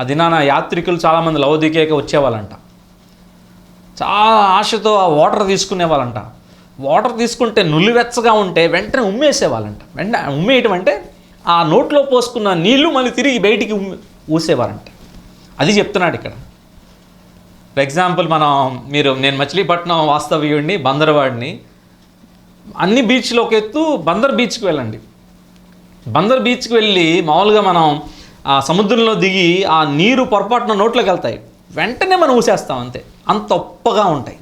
అది నాన్న యాత్రికులు చాలామంది లవొదికీయకి వచ్చేవాళ్ళంట. చాలా ఆశతో ఆ వాటర్ తీసుకునేవాళ్ళంట. వాటర్ తీసుకుంటే నులివెచ్చగా ఉంటే వెంటనే ఉమ్మేసేవాళ్ళంట. వెంటనే ఉమ్మేయటం అంటే ఆ నోట్లో పోసుకున్న నీళ్లు మళ్ళీ తిరిగి బయటికి ఊసేవారంట. అది చెప్తున్నాడు ఇక్కడ. ఫర్ ఎగ్జాంపుల్ నేను మచిలీపట్నం వాస్తవ్యుడిని, బందర్వాడిని. అన్ని బీచ్లో ఒక ఎత్తు బందర్ బీచ్కి వెళ్ళండి. బందర్ బీచ్కి వెళ్ళి మామూలుగా మనం ఆ సముద్రంలో దిగి ఆ నీరు పొరపాటున నోట్లోకి వెళ్తాయి, వెంటనే మనం ఊసేస్తాం అంతే. అంత ఉప్పగా ఉంటాయి,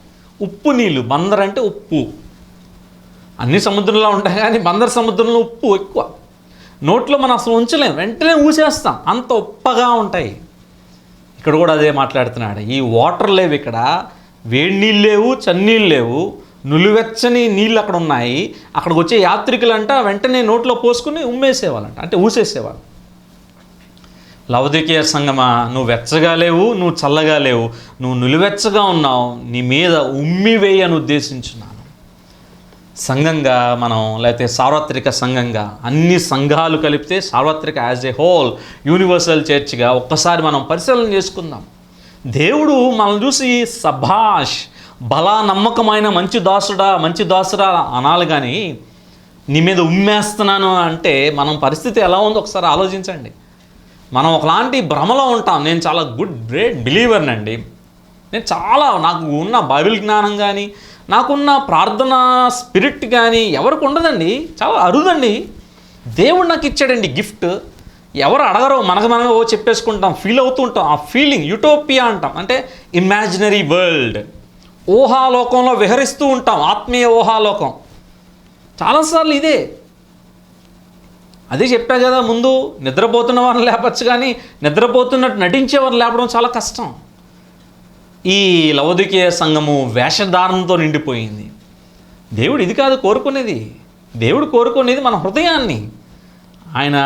ఉప్పు నీళ్ళు. బందర్ అంటే ఉప్పు. అన్ని సముద్రంలో ఉంటాయి కానీ బందర్ సముద్రంలో ఉప్పు ఎక్కువ. నోట్లో మనం అసలు ఉంచలేం, వెంటనే ఊసేస్తాం, అంత ఉప్పగా ఉంటాయి. ఇక్కడ కూడా అదే మాట్లాడుతున్నాడు. ఈ వాటర్ లేవు, ఇక్కడ వేడి నీళ్ళు లేవు, చన్నీళ్ళు లేవు, నులివెచ్చని నీళ్ళు అక్కడ ఉన్నాయి. అక్కడికి వచ్చే యాత్రికులంట వెంటనే నోట్లో పోసుకుని ఉమ్మేసేవాళ్ళంట, అంటే ఊసేసేవాళ్ళు. లవొదికీయ సంఘమా, నువ్వు వెచ్చగా లేవు, నువ్వు చల్లగా లేవు, నువ్వు నులివెచ్చగా ఉన్నావు, నీ మీద ఉమ్మి వేయని ఉద్దేశించున్నాను. సంఘంగా మనం, లేకపోతే సార్వత్రిక సంఘంగా, అన్ని సంఘాలు కలిపితే సార్వత్రిక యాజ్ ఏ హోల్ యూనివర్సల్ చర్చ్గా ఒక్కసారి మనం పరిశీలన చేసుకుందాం. దేవుడు మనం చూసి సభాష్, బలా నమ్మకమైన మంచి దాసుడా అనాలి. కానీ నీ మీద ఉమ్మేస్తున్నాను అంటే మనం పరిస్థితి ఎలా ఉందో ఒకసారి ఆలోచించండి. మనం ఒకలాంటి భ్రమలో ఉంటాం. నేను చాలా గ్రేట్ బిలీవర్నండి, నాకు ఉన్న బైబిల్ జ్ఞానం కానీ, నాకున్న ప్రార్థనా స్పిరిట్ కానీ ఎవరికి ఉండదండి, చాలా అరుదండి. దేవుడు నాకు ఇచ్చాడండి గిఫ్ట్. ఎవరు అడగరో, మనకు చెప్పేసుకుంటాం, ఫీల్ అవుతూ ఉంటాం. ఆ ఫీలింగ్ యూటోపియా అంటాం, అంటే ఇమాజినరీ వరల్డ్, ఊహాలోకంలో విహరిస్తూ ఉంటాం, ఆత్మీయ ఊహాలోకం. చాలాసార్లు ఇదే అదే చెప్పా కదా ముందు, నిద్రపోతున్న వారిని లేపచ్చు, కానీ నిద్రపోతున్నట్టు నటించే వారిని లేపడం చాలా కష్టం. ఈ లవోదికీయ సంఘము వేషధారణతో నిండిపోయింది. దేవుడు ఇది కాదు కోరుకునేది. దేవుడు కోరుకునేది మన హృదయాన్ని. ఆయన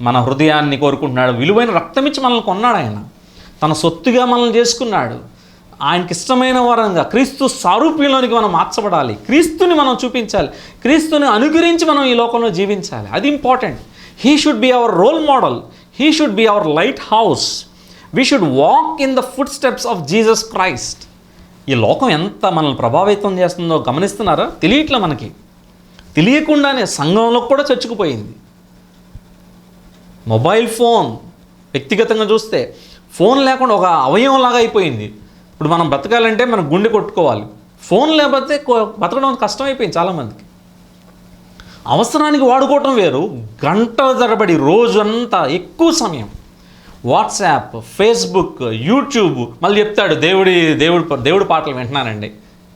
మన హృదయాన్ని కోరుకుంటున్నాడు. విలువైన రక్తం ఇచ్చి మనల్ని కొన్నాడు. ఆయన తన సొత్తుగా మనల్ని చేసుకున్నాడు. ఆయనకి ఇష్టమైన వారంగా క్రీస్తు సారూప్యంలోనికి మనం మార్చబడాలి. క్రీస్తుని మనం చూపించాలి. క్రీస్తుని అనుకరించి మనం ఈ లోకంలో జీవించాలి. అది important. He should be our role model. He should be our lighthouse. We should walk in the footsteps of Jesus Christ. ఈ లోకం ఎంత మనల్ని ప్రభావితం చేస్తుందో గమనిస్తున్నారా? తెలియట్లే మనకి. తెలియకుండానే సంఘంలో కూడా చచ్చుకుపోయింది. మొబైల్ ఫోన్ వ్యక్తిగతంగా చూస్తే ఫోన్ లేకుండా ఒక అవయవంలాగా అయిపోయింది. ఇప్పుడు మనం బతకాలంటే మనం గుండె కొట్టుకోవాలి. ఫోన్ లేకపోతే బతకడం కష్టమైపోయింది చాలామందికి. అవసరానికి వాడుకోవటం వేరు, గంటల తరబడి రోజంతా ఎక్కువ సమయం వాట్సాప్, ఫేస్బుక్, యూట్యూబ్. మళ్ళీ చెప్తాడు దేవుడు పాటలు వింటున్నానండి.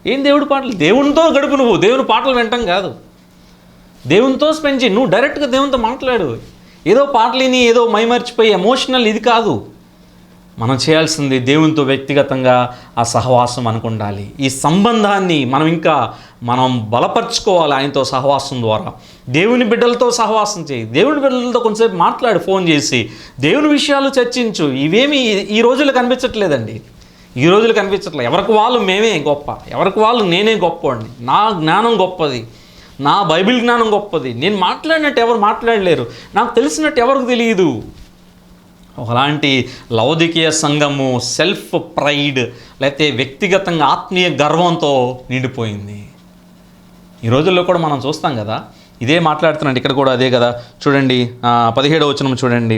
ఏం దేవుడి పాటలు? దేవునితో గడుపు. నువ్వు దేవుని పాటలు వినటం కాదు, దేవునితో స్పెండ్ చేయి. నువ్వు డైరెక్ట్గా దేవునితో మాట్లాడు. ఏదో పాటలు విని ఏదో మైమర్చిపోయి ఎమోషనల్ ఇది కాదు. మనం చేయాల్సింది దేవునితో వ్యక్తిగతంగా ఆ సహవాసం మనకు ఉండాలి. ఈ సంబంధాన్ని మనం బలపరుచుకోవాలి. ఆయనతో సహవాసం ద్వారా దేవుని బిడ్డలతో సహవాసం చేయి. దేవుని బిడ్డలతో కొంచెంసేపు మాట్లాడు, ఫోన్ చేసి దేవుని విషయాలు చర్చించు. ఇవేమి ఈ రోజులు కనిపించట్లేదండి. ఈ రోజులు కనిపించట్లేదు. ఎవరికి వాళ్ళు మేమే గొప్ప, ఎవరికి వాళ్ళు నేనే గొప్పవాడిని, నా జ్ఞానం గొప్పది, నా బైబిల్ జ్ఞానం గొప్పది, నేను మాట్లాడినట్టు ఎవరు మాట్లాడలేరు, నాకు తెలిసినట్టు ఎవరికి తెలియదు. ఒకలాంటి లవోదికీయ సంఘము సెల్ఫ్ ప్రైడ్ లేకపోతే వ్యక్తిగతంగా ఆత్మీయ గర్వంతో నిండిపోయింది. ఈ రోజుల్లో కూడా మనం చూస్తాం కదా, ఇదే మాట్లాడుతున్నాడు. ఇక్కడ కూడా అదే కదా. చూడండి 17వ వచనం చూడండి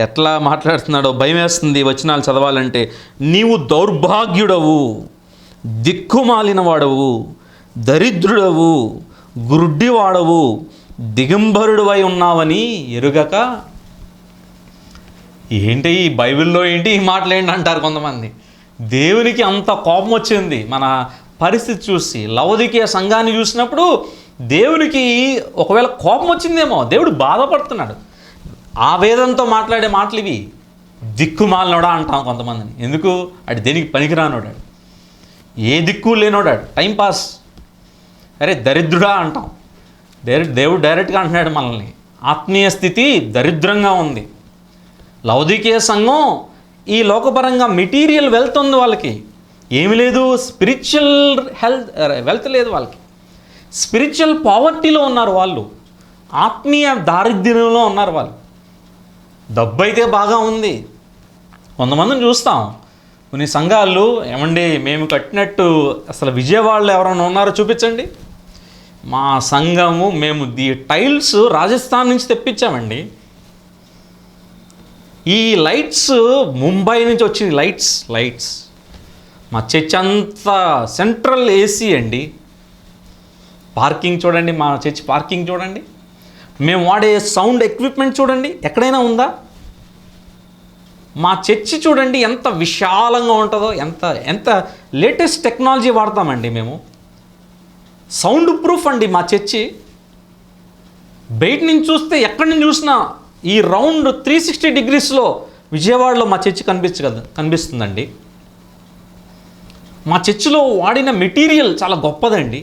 ఎట్లా మాట్లాడుతున్నాడో భయం వేస్తుంది వచనాలు చదవాలంటే. నీవు దౌర్భాగ్యుడవు, దిక్కుమాలిన వాడవు, దరిద్రుడవు, గుడ్డివాడవు, దిగంబరుడువై ఉన్నావని ఎరుగక. ఏంటి ఈ బైబిల్లో ఏంటి ఈ మాటలు ఏంటి అంటారు కొంతమంది. దేవునికి అంత కోపం వచ్చింది మన పరిస్థితి చూసి. లవోదికీయ సంఘాన్ని చూసినప్పుడు దేవునికి ఒకవేళ కోపం వచ్చిందేమో, దేవుడు బాధపడుతున్నాడు. ఆవేదనతో మాట్లాడే మాటలు ఇవి. దిక్కుమాలినోడా అంటాం కొంతమందిని. ఎందుకు? అటు దేనికి పనికిరానోడాడు, ఏ దిక్కు లేనోడాడు, టైంపాస్. అరే దరిద్రుడా అంటాం. దేవుడు డైరెక్ట్గా అంటున్నాడు మనల్ని. ఆత్మీయ స్థితి దరిద్రంగా ఉంది. లవోదికీయ సంఘం ఈ లోకపరంగా మెటీరియల్ వెల్త్ ఉంది వాళ్ళకి, ఏమి లేదు. స్పిరిచువల్ వెల్త్ లేదు వాళ్ళకి. స్పిరిచువల్ పావర్టీలో ఉన్నారు వాళ్ళు, ఆత్మీయ దారిద్ర్యంలో ఉన్నారు వాళ్ళు. డబ్బు అయితే బాగా ఉంది. కొంతమందిని చూస్తాం కొన్ని సంఘాలు, ఏమండి మేము కట్టినట్టు అసలు విజయవాడలో ఎవరైనా ఉన్నారో చూపించండి. మా సంఘము మేము టైల్స్ రాజస్థాన్ నుంచి తెప్పించామండి. ఈ లైట్స్ ముంబై నుంచి వచ్చింది. లైట్స్ మా చర్చ్ అంతా సెంట్రల్ ఏసీ అండి. పార్కింగ్ చూడండి, మా చర్చ్ పార్కింగ్ చూడండి. మేము వాడే సౌండ్ ఎక్విప్మెంట్ చూడండి, ఎక్కడైనా ఉందా? మా చర్చి చూడండి ఎంత విశాలంగా ఉంటుందో, ఎంత లేటెస్ట్ టెక్నాలజీ వాడతామండి మేము. సౌండ్ ప్రూఫ్ అండి మా చర్చి. బయట నుంచి చూస్తే ఎక్కడి నుంచి చూసినా ఈ రౌండ్ 360 డిగ్రీస్లో విజయవాడలో మా చర్చి కనిపిస్తుందండి. మా చర్చిలో వాడిన మెటీరియల్ చాలా గొప్పదండి.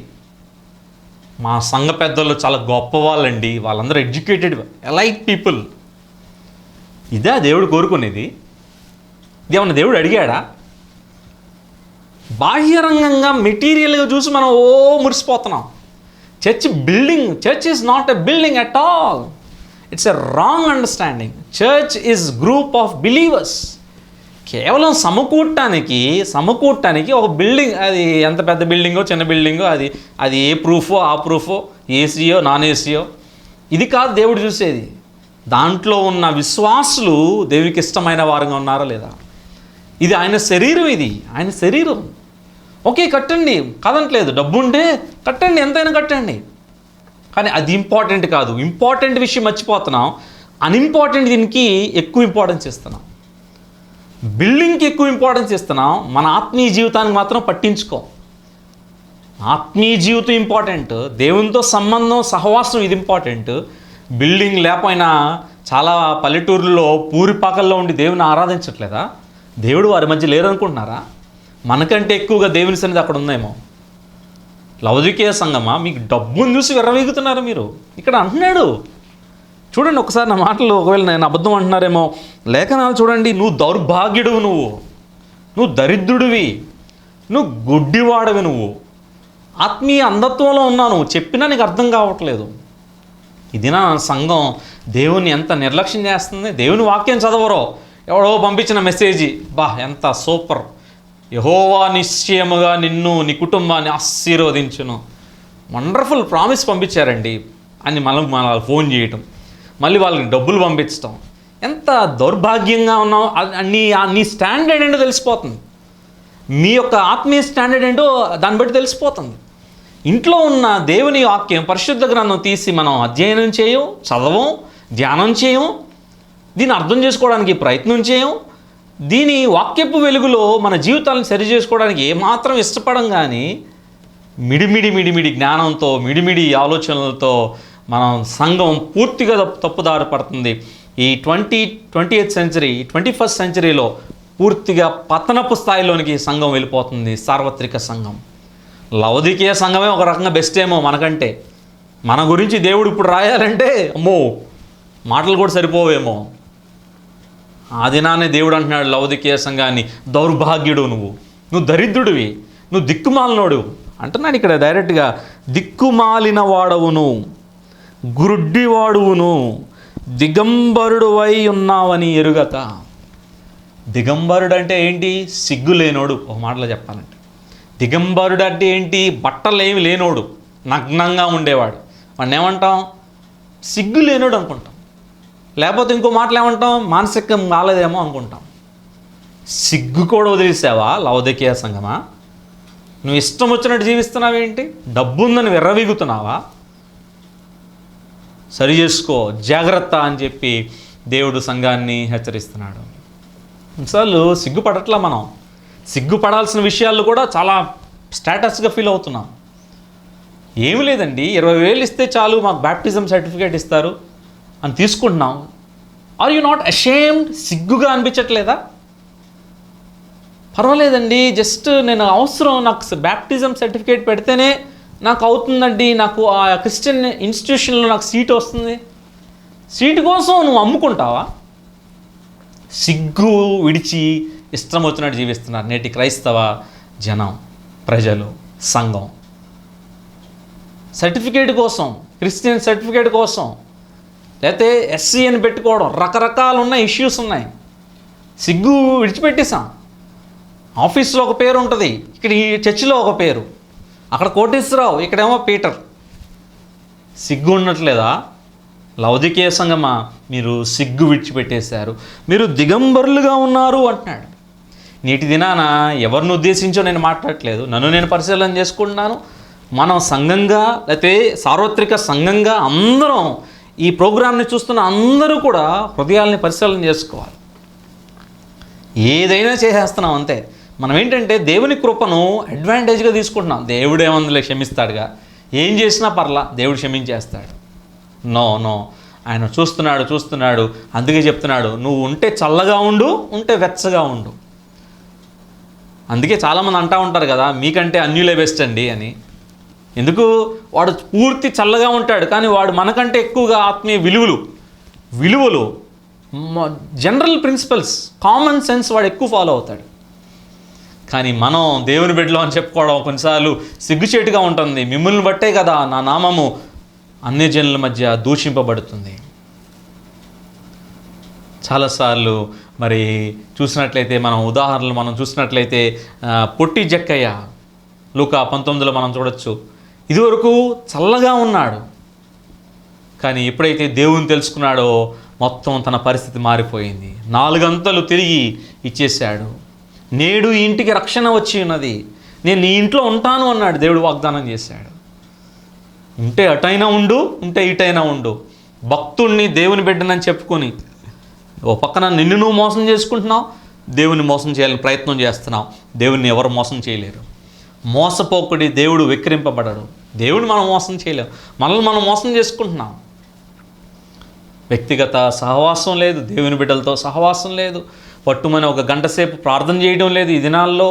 మా సంఘ పెద్దలు చాలా గొప్ప వాళ్ళండి. వాళ్ళందరూ ఎడ్యుకేటెడ్ ఎలైట్ పీపుల్. ఇదే దేవుడు కోరుకునేది. ఇదేమన్నా దేవుడు అడిగాడా? బాహ్యరంగంగా మెటీరియల్గా చూసి మనం మురిసిపోతున్నాం. Church is not a building at all. It's a wrong understanding. Church is group of believers. కేవలం సమకూడటానికి ఒక బిల్డింగ్, అది ఎంత పెద్ద బిల్డింగో చిన్న బిల్డింగో, అది ఏ ప్రూఫో ఆ ప్రూఫో, ఏసీయో నాన్ ఏసీయో, ఇది కాదు దేవుడు చూసేది. దాంట్లో ఉన్న విశ్వాసులు దేవునికి ఇష్టమైన వారుగా ఉన్నారా లేదా? ఇది ఆయన శరీరం. ఇది ఆయన శరీరం. ఓకే కట్టండి, కాదంటలేదు. డబ్బు ఉంటే కట్టండి, ఎంతైనా కట్టండి. కానీ అది ఇంపార్టెంట్ కాదు. ఇంపార్టెంట్ విషయం మర్చిపోతున్నాం. అన్ఇంపార్టెంట్ దీనికి ఎక్కువ ఇంపార్టెన్స్ ఇస్తున్నాం. బిల్డింగ్కి ఎక్కువ ఇంపార్టెన్స్ ఇస్తున్నాం. మన ఆత్మీయ జీవితానికి మాత్రం పట్టించుకో. ఆత్మీయ జీవితం ఇంపార్టెంట్, దేవునితో సంబంధం సహవాసం ఇది ఇంపార్టెంట్. బిల్డింగ్ లేకపోయినా చాలా పల్లెటూరులో పూరిపాకల్లో ఉండి దేవుని ఆరాధించట్లేదా? దేవుడు వారి మధ్య లేరనుకుంటున్నారా? మనకంటే ఎక్కువగా దేవుని సన్నిధి అక్కడ ఉందేమో. లౌదికేయ సంఘమా, మీకు డబ్బును చూసి విర్రవీగుతున్నారు మీరు. ఇక్కడ అంటున్నాడు చూడండి ఒకసారి నా మాటలు, ఒకవేళ నేను అబద్ధం అంటున్నారేమో, లేఖనాలు చూడండి. నువ్వు దౌర్భాగ్యుడువు, నువ్వు దరిద్రుడివి, నువ్వు గుడ్డివాడవి, నువ్వు ఆత్మీయ అంధత్వంలో ఉన్నావు, నువ్వు చెప్పినా నీకు అర్థం కావట్లేదు. ఇది నా సంఘం దేవుని ఎంత నిర్లక్ష్యం చేస్తుంది. దేవుని వాక్యం చదవరో, ఎవడో పంపించిన మెసేజీ ఎంత సూపర్, యెహోవా నిశ్చయముగా నిన్ను నీ కుటుంబాన్ని ఆశీర్వదించును, వండర్ఫుల్ ప్రామిస్ పంపించారండి అని మన ఫోన్ చేయటం, మళ్ళీ వాళ్ళకి డబ్బులు పంపించటం. ఎంత దౌర్భాగ్యంగా ఉన్నావు. నీ స్టాండర్డ్ ఏంటో తెలిసిపోతుంది, మీ యొక్క ఆత్మీయ స్టాండర్డ్ ఏంటో దాన్ని బట్టి తెలిసిపోతుంది. ఇంట్లో ఉన్న దేవుని వాక్యం పరిశుద్ధ గ్రంథం తీసి మనం అధ్యయనం చేయం, చదవం, ధ్యానం చేయం, దీన్ని అర్థం చేసుకోవడానికి ప్రయత్నం చేయం, దీని వాక్యపు వెలుగులో మన జీవితాలను సరి చేసుకోవడానికి ఏమాత్రం ఇష్టపడం. కానీ మిడిమిడి జ్ఞానంతో, మిడిమిడి ఆలోచనలతో మనం సంఘం పూర్తిగా తప్పుదారి పడుతుంది. ఈ 20th సెంచరీ, 21st సెంచరీలో పూర్తిగా పతనపు స్థాయిలోనికి సంఘం వెళ్ళిపోతుంది. సార్వత్రిక సంఘం, లౌదికేయ సంఘమే ఒక రకంగా బెస్ట్ ఏమో మనకంటే. మన గురించి దేవుడు ఇప్పుడు రాయాలంటే అమ్మో మాటలు కూడా సరిపోవేమో. ఆ దినాన్ని దేవుడు అంటున్నాడు లౌదికేయ సంఘాన్ని, దౌర్భాగ్యుడు, నువ్వు దరిద్రుడివి, నువ్వు దిక్కుమాలినోడు అంటున్నాడు ఇక్కడ డైరెక్ట్గా. దిక్కుమాలిన వాడవును, గురుడ్డివాడువును, దిగంబరుడువై ఉన్నావని ఎరుగక. దిగంబరుడు అంటే ఏంటి? సిగ్గు లేనోడు. ఒక మాటలో చెప్పాలంటే దిగంబరుడు అంటే ఏంటి? బట్టలు ఏమి లేనోడు, నగ్నంగా ఉండేవాడు. వాడిని ఏమంటాం? సిగ్గు లేనోడు అనుకుంటాం. లేకపోతే ఇంకో మాటలు ఏమంటాం? మానసికం కాలేదేమో అనుకుంటాం. సిగ్గు కూడా వదిలేసావా లౌదికేయ సంఘమా? నువ్వు ఇష్టం వచ్చినట్టు జీవిస్తున్నావేంటి? డబ్బు ఉందని విర్రవీగుతున్నావా? సరి చేసుకో, జాగ్రత్త అని చెప్పి దేవుడు సంఘాన్ని హెచ్చరిస్తున్నాడు. కొన్నిసార్లు సిగ్గుపడట్లా. మనం సిగ్గుపడాల్సిన విషయాల్లో కూడా చాలా స్టేటస్గా ఫీల్ అవుతున్నాం. ఏమి లేదండి, 20,000 ఇస్తే చాలు మాకు బ్యాప్టిజం సర్టిఫికేట్ ఇస్తారు అని తీసుకుంటున్నాం. Are you not ashamed? సిగ్గుగా అనిపించట్లేదా? పర్వాలేదండి, జస్ట్ నేను అవసరం, నాకు బ్యాప్టిజం సర్టిఫికేట్ పెడితేనే నాకు అవుతుందండి, నాకు ఆ క్రిస్టియన్ ఇన్స్టిట్యూషన్లో నాకు సీట్ వస్తుంది. సీటు కోసం నువ్వు అమ్ముకుంటావా? సిగ్గు విడిచి ఇష్టం వచ్చినట్టు జీవిస్తున్నారు నేటి క్రైస్తవ జనం, ప్రజలు, సంఘం. సర్టిఫికేట్ కోసం, క్రిస్టియన్ సర్టిఫికేట్ కోసం, లేకపోతే ఎస్సీ అని పెట్టుకోవడం, రకరకాలు ఉన్న ఇష్యూస్ ఉన్నాయి. సిగ్గు విడిచిపెట్టేసాం. ఆఫీస్లో ఒక పేరు ఉంటుంది, ఇక్కడ ఈ చర్చిలో ఒక పేరు, అక్కడ కోటేశ్వరరావు, ఇక్కడేమో పీటర్. సిగ్గు ఉండట్లేదా? లౌదికేయ సంఘమా, మీరు సిగ్గు విడిచిపెట్టేశారు, మీరు దిగంబరులుగా ఉన్నారు అంటున్నాడు. నేటి దినాన ఎవరిని ఉద్దేశించో నేను మాట్లాడట్లేదు, నన్ను నేను పరిశీలన చేసుకుంటున్నాను. మనం సంఘంగా, లేకపోతే సార్వత్రిక సంఘంగా అందరం, ఈ ప్రోగ్రామ్ని చూస్తున్న అందరూ కూడా హృదయాల్ని పరిశీలన చేసుకోవాలి. ఏదైనా చేసేస్తున్నాం అంతే. మనం ఏంటంటే దేవుని కృపను అడ్వాంటేజ్గా తీసుకుంటున్నాం. దేవుడేమందులో క్షమిస్తాడుగా, ఏం చేసినా పర్లా, దేవుడు క్షమించేస్తాడు. నో, ఆయన చూస్తున్నాడు. అందుకే చెప్తున్నాడు, నువ్వు ఉంటే చల్లగా ఉండు, ఉంటే వెచ్చగా ఉండు. అందుకే చాలామంది అంటూ ఉంటారు కదా, మీకంటే అన్యులే బెస్ట్ అండి అని. ఎందుకు? వాడు పూర్తి చల్లగా ఉంటాడు, కానీ వాడు మనకంటే ఎక్కువగా ఆత్మీయ విలువలు జనరల్ ప్రిన్సిపల్స్, కామన్ సెన్స్ వాడు ఎక్కువ ఫాలో అవుతాడు. కానీ మనం దేవుని బిడ్డలో అని చెప్పుకోవడం కొన్నిసార్లు సిగ్గుచేటుగా ఉంటుంది. మిమ్మల్ని బట్టే కదా నా నామము అన్యజనుల మధ్య దూషింపబడుతుంది. చాలాసార్లు మరి చూసినట్లయితే మనం ఉదాహరణలు మనం చూసినట్లయితే పొట్టి జక్కయ్య లూకా 19లో మనం చూడొచ్చు. ఇదివరకు చల్లగా ఉన్నాడు, కానీ ఎప్పుడైతే దేవుని తెలుసుకున్నాడో మొత్తం తన పరిస్థితి మారిపోయింది. 4 అంతలు తిరిగి ఇచ్చేశాడు. నేడు ఈ ఇంటికి రక్షణ వచ్చి ఉన్నది, నేను నీ ఇంట్లో ఉంటాను అన్నాడు. దేవుడు వాగ్దానం చేశాడు. ఉంటే అటైనా ఉండు, ఉంటే ఇటైనా ఉండు. భక్తుణ్ణి, దేవుని బిడ్డనని చెప్పుకొని ఓ పక్కన నిన్ను నువ్వు మోసం చేసుకుంటున్నావు, దేవుని మోసం చేయాలని ప్రయత్నం చేస్తున్నావు. దేవుడిని ఎవరు మోసం చేయలేరు. మోసపోకుడి దేవుడు వెక్కిరింపబడడు. దేవుడు మనం మోసం చేయలేము, మనల్ని మనం మోసం చేసుకుంటున్నాం. వ్యక్తిగత సహవాసం లేదు, దేవుని బిడ్డలతో సహవాసం లేదు, పట్టుమని ఒక గంట సేపు ప్రార్థన చేయడం లేదు. ఈ దినాల్లో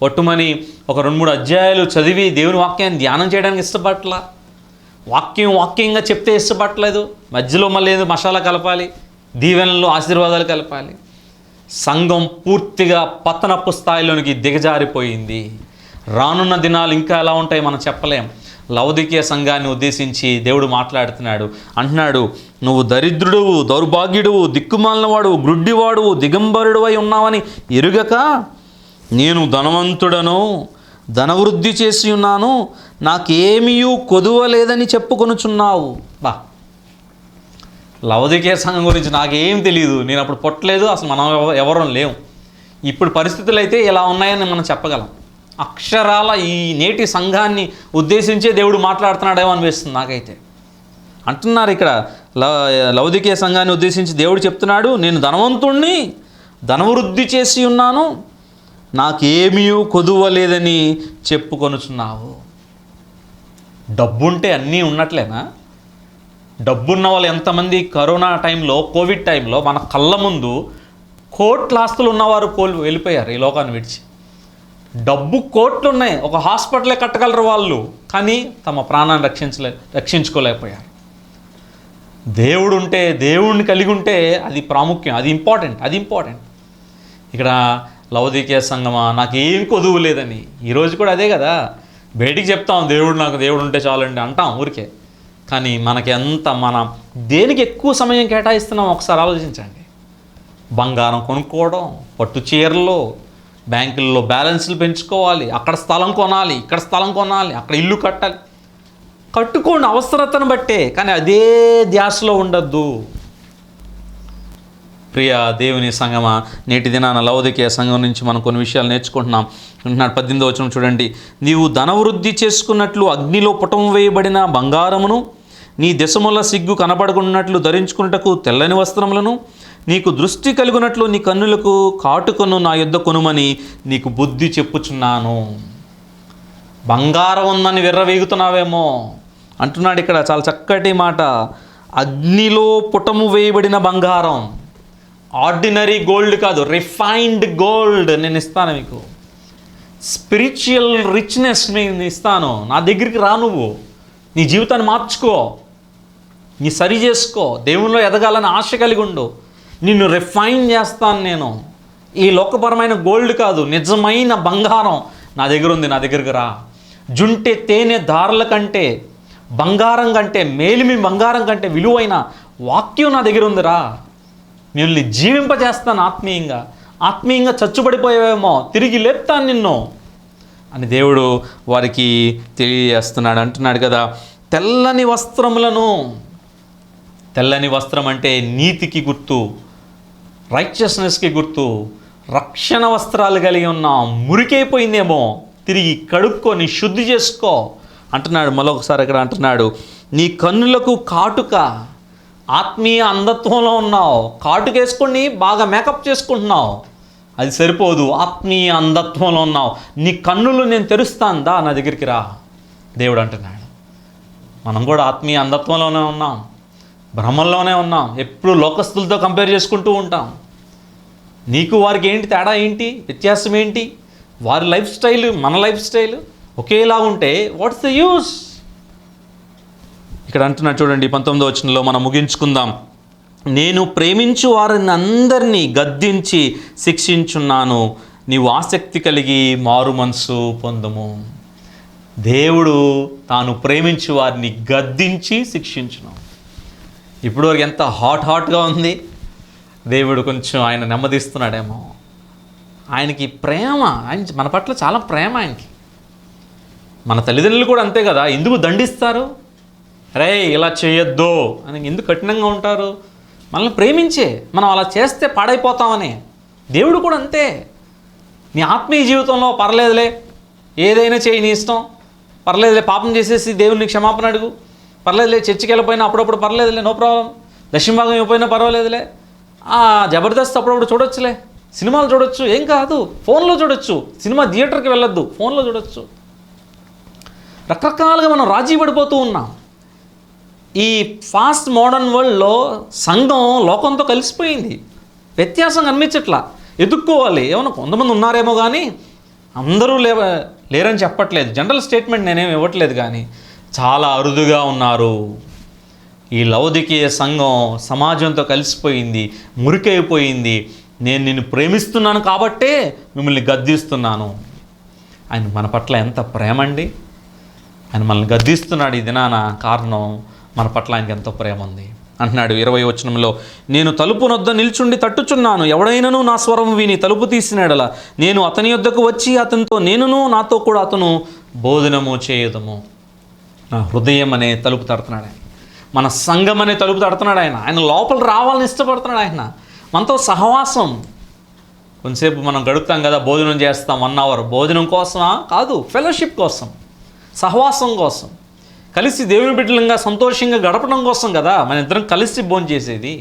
పట్టుమని ఒక 2-3 అధ్యాయాలు చదివి దేవుని వాక్యాన్ని ధ్యానం చేయడానికి ఇష్టపడట్లా. వాక్యంగా చెప్తే ఇష్టపడట్లేదు. మధ్యలో మళ్ళీ ఏదో మసాలా కలపాలి, దీవెనలు ఆశీర్వాదాలు కలపాలి. సంఘం పూర్తిగా పతనపు స్థాయిలోనికి దిగజారిపోయింది. రానున్న దినాలు ఇంకా ఎలా ఉంటాయి మనం చెప్పలేం. లవొదికీయ సంఘాన్ని ఉద్దేశించి దేవుడు మాట్లాడుతున్నాడు. అంటున్నాడు, నువ్వు దరిద్రుడువు, దౌర్భాగ్యుడువు, దిక్కుమాలినవాడు, గ్రుడ్డివాడువు, దిగంబరుడు అయి ఉన్నావని ఎరుగక నేను ధనవంతుడను, ధనవృద్ధి చేసి ఉన్నాను, నాకేమీ కొదువలేదని చెప్పుకొనుచున్నావు. లవొదికీయ సంఘం గురించి నాకేం తెలియదు, నేను అప్పుడు పుట్టలేదు, అసలు మనం ఎవరం లేవు. ఇప్పుడు పరిస్థితులు అయితే ఇలా ఉన్నాయని మనం చెప్పగలం. అక్షరాల ఈ నేటి సంఘాన్ని ఉద్దేశించే దేవుడు మాట్లాడుతున్నాడేమో అనిపిస్తుంది నాకైతే. అంటున్నారు ఇక్కడ లవొదికీయ సంఘాన్ని ఉద్దేశించి దేవుడు చెప్తున్నాడు, నేను ధనవంతుణ్ణి, ధనవృద్ధి చేసి ఉన్నాను, నాకేమీ కొదువలేదని చెప్పుకొనుచున్నావు. డబ్బుంటే అన్నీ ఉన్నట్లేనా? డబ్బున్న వాళ్ళు ఎంతమంది కరోనా టైంలో, కోవిడ్ టైంలో మన కళ్ళ ముందు కోట్ల ఆస్తులు ఉన్నవారు వెళ్ళిపోయారు ఈ లోకాన్ని విడిచి. డబ్బు కోట్లు ఉన్నాయి, ఒక హాస్పిటలే కట్టగలరు వాళ్ళు, కానీ తమ ప్రాణాన్ని రక్షించుకోలేకపోయారు. దేవుడు ఉంటే, దేవుడిని కలిగి ఉంటే అది ప్రాముఖ్యం, అది ఇంపార్టెంట్. ఇక్కడ లవొదికీయ సంఘమా నాకేం కొదువు లేదని, ఈరోజు కూడా అదే కదా, బయటికి చెప్తాం నాకు దేవుడు ఉంటే చాలండి అంటాం ఊరికే. కానీ మనం దేనికి ఎక్కువ సమయం కేటాయిస్తున్నాం ఒకసారి ఆలోచించండి. బంగారం కొనుక్కోవడం, పట్టు చీరలు, బ్యాంకుల్లో బ్యాలెన్స్లు పెంచుకోవాలి, అక్కడ స్థలం కొనాలి, ఇక్కడ స్థలం కొనాలి, అక్కడ ఇల్లు కట్టాలి. కట్టుకోండి అవసరతను బట్టే, కానీ అదే ధ్యాసలో ఉండద్దు. ప్రియ దేవుని సంఘమా, నేటి దినాన లవొదికీయ సంఘం నుంచి మనం కొన్ని విషయాలు నేర్చుకుంటున్నాం. 18వ వచనం చూడండి. నీవు ధనవృద్ధి చేసుకున్నట్లు అగ్నిలో పుటం వేయబడిన బంగారమును, నీ దశముల సిగ్గు కనపడకున్నట్లు ధరించుకున్నటకు తెల్లని వస్త్రములను, నీకు దృష్టి కలుగునట్లు నీ కన్నులకు కాటుకను నా యొద్ద కొనుమని నీకు బుద్ధి చెప్పుచున్నాను. బంగారం ఉందని విర్రవీగుతున్నావేమో అంటున్నాడు ఇక్కడ. చాలా చక్కటి మాట. అగ్నిలో పుటము వేయబడిన బంగారం, ఆర్డినరీ గోల్డ్ కాదు, రిఫైన్డ్ గోల్డ్ నేను ఇస్తాను మీకు. స్పిరిచువల్ రిచ్నెస్ నేను ఇస్తాను. నా దగ్గరికి రా, నువ్వు నీ జీవితాన్ని మార్చుకో, నీ సరి చేసుకో, దేవునిలో ఎదగాలని ఆశ కలిగి ఉండు, నిన్ను రిఫైన్ చేస్తాను నేను. ఈ లోకపరమైన గోల్డ్ కాదు, నిజమైన బంగారం నా దగ్గర ఉంది, నా దగ్గరికి రా. జుంటె తేనె దారుల కంటే, బంగారం కంటే, మేలిమి బంగారం కంటే విలువైన వాక్యం నా దగ్గర ఉందిరా. నేను జీవింపజేస్తాను ఆత్మీయంగా చచ్చుబడిపోయావేమో, తిరిగి లేపుతాను నిన్ను అని దేవుడు వారికి తెలియజేస్తున్నాడు. అంటున్నాడు కదా, తెల్లని వస్త్రములను. తెల్లని వస్త్రం అంటే నీతికి గుర్తు, రైచియస్నెస్కి గుర్తు. రక్షణ వస్త్రాలు కలిగి ఉన్నాం, మురికైపోయిందేమో, తిరిగి కడుక్కొని శుద్ధి చేసుకో అంటున్నాడు. మరొకసారి ఇక్కడ అంటున్నాడు, నీ కన్నులకు కాటుక. ఆత్మీయ అంధత్వంలో ఉన్నావు, కాటుకేసుకొని బాగా మేకప్ చేసుకుంటున్నావు, అది సరిపోదు. ఆత్మీయ అంధత్వంలో ఉన్నావు, నీ కన్నులు నేను తెరుస్తాను, దా నా దగ్గరికి రా దేవుడు అంటున్నాడు. మనం కూడా ఆత్మీయ అంధత్వంలోనే ఉన్నాం, భ్రమంలోనే ఉన్నాం, ఎప్పుడు లోకస్తులతో కంపేర్ చేసుకుంటూ ఉంటాం. నీకు వారికి ఏంటి తేడా, ఏంటి వ్యత్యాసం ఏంటి? వారి లైఫ్ స్టైల్ మన లైఫ్ స్టైల్ ఒకేలా ఉంటే వాట్స్ ద యూస్? ఇక్కడ అంటున్నాడు చూడండి, 19వ వచనంలో మనం ముగించుకుందాం. నేను ప్రేమించు వారిని అందరినీ గద్దించి శిక్షించున్నాను, నీవు ఆసక్తి కలిగి మారు మనసు పొందము. దేవుడు తాను ప్రేమించు వారిని గద్దించి శిక్షించును. ఇప్పటివరకు ఎంత హాట్గా ఉంది. దేవుడు కొంచెం ఆయన నెమ్మదిస్తున్నాడేమో. ఆయనకి ప్రేమ, మన పట్ల చాలా ప్రేమ ఆయనకి. మన తల్లిదండ్రులు కూడా అంతే కదా, ఎందుకు దండిస్తారు? రే ఇలా చేయొద్దు అని ఎందుకు కఠినంగా ఉంటారు? మనల్ని ప్రేమించే, మనం అలా చేస్తే పాడైపోతామని. దేవుడు కూడా అంతే. నీ ఆత్మీయ జీవితంలో పర్లేదులే, ఏదైనా చేయి, నీ ఇష్టం, పర్లేదులే, పాపం చేసేసి దేవుడిని క్షమాపణ అడుగు, పర్లేదులే, చర్చికి వెళ్ళిపోయినా అప్పుడప్పుడు పర్లేదులే, నో ప్రాబ్లం, దశమభాగం ఇవ్వకపోయినా పర్వాలేదులే, జబర్దస్త్ అప్పుడప్పుడు చూడొచ్చులే, సినిమాలు చూడొచ్చు, ఏం కాదు, ఫోన్లో చూడొచ్చు, సినిమా థియేటర్కి వెళ్ళొద్దు, ఫోన్లో చూడొచ్చు. రకరకాలుగా మనం రాజీ పడిపోతూ ఉన్నాం. ఈ ఫాస్ట్ మోడర్న్ వరల్డ్లో సంఘం లోకంతో కలిసిపోయింది. వ్యత్యాసం కనిపించట్లా. ఎదుక్కోవాలి. ఏమన్నా కొంతమంది ఉన్నారేమో కానీ అందరూ లేరని చెప్పట్లేదు. జనరల్ స్టేట్మెంట్ నేనేం ఇవ్వట్లేదు, కానీ చాలా అరుదుగా ఉన్నారు. ఈ లవోదికీయ సంఘం సమాజంతో కలిసిపోయింది, మురికైపోయింది. నేను నిన్ను ప్రేమిస్తున్నాను కాబట్టే మిమ్మల్ని గద్దిస్తున్నాను. ఆయన మన పట్ల ఎంత ప్రేమ అండి. ఆయన మనల్ని గద్దిస్తున్నాడు ఈ దినాన. కారణం మన పట్ల ఆయనకి ఎంతో ప్రేమ ఉంది. అంటున్నాడు 20వ వచనంలో, నేను తలుపు నొద్ద నిల్చుండి తట్టుచున్నాను. ఎవడైనను నా స్వరం విని తలుపు తీసినాడలా నేను అతని యొద్దకు వచ్చి అతనితో నేనును నాతో కూడా అతను భోజనము చేయదము. నా హృదయం అనే తలుపు తడుతున్నాడు ఆయన. మన సంఘం అనే తలుపు తడుతున్నాడు ఆయన. ఆయన లోపల రావాలని ఇష్టపడుతున్నాడు ఆయన. మనతో సహవాసం. కొంతసేపు మనం గడుపుతాం కదా, భోజనం చేస్తాం 1 hour. భోజనం కోసమా? కాదు, ఫెలోషిప్ కోసం, సహవాసం కోసం, కలిసి దేవుని బిడ్డలంగా సంతోషంగా గడపడం కోసం కదా మన ఇద్దరం కలిసి భోజనం చేసేది.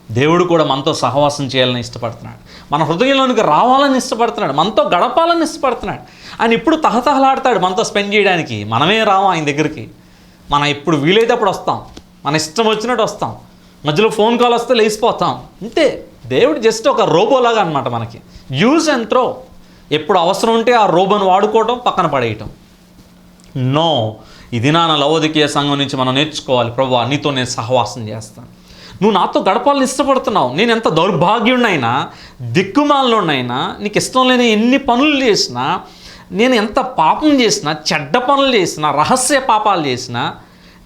దేవుడు కూడా మనతో సహవాసం చేయాలని ఇష్టపడుతున్నాడు. మన హృదయంలోనికి రావాలని ఇష్టపడుతున్నాడు. మనతో గడపాలని ఇష్టపడుతున్నాడు. ఆయన ఇప్పుడు తహతహలాడతాడు మనతో స్పెండ్ చేయడానికి. మనమే రాము ఆయన దగ్గరికి. మనం ఎప్పుడు వీలైతే అప్పుడు వస్తాం, మన ఇష్టం వచ్చినట్టు వస్తాం. మధ్యలో ఫోన్ కాల్ వస్తే లేచిపోతాం. అంతే. దేవుడు జస్ట్ ఒక రోబోలాగా అనమాట. మనకి యూజ్ అండ్ త్రో. ఎప్పుడు అవసరం ఉంటే ఆ రోబోను వాడుకోవటం, పక్కన పడేయటం. నో, ఇది నా లవోదికీయ సంఘం నుంచి మనం నేర్చుకోవాలి. ప్రభువా, నీతో నేను సహవాసం చేస్తాను. నువ్వు నాతో గడపాలని ఇష్టపడుతున్నావు. నేను ఎంత దౌర్భాగ్యుడినైనా, దిక్కుమాలలోనైనా, నీకు ఇష్టం లేని ఎన్ని పనులు చేసినా, నేను ఎంత పాపం చేసినా, చెడ్డ పనులు చేసినా, రహస్య పాపాలు చేసినా,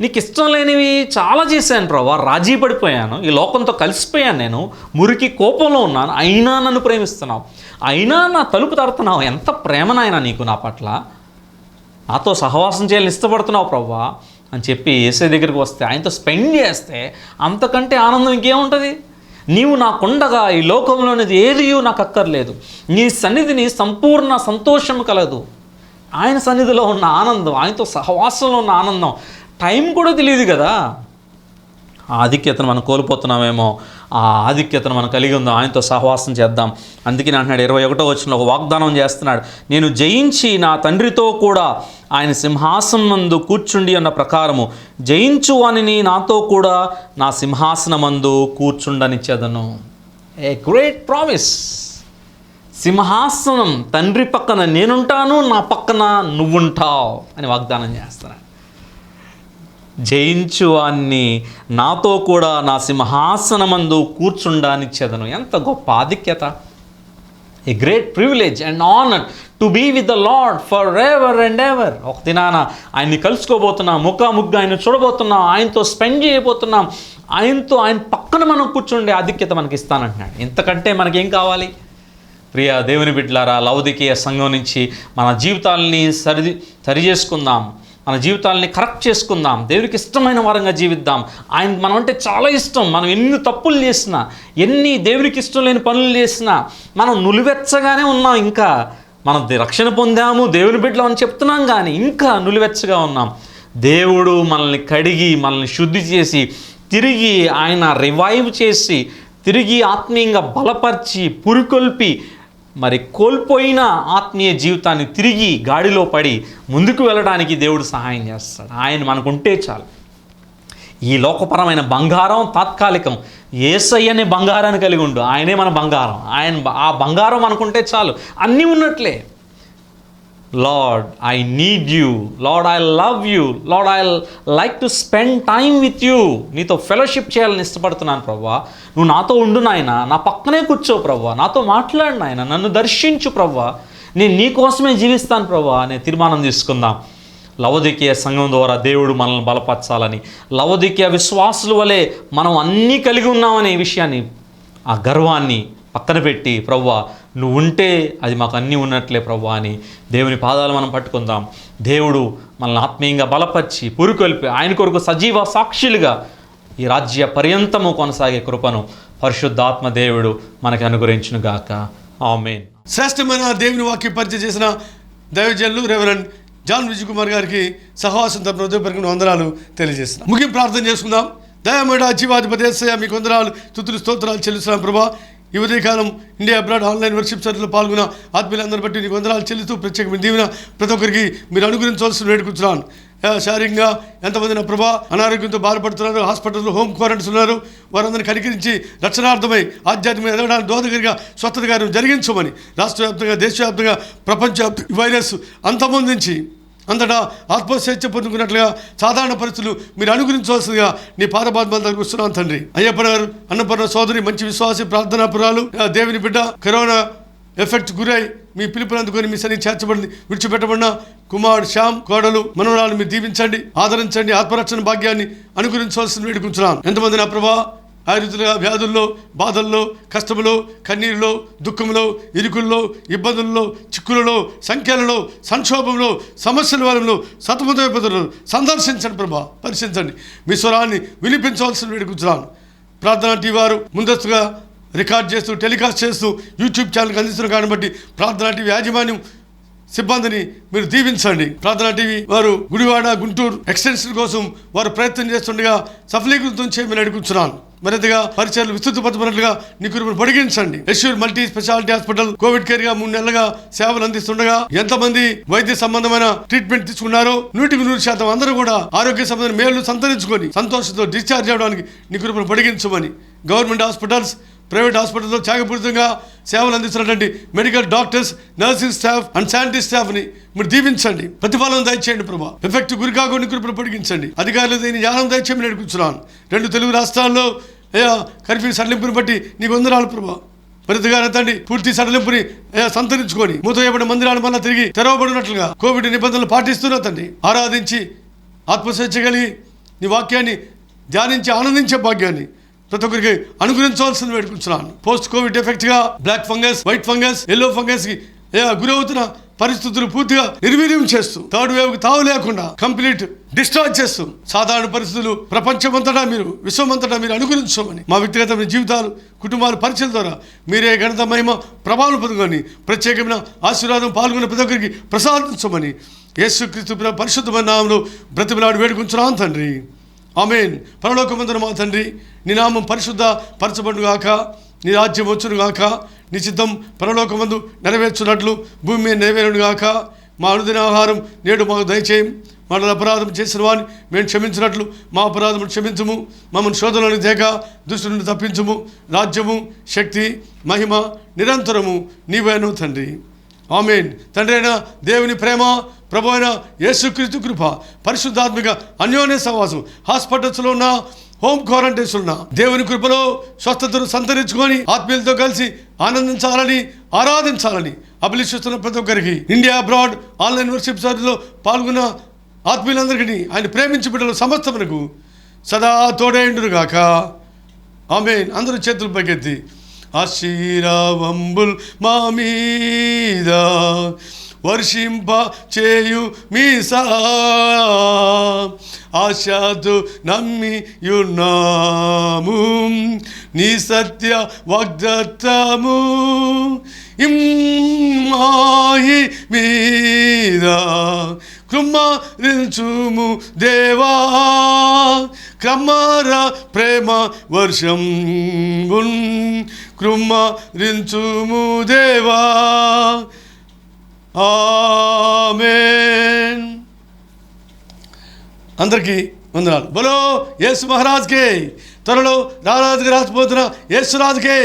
నీకు ఇష్టం లేనివి చాలా చేశాను ప్రభువా. రాజీ పడిపోయాను, ఈ లోకంతో కలిసిపోయాను, నేను మురికి కోపంలో ఉన్నాను. అయినా నన్ను ప్రేమిస్తున్నావు, అయినా నా తలుపు తడుతున్నావు. ఎంత ప్రేమనైనా నీకు నా పట్ల. నాతో సహవాసం చేయాలని ఇష్టపడుతున్నావు ప్రభువా అని చెప్పి యేసయ్య దగ్గరికి వస్తే, ఆయనతో స్పెండ్ చేస్తే అంతకంటే ఆనందం ఇంకేముంటుంది? నీవు నాకుండగా ఈ లోకంలోనిది ఏది నాకు అక్కర్లేదు. నీ సన్నిధిని సంపూర్ణ సంతోషం కలదు. ఆయన సన్నిధిలో ఉన్న ఆనందం, ఆయనతో సహవాసంలో ఉన్న ఆనందం టైం కూడా తెలియదు కదా. ఆ ఆధిక్యతను మనం కోల్పోతున్నామేమో. ఆ ఆధిక్యతను మనం కలిగి ఉందాం. ఆయనతో సహవాసం చేద్దాం. అందుకే అంటున్నాడు 21వ వచనంలో ఒక వాగ్దానం చేస్తున్నాడు. నేను జయించి నా తండ్రితో కూడా ఆయన సింహాసనం నందు కూర్చుండి అన్న ప్రకారము జయించు వానిని నాతో కూడా నా సింహాసనమందు కూర్చుండనిచ్చేదను. A great promise. సింహాసనం తండ్రి పక్కన నేనుంటాను, నా పక్కన నువ్వుంటావు అని వాగ్దానం చేస్తున్నాడు. జయించు వాన్ని నాతో కూడా నా సింహాసనమందు కూర్చుండానిచ్చేదను. ఎంత గొప్ప ఆధిక్యత. A great privilege and honour to be with the Lord forever and ever. ఒక దినాన ఆయన్ని కలుసుకోబోతున్నాం, ముఖాముగ్గా ఆయన చూడబోతున్నాం, ఆయనతో స్పెండ్ చేయబోతున్నాం. ఆయన పక్కన మనం కూర్చుండే ఆధిక్యత మనకి ఇస్తానంటున్నాడు. ఇంతకంటే మనకేం కావాలి? ప్రియ దేవుని బిడ్డలారా, లవోదికీయ సంఘం నుంచి మన జీవితాలని సరి చేసుకుందాం. మన జీవితాలని కరెక్ట్ చేసుకుందాం. దేవునికి ఇష్టమైన వారంగా జీవిద్దాం. మనం అంటే చాలా ఇష్టం. మనం ఎన్ని తప్పులు చేసినా, ఎన్ని దేవునికి ఇష్టం లేని పనులు చేసినా, మనం నులివెచ్చగానే ఉన్నాం. ఇంకా మనం రక్షణ పొందాము, దేవుని బిడ్డలు అని చెప్తున్నాం, కానీ ఇంకా నులివెచ్చగా ఉన్నాం. దేవుడు మనల్ని కడిగి, మనల్ని శుద్ధి చేసి, తిరిగి ఆయన రివైవ్ చేసి, తిరిగి ఆత్మీయంగా బలపరిచి, పురికొల్పి, మరి కోల్పోయిన ఆత్మీయ జీవితాన్ని తిరిగి గాడిలో పడి ముందుకు వెళ్ళడానికి దేవుడు సహాయం చేస్తాడు. ఆయన మనకుంటే చాలు. ఈ లోకపరమైన బంగారం తాత్కాలికం. యేసయ్య అనే బంగారాన్ని కలిగి ఉండు. ఆయనే మన బంగారం. ఆ బంగారం మనకుంటే చాలు, అన్నీ ఉన్నట్లే. Lord, I need you. Lord, I love you. Lord, I like to spend time with you. నీతో ఫెలోషిప్ చేయాలని ఇష్టపడుతున్నాను ప్రభువా. నువ్వు నాతో ఉండు నాయన, నా పక్కనే కూర్చో ప్రభువా, నాతో మాట్లాడు నాయన, నన్ను దర్శించు ప్రభువా, నేను నీ కోసమే జీవిస్తాను ప్రభువా అనే తీర్మానం తీసుకుందాం. లవోదికీయ సంఘం ద్వారా దేవుడు మనల్ని బలపరచాలని, లవోదికీయ విశ్వాసుల వలె మనం అన్నీ కలిగి ఉన్నామనే విషయాన్ని, ఆ గర్వాన్ని పక్కన పెట్టి, ప్రభువా నువ్వు ఉంటే అది మాకు అన్నీ ఉన్నట్లే ప్రభువా అని దేవుని పాదాలు మనం పట్టుకుందాం. దేవుడు మనల్ని ఆత్మీయంగా బలపరిచి, పురికొల్పి, ఆయన కొరకు సజీవ సాక్షులుగా ఈ రాజ్య పర్యంతము కొనసాగే కృపను పరిశుద్ధాత్మ దేవుడు మనకి అనుగ్రహించునుగాక. ఆమేన్. శ్రేష్టమైన దేవుని వాక్యం పరిచయం చేసిన దైవజనులు రెవరెండ్ జాన్ విజయ్ కుమార్ గారికి సహవాసం తరపున హృదయపూర్వక వందనాలు తెలియజేస్తున్నాం. ముగింపు ప్రార్థన చేసుకుందాం. దయామేడ జీవాధిపతి యేసయ్య మీకు వందనాలు, స్తుతులు, స్తోత్రాలు చెల్లిస్తున్నాం ప్రభా. ఈ ఉదయకాలం ఇండియా అబ్రాడ్ ఆన్లైన్ వర్షిప్ సెంటర్లో పాల్గొన్న ఆత్మీయులందరిని బట్టి నీకు వందనాలు చెల్లిస్తూ ప్రత్యేకమైన దీవెన ప్రతి ఒక్కరికి మీరు అనుగ్రహించవలసిన వేడుకుంటున్నాను. శారీరంగా ఎంతమంది నా ప్రభా అనారోగ్యంతో బాధపడుతున్నారు, హాస్పిటల్లో హోమ్ క్వారంటైన్స్ ఉన్నారు, వారందరినీ కనికరించి రక్షణార్థమై ఆధ్యాత్మిక ఎదగడానికి దోహదగిరిగా స్వస్థత కార్యం జరిగించమని రాష్ట్ర వ్యాప్తంగా, దేశవ్యాప్తంగా, ప్రపంచవ్యాప్త వైరస్ అంతమొందించి అంతటా ఆత్మస్వేచ్ఛ పొందుకున్నట్లుగా సాధారణ పరిస్థితులు మీరు అనుగురించవలసిందిగా నీ పాదపాద్మాల దగ్గర వస్తున్నాను తండ్రి. అయ్యప్ప గారు, అన్నపూర్ణ సోదరి, మంచి విశ్వాసి, ప్రార్థనాపురాలు, దేవుని బిడ్డ, కరోనా ఎఫెక్ట్ గురై మీ పిలుపుని అందుకొని మీ సన్ని చేర్చబడింది విడిచిపెట్టబడిన కుమారుడు శ్యామ్, కోడలు, మనవరాలు మీరు దీవించండి, ఆదరించండి, ఆత్మరక్షణ భాగ్యాన్ని అనుగురించవలసిన వేడుకుంటున్నాను. ఎంతమంది నా ప్రభా ఆయుధులుగా వ్యాధుల్లో, బాధల్లో, కష్టములో, కన్నీరులో, దుఃఖంలో, ఇరుకుల్లో, ఇబ్బందుల్లో, చిక్కులలో, సంఖ్యలలో, సంక్షోభంలో, సమస్యల వరంలో, సతమతమైపోతున్నారు సందర్శించండి ప్రభా, పరిశీలించండి, మీ స్వరాన్ని వినిపించవలసిన వేడుకుంటున్నాను. ప్రార్థనా టీవీ వారు ముందస్తుగా రికార్డ్ చేస్తూ, టెలికాస్ట్ చేస్తూ యూట్యూబ్ ఛానల్కి అందిస్తున్న కారణం బట్టి ప్రార్థనా టీవీ యాజమాన్యం సిబ్బందిని మీరు దీవించండి. ప్రార్థనా టీవీ వారు గుడివాడ, గుంటూరు ఎక్స్టెన్షన్ కోసం వారు ప్రయత్నం చేస్తుండగా సఫలీకృతం చేయమని అడుగుతున్నాను. మరింతగా పరిచయాలు విస్తృతపరచబడినట్లుగా నీ కృపను పొడిగించండి. Yashwar multi speciality hospital Covid care గా 3 నెలలుగా సేవలు అందిస్తుండగా ఎంతమంది వైద్య సంబంధమైన ట్రీట్మెంట్ తీసుకున్నారో 100% అందరూ కూడా ఆరోగ్య సంబంధమైన మేలు సంతరించుకొని సంతోషంతో డిశ్చార్జ్ అవ్వడానికి నీ కృపను పొడిగించమని గవర్నమెంట్ హాస్పిటల్స్, ప్రైవేట్ హాస్పిటల్స్లో త్యాగపూరితంగా సేవలు అందిస్తున్నటువంటి medical doctors, nursing staff and sanitary స్టాఫ్ని మీరు దీవించండి, ప్రతిఫలం దయచేయండి ప్రభా. ఎఫెక్ట్ గురి కాకుండా కృపను పొడిగించండి. అధికారులు దీన్ని జ్ఞానం దయచేయమని నడిపించున్నాను. 2 తెలుగు రాష్ట్రాల్లో కర్ఫ్యూ సడలింపుని బట్టి నీకు వందనాలు ప్రభా. మరింతగా తండ్రి పూర్తి సడలింపుని సంతరించుకొని మూతవేయబడిన మందిరాలు మళ్ళీ తిరిగి తెరవబడినట్లుగా కోవిడ్ నిబంధనలు పాటిస్తున్నా తండ్రి. ఆరాధించి ఆత్మస్వేచ్ఛ కలిగి నీ వాక్యాన్ని ధ్యానించి ఆనందించే భాగ్యాన్ని ప్రతి ఒక్కరికి అనుగ్రహించవలసిన వేడుకుంటున్నాను. పోస్ట్ కోవిడ్ ఎఫెక్ట్ గా black fungus, white fungus, yellow fungus కి గురవుతున్న పరిస్థితులు పూర్తిగా నిర్వీర్యం చేస్తూ, థర్డ్ వేవ్ కి తావు లేకుండా కంప్లీట్ డిస్ట్రాయ్ చేస్తూ, సాధారణ పరిస్థితులు ప్రపంచమంతటా మీరు, విశ్వమంతటా మీరు అనుగ్రహించమని, మా వ్యక్తిగతమైన జీవితాలు, కుటుంబాల పరిచయం ద్వారా మీరే ఘనత, మహిమ, ప్రభావం పొందుకొని ప్రత్యేకమైన ఆశీర్వాదం పాల్గొన్న ప్రతి ఒక్కరికి ప్రసాదించమని యేసుక్రీస్తు పరిశుద్ధమైన నామములో బ్రతిమలాడి వేడుకుంటున్నాను తండ్రి. ఆమేన్. పరలోకమందున మా తండ్రి, నీ నామం పరిశుద్ధ పరచబడుగాక, నీ రాజ్యం వచ్చునుగాక, నీ చిత్తం పరలోకమందు నెరవేర్చున్నట్లు భూమి మీద నెరవేరునుగాక. మా అనుదిన ఆహారం నేడు మాకు దయచేయం. మన అపరాధం చేసిన వారిని మేము క్షమించినట్లు మా అపరాధం క్షమించుము. మమ్మల్ని శోధనలోని తేక దుష్టు నుండి తప్పించుము. రాజ్యము, శక్తి, మహిమ నిరంతరము నీవేను తండ్రి. ఆమేన్. తండ్రి అయిన దేవుని ప్రేమ, ప్రభు అయిన యేసుక్రీస్తు కృప, పరిశుద్ధాత్మిక అన్యోన్య సహవాసం, హాస్పిటల్స్లో ఉన్న, హోమ్ క్వారంటైన్స్ ఉన్న దేవుని కృపలో స్వస్థతను సంతరించుకొని ఆత్మీయులతో కలిసి ఆనందించాలని, ఆరాధించాలని అభిలషిస్తున్న ప్రతి ఒక్కరికి, ఇండియా అబ్రాడ్ ఆన్లైన్ వర్షిప్ సర్వీస్లో పాల్గొన్న ఆత్మీయులందరికీ, ఆయన ప్రేమించి బిడ్డల సమస్తమునకు సదా తోడైండునుగాక. ఆమేన్. అందరూ చేతులు పైకెత్తి ఆశీర్వాదంబుల్ మా మీద వర్షింప చేయు మీసా, ఆశతో నమ్మియున్నాము నీ సత్య వాగ్దత్తము. ఇమ్మాయి మీద కృమ్మరించుము దేవా, క్రమర ప్రేమ వర్షం కృమ్మరించుము దేవా. ఆమేన్. అందరికీ వందనాలు. బలో యేసు మహారాజ్కే, త్వరలో రారాజుగా రాసిపోతున్న యేసురాజుకే.